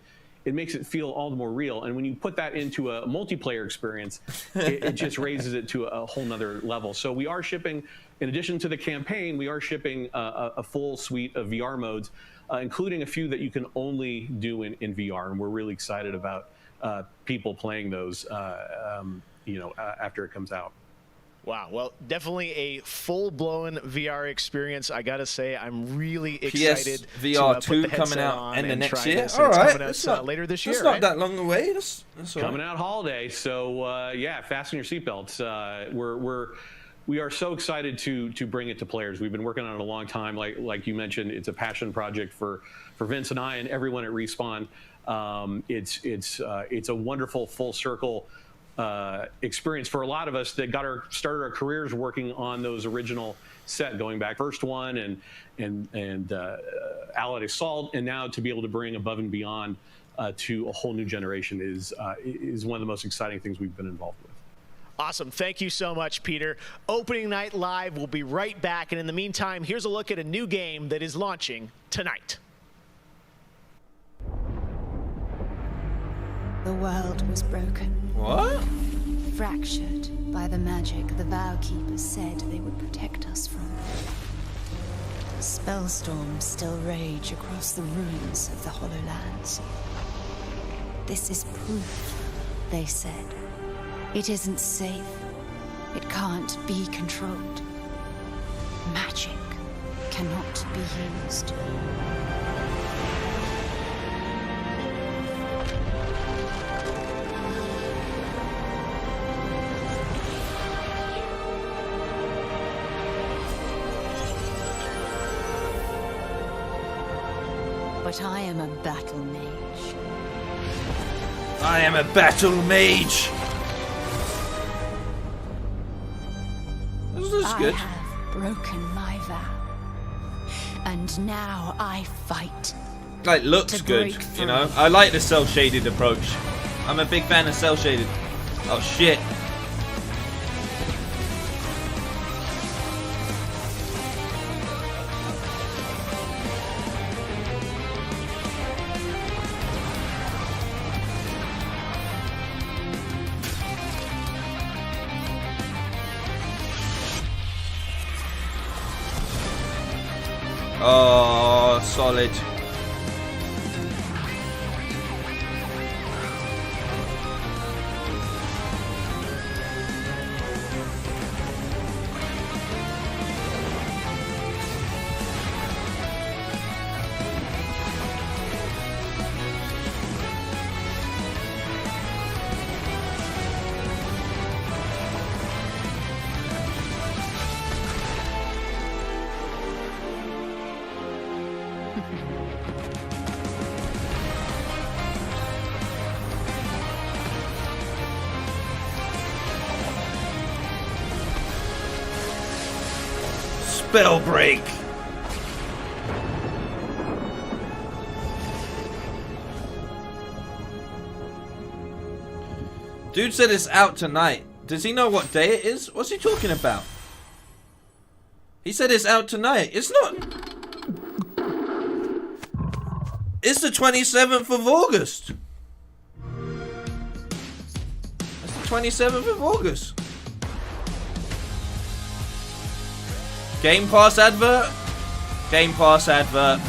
feel all the more real. And when you put that into a multiplayer experience, it just raises it to a whole nother level. So we are shipping, in addition to the campaign, we are shipping a full suite of VR modes, including a few that you can only do in VR. And we're really excited about people playing those, after it comes out. Wow, well, definitely a full-blown VR experience. I gotta say, I'm really excited. VR 2 coming out end of next year. All right, it's coming out later this year. That's not that long away. That's coming out holiday. So fasten your seatbelts. We are so excited to bring it to players. We've been working on it a long time. Like you mentioned, it's a passion project for Vince and I and everyone at Respawn. It's a wonderful full circle experience for a lot of us that started our careers working on those original set, going back first one and Allied Assault, and now to be able to bring Above and Beyond to a whole new generation is one of the most exciting things we've been involved with. Awesome. Thank you so much, Peter. Opening Night Live will be right back, and in the meantime, here's a look at a new game that is launching tonight. The world was broken. What? Fractured by the magic the Vow Keepers said they would protect us from. Spellstorms still rage across the ruins of the Hollowlands. This is proof, they said. It isn't safe. It can't be controlled. Magic cannot be used. But I am a battle mage. I am a battle mage. This is good. I have broken my vow, and now I fight. Like, looks good, you know. I like the cell shaded approach. I'm a big fan of cell shaded. Oh shit. Oh, solid. spell break. Dude said it's out tonight. Does he know what day it is? What's he talking about? He said it's out tonight. It's not. It's the 27th of August. It's the 27th of August. Game Pass advert. Game Pass advert.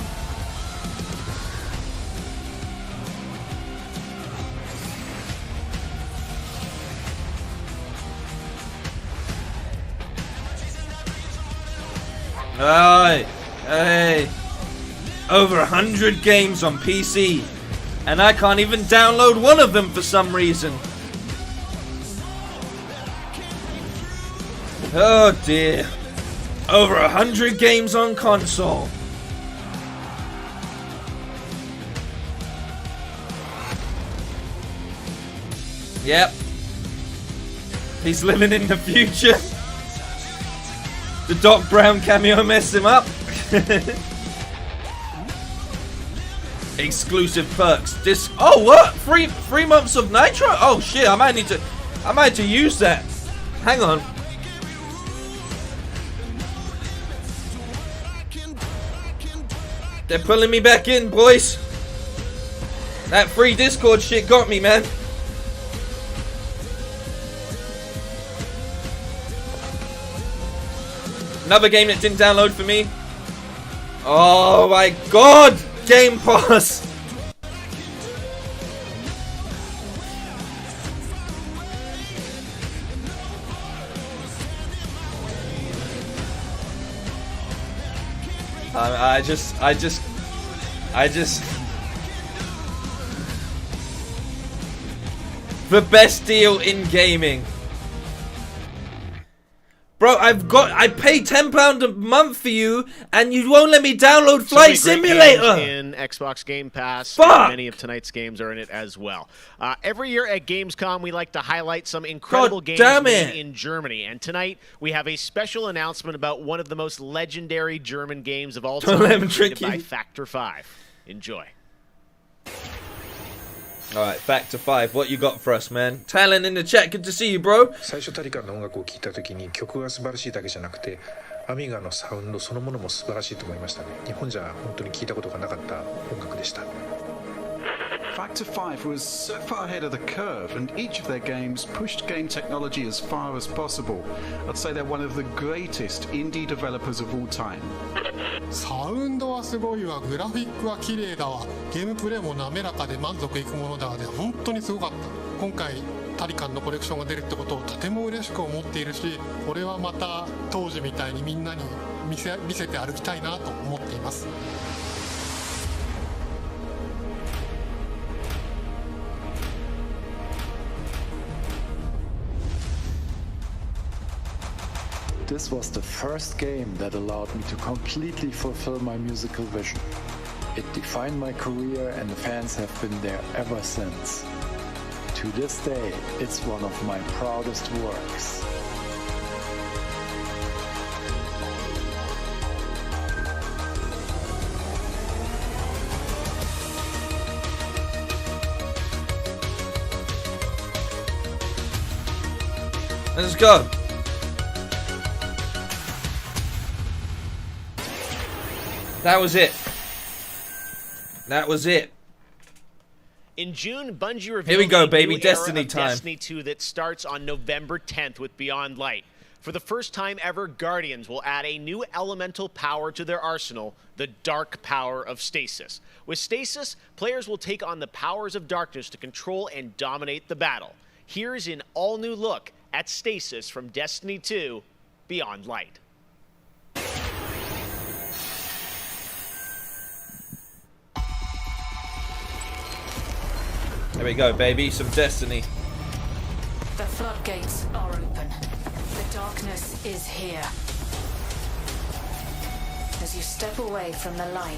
Hey, over 100 games on PC, and I can't even download one of them for some reason. Oh dear, over 100 games on console. Yep, he's living in the future. The Doc Brown cameo messed him up. Exclusive perks. Oh, what? Three months of Nitro? Oh shit! I might need to use that. Hang on. They're pulling me back in, boys. That free Discord shit got me, man. Another game that didn't download for me. Oh my god! Game Pass! I just the best deal in gaming. Bro, I pay £10 a month for you, and you won't let me download Flight Simulator. In Xbox Game Pass, Fuck. Many of tonight's games are in it as well. Every year at Gamescom, we like to highlight some incredible games made in Germany, and tonight we have a special announcement about one of the most legendary German games of all time, created by Factor 5. Enjoy. Alright, Factor 5, what you got for us, man? Talon in the chat, good to see you, bro. 最初タリカンの音楽を聴いた時に曲が素晴らしいだけじゃなくてアミガのサウンドそのものも素晴らしいと思いましたね。日本じゃ本当に聞いたことがなかった音楽でした。 Factor 5 was so far ahead of the curve, and each of their games pushed game technology as far as possible. I'd say they're one of the greatest indie developers of all time. サウンドはすごいわ、グラフィックは綺麗だわ、ゲームプレイも滑らかで満足いくものだわで、本当にすごかった。今回タリカンのコレクションが出るってことをとても嬉しく思っているし、これはまた当時みたいにみんなに見せて歩きたいなと思っています。 This was the first game that allowed me to completely fulfill my musical vision. It defined my career, and the fans have been there ever since. To this day, it's one of my proudest works. Let's go. That was it. That was it. In June, Bungie revealed Here we go, baby. a new Destiny era of time. Destiny 2 that starts on November 10th with Beyond Light. For the first time ever, Guardians will add a new elemental power to their arsenal, the dark power of Stasis. With Stasis, players will take on the powers of darkness to control and dominate the battle. Here's an all-new look at Stasis from Destiny 2 Beyond Light. There we go, baby. Some Destiny. The floodgates are open. The darkness is here. As you step away from the light,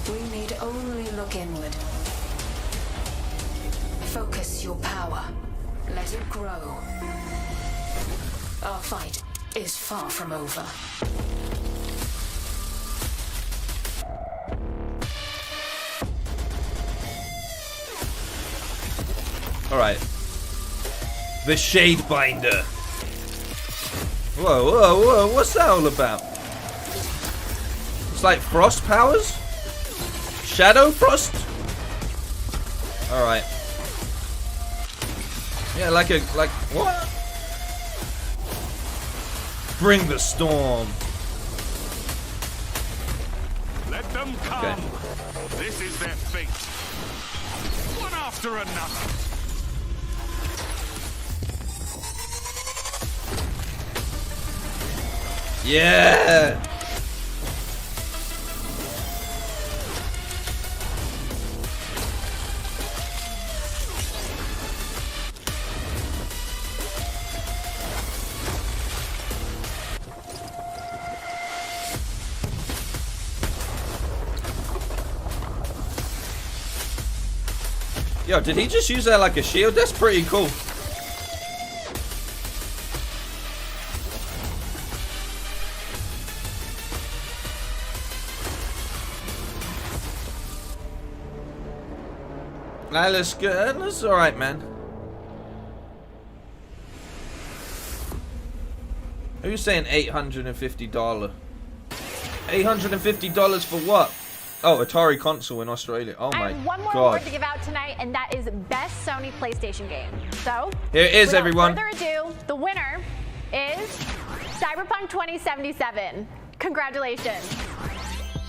we need only look inward. Focus your power. Let it grow. Our fight is far from over. Alright. The Shadebinder. Whoa, whoa, whoa, what's that all about? It's like frost powers? Shadow frost? Alright. Yeah, like what? Bring the storm. Let them come. Okay. This is their fate. One after another. Yeah. Yo, did he just use that like a shield? That's pretty cool. Nah, let's go. That's alright, man. Who's saying $850? $850 for what? Oh, Atari console in Australia. Oh my god. One more award to give out tonight, and that is Best Sony PlayStation Game. So, here it is, everyone. Without further ado, the winner is Cyberpunk 2077. Congratulations.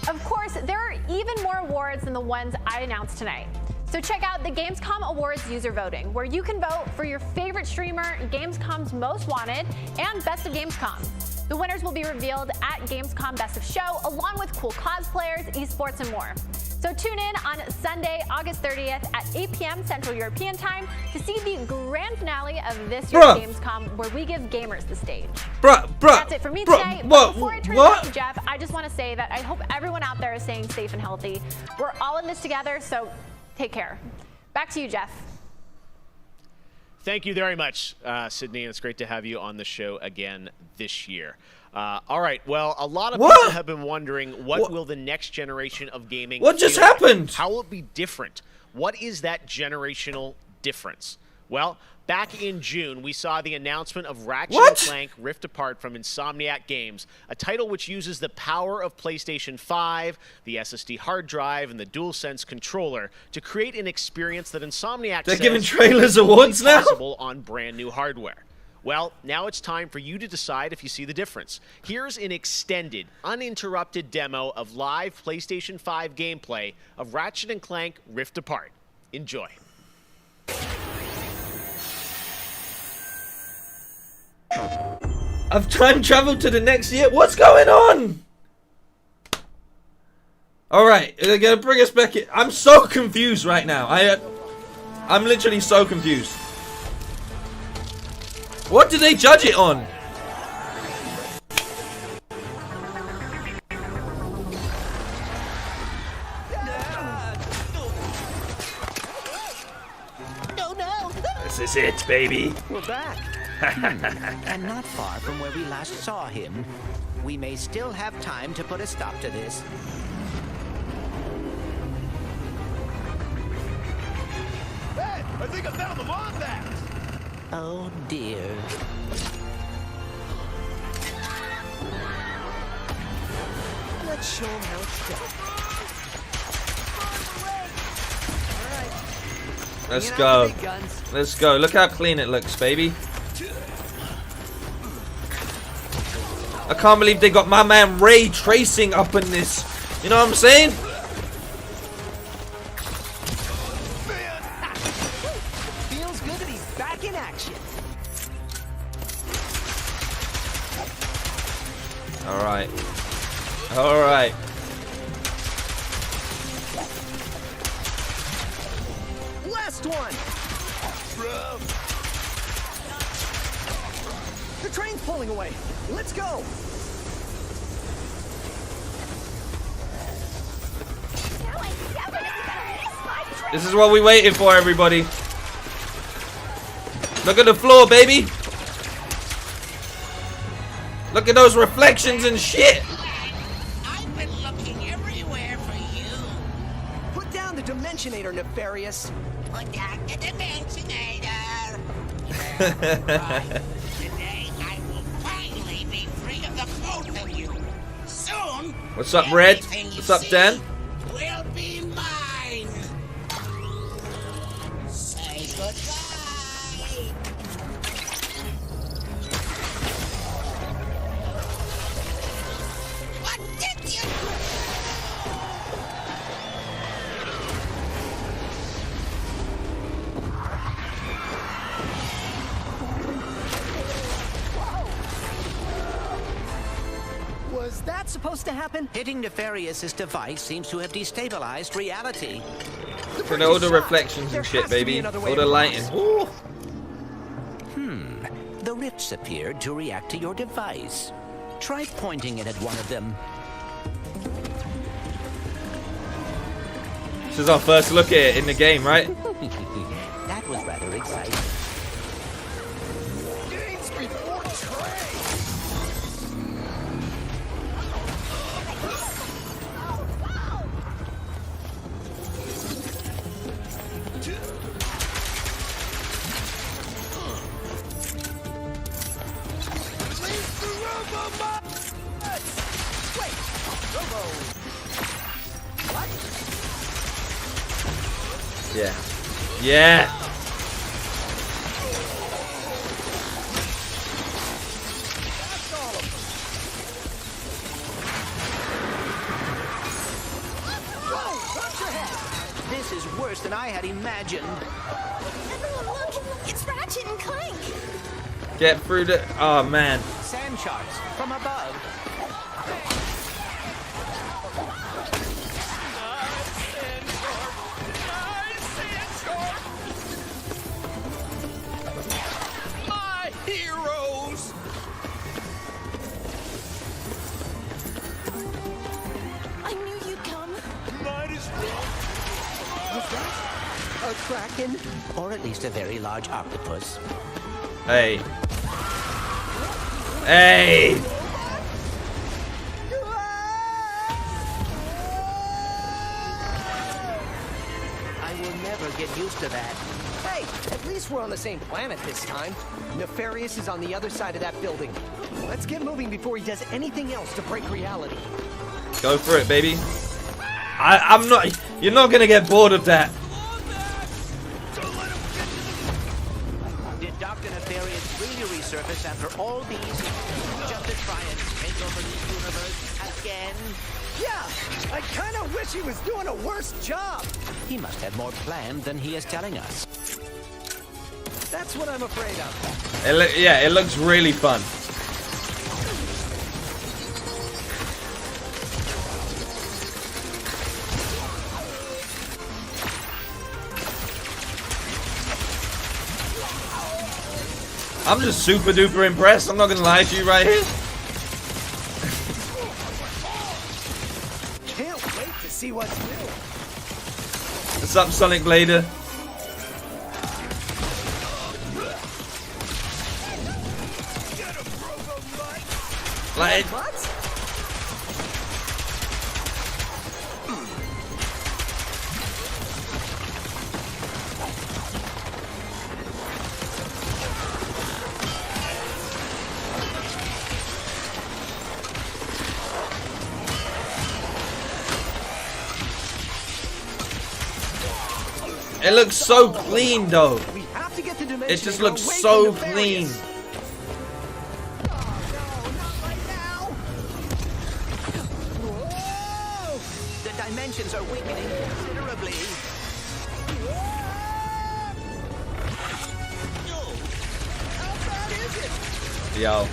Of course, there are even more awards than the ones I announced tonight. So check out the Gamescom Awards user voting, where you can vote for your favorite streamer, Gamescom's Most Wanted, and Best of Gamescom. The winners will be revealed at Gamescom Best of Show, along with cool cosplayers, esports, and more. So tune in on Sunday, August 30th at 8 p.m. Central European Time to see the grand finale of this year's Gamescom, where we give gamers the stage. That's it for me today. But before I turn it back to Jeff, I just want to say that I hope everyone out there is staying safe and healthy. We're all in this together, so take care. Back to you, Jeff. Thank you very much, Sydney. It's great to have you on the show again this year. All right. Well, a lot of people have been wondering what will the next generation of gaming What just happened? How will it be different? What is that generational difference? Well, back in June, we saw the announcement of Ratchet and Clank Rift Apart from Insomniac Games, a title which uses the power of PlayStation 5, the SSD hard drive, and the DualSense controller to create an experience that Insomniac They're says giving trailers awards now? possible on brand new hardware. Well, now it's time for you to decide if you see the difference. Here's an extended, uninterrupted demo of live PlayStation 5 gameplay of Ratchet and Clank Rift Apart. Enjoy. I've time traveled to the next year. What's going on? Alright, they're gonna bring us back in. I'm so confused right now. I'm literally so confused. What did they judge it on? No. This is it, baby. We're back. And not far from where we last saw him. We may still have time to put a stop to this. Hey, I think I found the wombat! Oh dear. Let's show him how it's done. Let's go. Let's go. Look how clean it looks, baby. I can't believe they got my man Ray tracing up in this. You know what I'm saying? Feels good that he's back in action. Alright. Alright. Last one. The train's pulling away. Let's go. This is what we waited for, everybody. Look at the floor, baby. Look at those reflections and shit. I've been looking everywhere for you. Put down the Dimensionator, Nefarious. Put down the Dimensionator. Today I will finally be free of the both of you. Soon. What's up, Red? What's up, Dan? Will be mine. Say goodbye. What did you? Was that supposed to happen? Hitting Nefarious's device seems to have destabilized reality. Look at all the reflections and shit, baby. All the lighting. Ooh. The rifts appeared to react to your device. Try pointing it at one of them. This is our first look at it in the game, right? That was rather exciting. Games before trade. Yeah. Yeah. This is worse than I had imagined. Everyone look! It's Ratchet and Clank! Get through the... Oh, man. Sand sharks from above. My heroes! I knew you'd come. Might as well. Was that a kraken? Or at least a very large octopus. Hey. Hey! I will never get used to that. Hey, at least we're on the same planet this time. Nefarious is on the other side of that building. Let's get moving before he does anything else to break reality. Go for it, baby. I'm not... You're not gonna get bored of that. Did Dr. Nefarious really resurface after all these just to try and take over the universe again? Yeah, I kind of wish he was doing a worse job. He must have more planned than he is telling us. That's what I'm afraid of. Yeah, it looks really fun. I'm just super duper impressed. I'm not gonna lie to you right here. Can't wait to see what's new. What's up, Sonic Blader? Like, what? it looks so clean, though. We have to get to It just Dimensionator looks away so from clean. Nefarious. The dimensions are weakening considerably. How bad is it? Yo.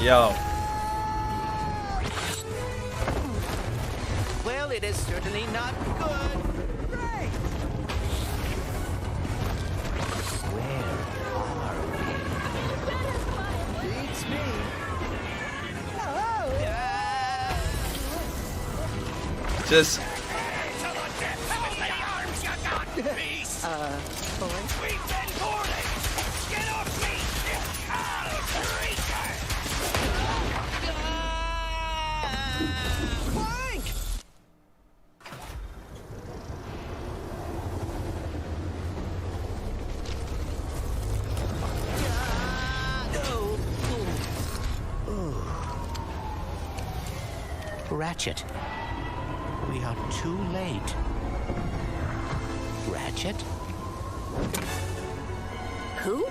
Yo. Well, it is certainly not good. Right. Beats me. Just... We've been boarded! Get off me! Clank! Ratchet, we are too late. Ratchet? Who?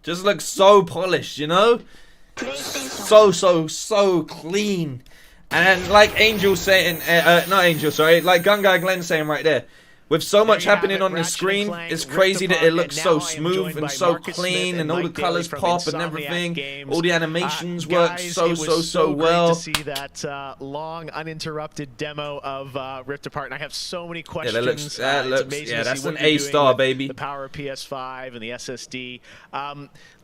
Just looks so polished, you know? So clean. And like Angel saying, not Angel, sorry, like Gungai Glenn saying right there, with so much happening on the screen, it's crazy that it looks so smooth and so clean, and all the colors pop and everything. All the animations work so well. Great to see that long, uninterrupted demo of Rift Apart, and I have so many questions. Yeah, that looks, it's amazing to that's see an what you're A-star, doing with baby. The power of PS5 and the SSD.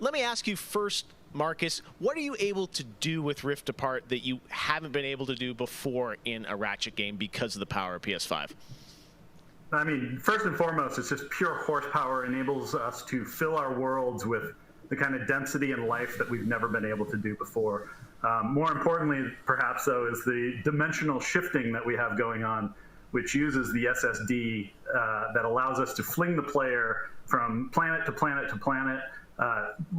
Let me ask you first, Marcus, what are you able to do with Rift Apart that you haven't been able to do before in a Ratchet game because of the power of PS5? I mean, first and foremost, it's just pure horsepower. Enables us to fill our worlds with the kind of density and life that we've never been able to do before. More importantly, perhaps, though, is the dimensional shifting that we have going on, which uses the SSD that allows us to fling the player from planet to planet to planet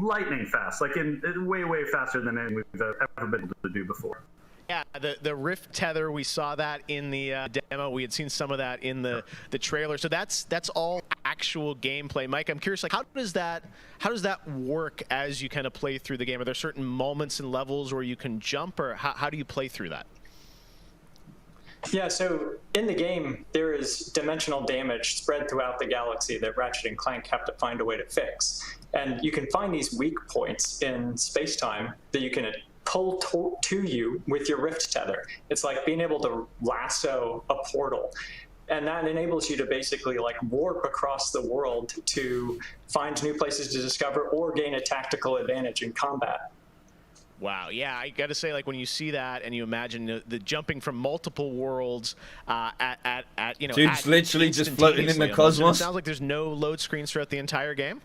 lightning fast, like in way faster than anything we've ever been able to do before. Yeah, the Rift tether, we saw that in the demo. We had seen some of that in the trailer. So that's all actual gameplay. Mike, I'm curious, like how does that work as you kind of play through the game? Are there certain moments and levels where you can jump, or how do you play through that? Yeah, so in the game, there is dimensional damage spread throughout the galaxy that Ratchet and Clank have to find a way to fix. And you can find these weak points in space-time that you can pull to you with your Rift tether. It's like being able to lasso a portal. And that enables you to basically like warp across the world to find new places to discover or gain a tactical advantage in combat. Wow, yeah, I got to say, like when you see that and you imagine the jumping from multiple worlds at you know, dude's literally just floating in the cosmos. It sounds like there's no load screens throughout the entire game.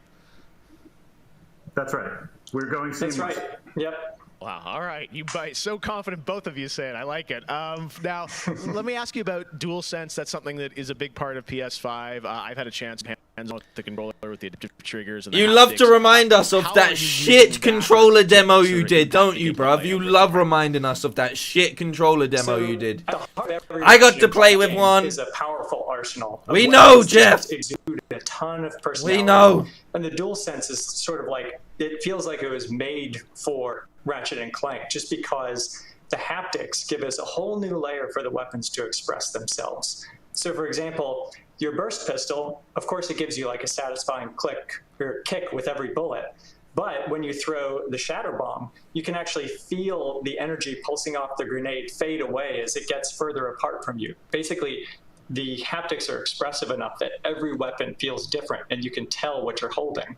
That's right. We're going seamless. That's right. Yep. Wow, all right. You bite. So confident both of you say it. I like it. Now, let me ask you about DualSense. That's something that is a big part of PS5. I've had a chance to hands-on with the controller with the adaptive triggers. And you love to remind us of that shit controller demo you did, don't you, bruv? You love reminding us of that shit controller demo you did. I got to play with one. Is a powerful arsenal. We know, Jeff. Exude a ton of personality. We know. And the DualSense is sort of like, it feels like it was made for Ratchet and Clank, just because the haptics give us a whole new layer for the weapons to express themselves. So for example, your burst pistol, of course it gives you like a satisfying click or kick with every bullet, but when you throw the shatter bomb, you can actually feel the energy pulsing off the grenade fade away as it gets further apart from you. Basically, the haptics are expressive enough that every weapon feels different and you can tell what you're holding.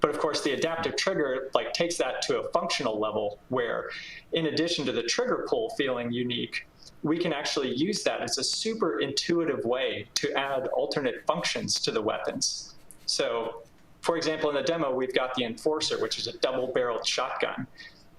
But of course, the adaptive trigger like takes that to a functional level where, in addition to the trigger pull feeling unique, we can actually use that as a super intuitive way to add alternate functions to the weapons. So, for example, in the demo, we've got the Enforcer, which is a double-barreled shotgun.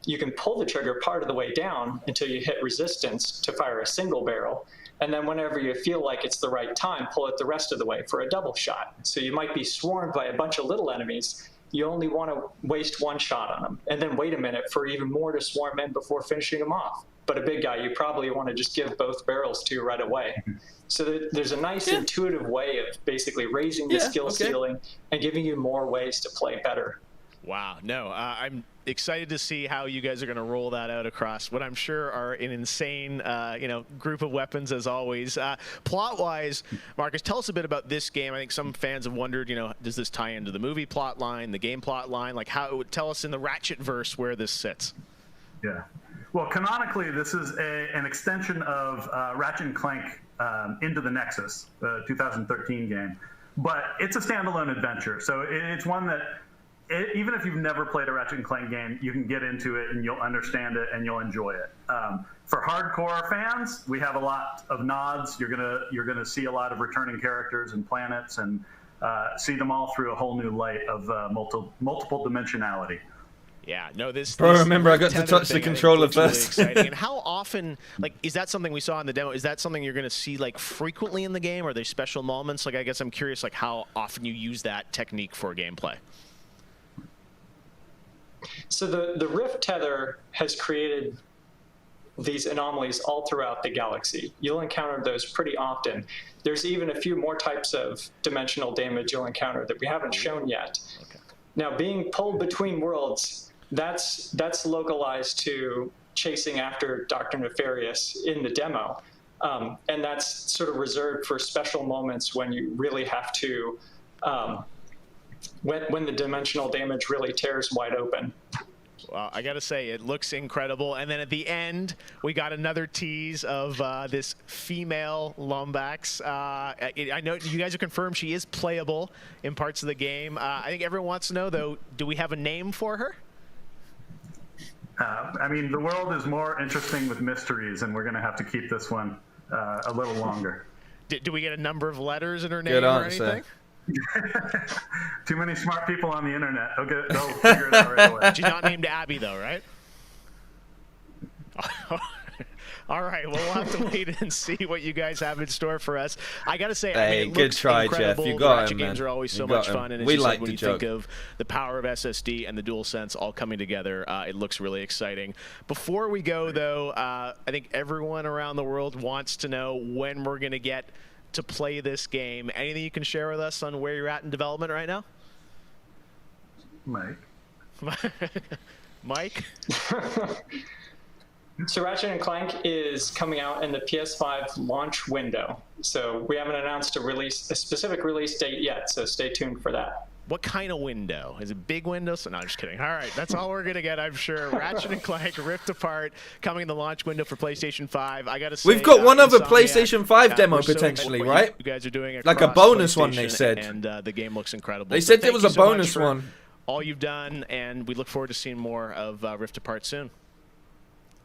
You can pull the trigger part of the way down until you hit resistance to fire a single barrel. And then whenever you feel like it's the right time, pull it the rest of the way for a double shot. So you might be swarmed by a bunch of little enemies. You only want to waste one shot on them, and then wait a minute for even more to swarm in before finishing them off. But a big guy, you probably want to just give both barrels to right away. So there's a nice intuitive way of basically raising the skill ceiling and giving you more ways to play better. Wow, no, I'm excited to see how you guys are going to roll that out across what I'm sure are an insane, group of weapons as always. Plot-wise, Marcus, tell us a bit about this game. I think some fans have wondered, does this tie into the movie plot line, the game plot line? Like, tell us in the Ratchet verse where this sits. Yeah. Well, canonically, this is an extension of Ratchet and Clank Into the Nexus, the 2013 game. But it's a standalone adventure, so it's one that even if you've never played a Ratchet and Clank game, you can get into it and you'll understand it and you'll enjoy it. For hardcore fans, we have a lot of nods. You're gonna see a lot of returning characters and planets, and see them all through a whole new light of multiple dimensionality. Yeah, no, this. Bro, this remember I got to touch the controller really first. exciting. And how often, like, is that something we saw in the demo? Is that something you're going to see like frequently in the game? Are there special moments? Like, I guess I'm curious, like, how often you use that technique for gameplay. So the Rift tether has created these anomalies all throughout the galaxy. You'll encounter those pretty often. There's even a few more types of dimensional damage you'll encounter that we haven't shown yet. Okay. Now, being pulled between worlds, that's localized to chasing after Dr. Nefarious in the demo. And that's sort of reserved for special moments when you really have to, when the dimensional damage really tears wide open. Well, I got to say, it looks incredible. And then at the end, we got another tease of this female Lombax. I know you guys have confirmed she is playable in parts of the game. I think everyone wants to know, though, do we have a name for her? I mean, the world is more interesting with mysteries, and we're going to have to keep this one a little longer. Do we get a number of letters in her name Good or answer. anything? Too many smart people on the internet. They'll figure it out right away. She's not named Abby, though, right? All right, well, we'll have to wait and see what you guys have in store for us. I got to say, I mean, it good looks try, incredible. Jeff. You got Ratchet him, games man. are always You so got much him. fun, and it's We just like when the you joke. think of the power of SSD and the DualSense all coming together, it looks really exciting. Before we go, though, I think everyone around the world wants to know when we're going to get to play this game. Anything you can share with us on where you're at in development right now? Mike? Mike? So Ratchet and Clank is coming out in the PS5 launch window. So we haven't announced a specific release date yet, so stay tuned for that. What kind of window? Is it big windows? No, I'm just kidding. All right, that's all we're going to get, I'm sure. Ratchet and Clank Rift Apart coming in the launch window for PlayStation 5. I got to say, We've got one other Insomniac, PlayStation 5 demo we're so potentially, excited what right? You guys are doing like a across bonus one, they PlayStation, said. And the game looks incredible. They So said there thank was you a so much bonus for one. all you've done, and we look forward to seeing more of Rift Apart soon.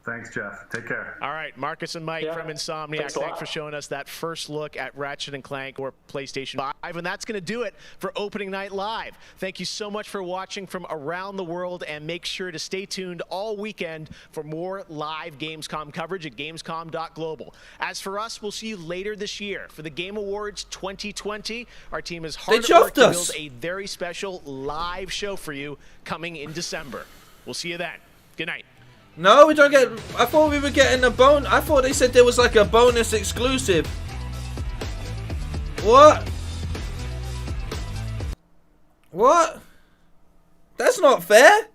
Thanks, Jeff. Take care. All right, Marcus and Mike from Insomniac, thanks for showing us that first look at Ratchet and Clank or PlayStation 5. And that's going to do it for Opening Night Live. Thank you so much for watching from around the world, and make sure to stay tuned all weekend for more live Gamescom coverage at gamescom.global. As for us, we'll see you later this year for the Game Awards 2020. Our team is hard at work to build a very special live show for you coming in December. We'll see you then. Good night. No, we don't get. I thought we were getting a bonus. I thought they said there was like a bonus exclusive. What? What? That's not fair.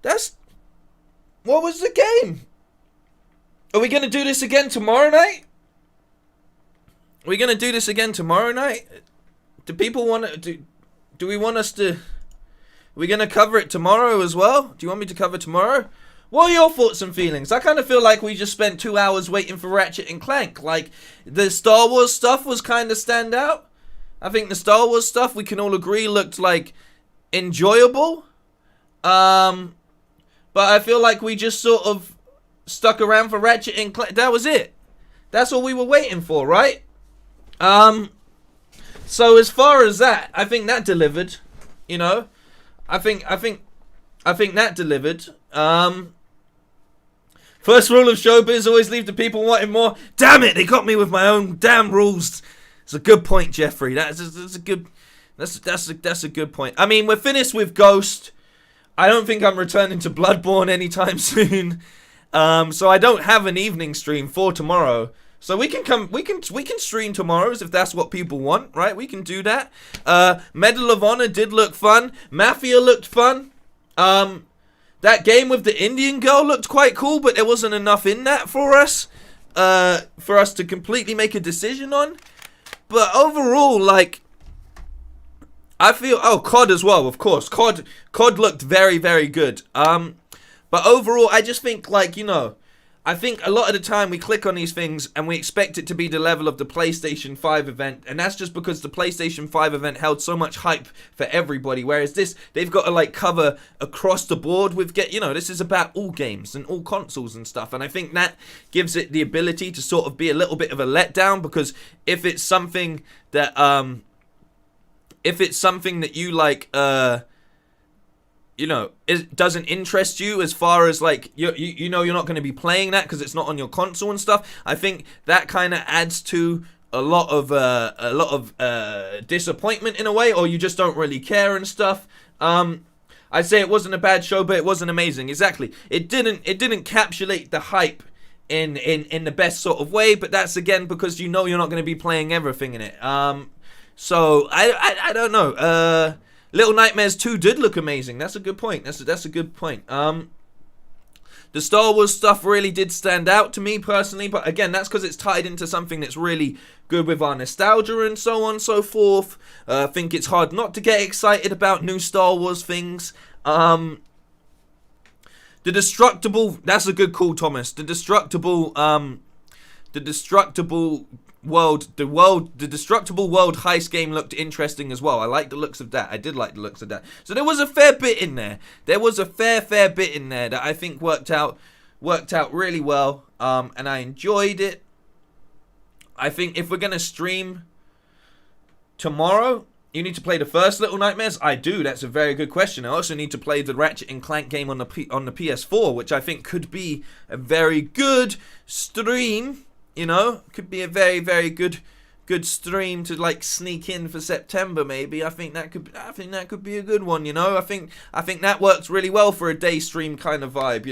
That's. What was the game? Are we going to do this again tomorrow night? Are we going to do this again tomorrow night? Do people want to. Do we want us to. Are we going to cover it tomorrow as well? Do you want me to cover tomorrow? What are your thoughts and feelings? I kind of feel like we just spent 2 hours waiting for Ratchet and Clank. Like, the Star Wars stuff was kind of stand out. I think the Star Wars stuff, we can all agree, looked, like, enjoyable. But I feel like we just sort of stuck around for Ratchet and Clank. That was it. That's all we were waiting for, right? So as far as that, I think that delivered, you know. I think that delivered. First rule of showbiz: always leave the people wanting more. Damn it! They got me with my own damn rules. It's a good point, Jeffrey. That's a good. That's a good point. I mean, we're finished with Ghost. I don't think I'm returning to Bloodborne anytime soon. So I don't have an evening stream for tomorrow. So we can stream tomorrows if that's what people want, right? We can do that. Medal of Honor did look fun. Mafia looked fun. That game with the Indian girl looked quite cool, but there wasn't enough in that for us to completely make a decision on. But overall, like, I feel COD as well, of course. COD looked very, very good. But overall, I just think, like, you know, I think a lot of the time we click on these things and we expect it to be the level of the PlayStation 5 event, and that's just because the PlayStation 5 event held so much hype for everybody, whereas this, they've got to like cover across the board with this is about all games and all consoles and stuff, and I think that gives it the ability to sort of be a little bit of a letdown, because if it's something that you like, it doesn't interest you as far as like you're not going to be playing that because it's not on your console and stuff. I think that kind of adds to a lot of disappointment in a way, or you just don't really care and stuff. I'd say it wasn't a bad show, but it wasn't amazing. Exactly, it didn't encapsulate the hype in the best sort of way, but that's again because you're not going to be playing everything in it. So I don't know. Little Nightmares 2 did look amazing. That's a good point. That's a good point. The Star Wars stuff really did stand out to me personally, but again, that's because it's tied into something that's really good with our nostalgia and so on and so forth. I think it's hard not to get excited about new Star Wars things. The Destructible, that's a good call, Thomas. The Destructible World Heist game looked interesting as well. I like the looks of that. I did like the looks of that. So there was a fair bit in there. There was a fair bit in there that I think worked out really well. And I enjoyed it. I think if we're gonna stream tomorrow, you need to play the first Little Nightmares. I do. That's a very good question. I also need to play the Ratchet and Clank game on the PS4, which I think could be a very good stream. Could be a very, very good stream to like sneak in for September maybe. I think that could be a good one, I think that works really well for a day stream kind of vibe,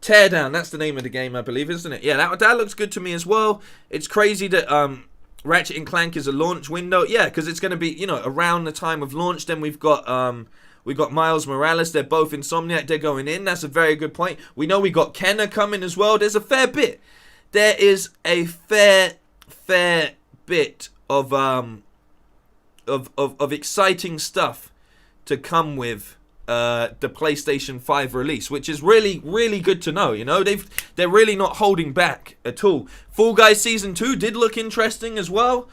Teardown, that's the name of the game, I believe, isn't it? Yeah, that looks good to me as well. It's crazy that Ratchet and Clank is a launch window. Yeah, because it's going to be, around the time of launch. Then we've got Miles Morales. They're both Insomniac. They're going in. That's a very good point. We know we got Kenner coming as well. There's a fair bit. There is a fair bit of exciting stuff to come with the PlayStation 5 release, which is really, really good to know. They're really not holding back at all. Fall Guys Season 2 did look interesting as well.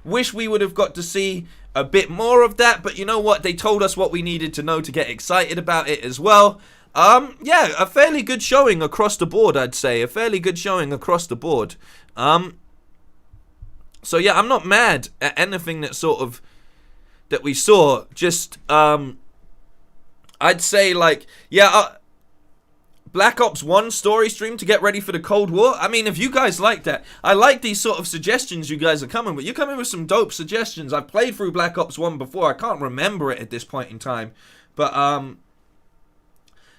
Wish we would have got to see a bit more of that, but you know what? They told us what we needed to know to get excited about it as well. Yeah, a fairly good showing across the board, I'd say. A fairly good showing across the board. So yeah, I'm not mad at anything that that we saw. Just, I'd say like, yeah, Black Ops 1 story stream to get ready for the Cold War. I mean, if you guys like that, I like these sort of suggestions you guys are coming with. You're coming with some dope suggestions. I've played through Black Ops 1 before. I can't remember it at this point in time. But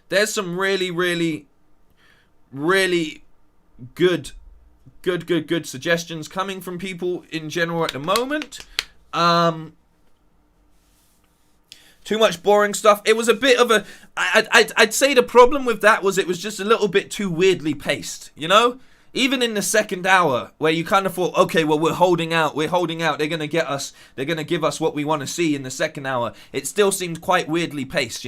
there's some really, really, really good suggestions coming from people in general at the moment. Too much boring stuff. It was a bit of a... I'd say the problem with that was it was just a little bit too weirdly paced, Even in the second hour, where you kind of thought, okay, well, we're holding out. They're going to get us... They're going to give us what we want to see in the second hour. It still seemed quite weirdly paced,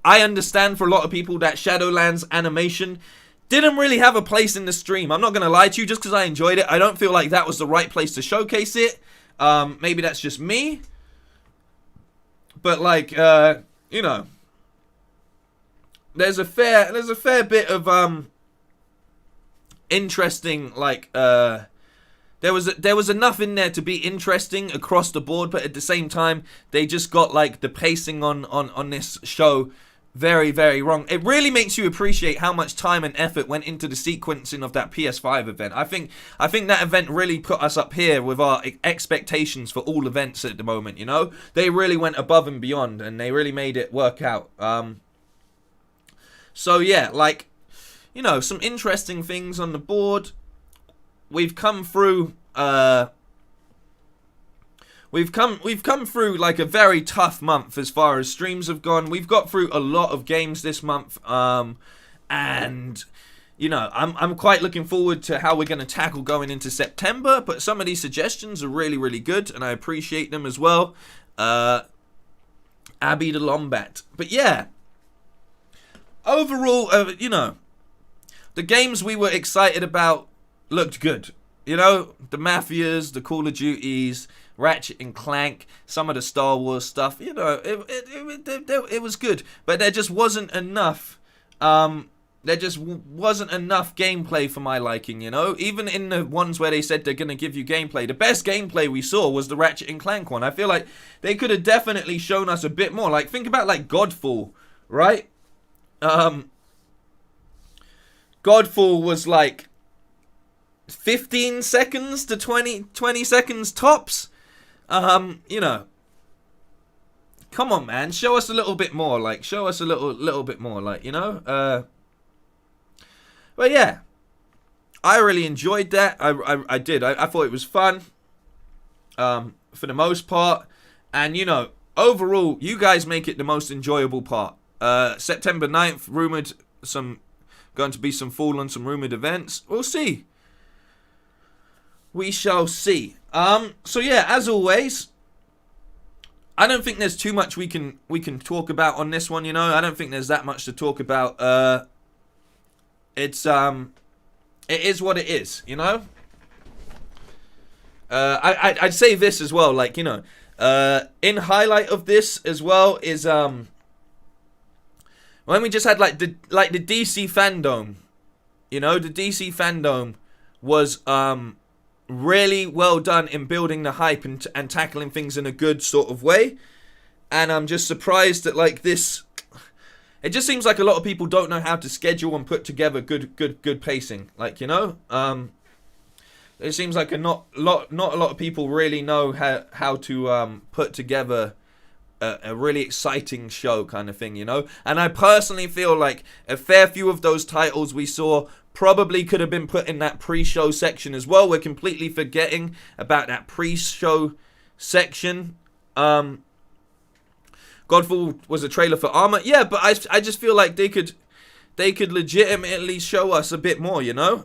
I understand for a lot of people that Shadowlands animation didn't really have a place in the stream. I'm not going to lie to you, just because I enjoyed it. I don't feel like that was the right place to showcase it. Maybe that's just me. But like, there's a fair bit of interesting, like, there was enough in there to be interesting across the board, but at the same time, they just got like the pacing on this show very, very wrong. It really makes you appreciate how much time and effort went into the sequencing of that PS5 event. I think that event really put us up here with our expectations for all events at the moment, They really went above and beyond, and they really made it work out. So yeah, like, some interesting things on the board. We've come through We've come through like a very tough month as far as streams have gone. We've got through a lot of games this month, and I'm quite looking forward to how we're going to tackle going into September. But some of these suggestions are really, really good, and I appreciate them as well. Abby the Lombat, but yeah, overall, you know, the games we were excited about looked good. You know, the Mafias, the Call of Duties, Ratchet and Clank, some of the Star Wars stuff. You know, it was good, but there just wasn't enough. There just wasn't enough gameplay for my liking, you know? Even in the ones where they said they're going to give you gameplay, the best gameplay we saw was the Ratchet and Clank one. I feel like they could have definitely shown us a bit more. Like, think about, like, Godfall, right? Godfall was, like, 15 seconds to 20 seconds tops. You know. Come on, man. Show us a little bit more. Like, show us a little bit more, like, you know? But yeah, I really enjoyed that. I did. I thought it was fun, for the most part. And, you know, overall, you guys make it the most enjoyable part. September 9th, rumored going to be some fall on some rumored events. We'll see. We shall see. So yeah, as always, I don't think there's too much we can talk about on this one, you know. I don't think there's that much to talk about. It is what it is, you know. I'd say this as well, like, you know, in highlight of this as well is when we just had like the DC fandom, you know, the DC fandom was really well done in building the hype and tackling things in a good sort of way, and I'm just surprised that like this. It just seems like a lot of people don't know how to schedule and put together good pacing. Like, you know, it seems like not a lot of people really know how to put together a really exciting show kind of thing, you know. And I personally feel like a fair few of those titles we saw probably could have been put in that pre-show section as well. We're completely forgetting about that pre-show section. Godfall was a trailer for Armor. Yeah, but I just feel like they could legitimately show us a bit more, you know?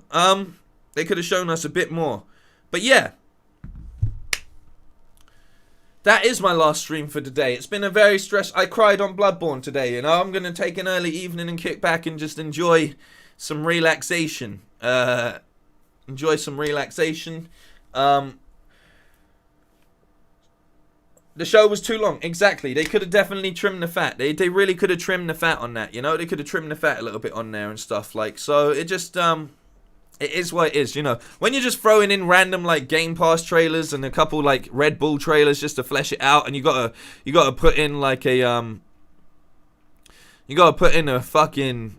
They could have shown us a bit more. But yeah. That is my last stream for today. It's been a very I cried on Bloodborne today, you know? I'm going to take an early evening and kick back and just enjoy some relaxation. Enjoy some relaxation. The show was too long. Exactly. They could have definitely trimmed the fat. They really could have trimmed the fat on that, you know? They could have trimmed the fat a little bit on there and stuff. Like, so it just, it is what it is, you know? When you're just throwing in random, like, Game Pass trailers and a couple, like, Red Bull trailers just to flesh it out, and you gotta put in, like, a, you gotta put in a fucking,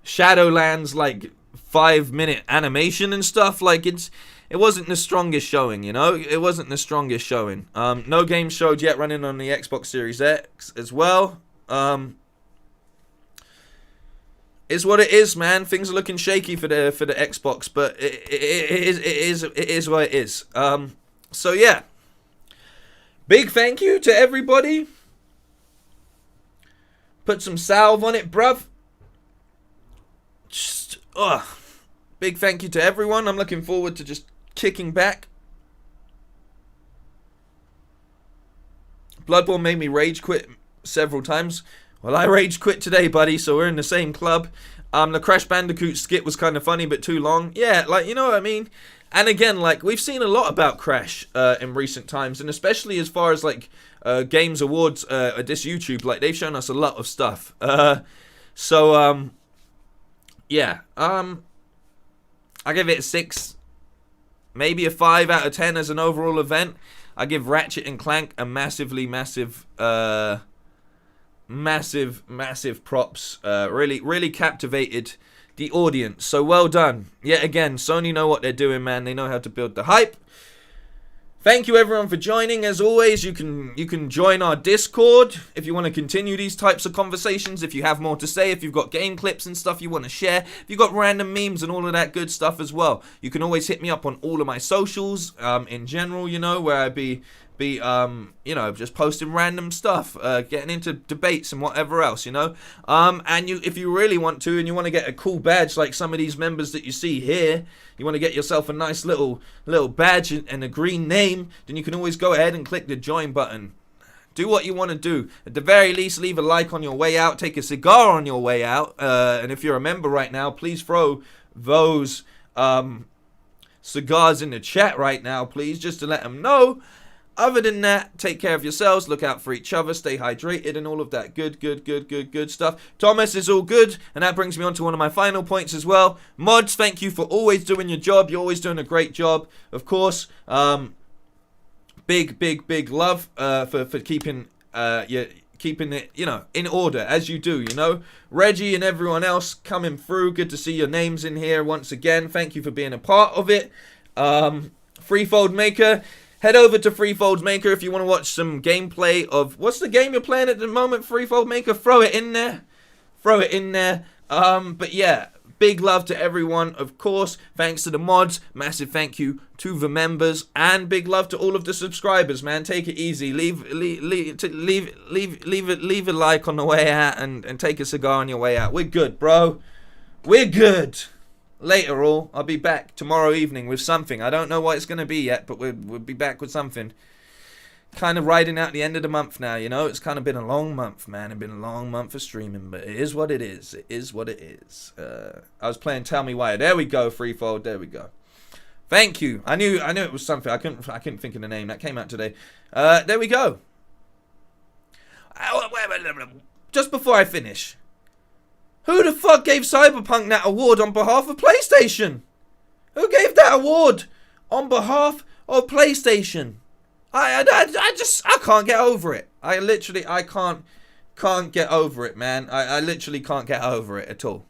Shadowlands, like, 5-minute animation and stuff, like, it wasn't the strongest showing, you know? It wasn't the strongest showing. No games showed yet running on the Xbox Series X as well. It's what it is, man. Things are looking shaky for the Xbox, but it is what it is. So yeah. Big thank you to everybody. Put some salve on it, bruv. Just, big thank you to everyone. I'm looking forward to just kicking back. Bloodborne made me rage quit several times. Well, I rage quit today, buddy, so we're in the same club. The Crash Bandicoot skit was kind of funny, but too long. Yeah, like, you know what I mean? And again, like, we've seen a lot about Crash in recent times, and especially as far as, like, Games Awards, this YouTube, like, they've shown us a lot of stuff. Yeah. I give it a 6, maybe a 5 out of 10 as an overall event. I give Ratchet and Clank a massive props. Really captivated the audience. So well done. Yet again, Sony know what they're doing, man. They know how to build the hype. Thank you everyone for joining. As always, you can join our Discord if you want to continue these types of conversations, if you have more to say, if you've got game clips and stuff you want to share, if you've got random memes and all of that good stuff as well. You can always hit me up on all of my socials, in general, you know, where I be you know, just posting random stuff, getting into debates and whatever else, you know. And if you really want to, and you want to get a cool badge like some of these members that you see here, you want to get yourself a nice little badge and a green name, then you can always go ahead and click the join button. Do what you want to do. At the very least, leave a like on your way out. Take a cigar on your way out. And if you're a member right now, please throw those cigars in the chat right now, please, just to let them know. Other than that, take care of yourselves. Look out for each other. Stay hydrated and all of that good stuff. Thomas is all good. And that brings me on to one of my final points as well. Mods, thank you for always doing your job. You're always doing a great job. Of course, big love for keeping keeping it, you know, in order as you do, you know. Reggie and everyone else coming through. Good to see your names in here once again. Thank you for being a part of it. Threefold Maker. Head over to Threefold Maker if you want to watch some gameplay of what's the game you're playing at the moment, Threefold Maker. Throw it in there. But yeah. Big love to everyone, of course. Thanks to the mods. Massive thank you to the members. And big love to all of the subscribers, man. Take it easy. Leave a like on the way out and take a cigar on your way out. We're good, bro. We're good. Later, all. I'll be back tomorrow evening with something. I don't know what it's going to be yet, but we'll be back with something. Kind of riding out the end of the month now, you know. It's kind of been a long month, man. It's been a long month for streaming, but it is what it is. It is what it is. I was playing Tell Me Why. There we go, Threefold. There we go. Thank you. I knew it was something. I couldn't think of the name. That came out today. There we go. Just before I finish, who the fuck gave Cyberpunk that award on behalf of PlayStation? Who gave that award on behalf of PlayStation? I can't get over it. I can't get over it, man. I literally can't get over it at all.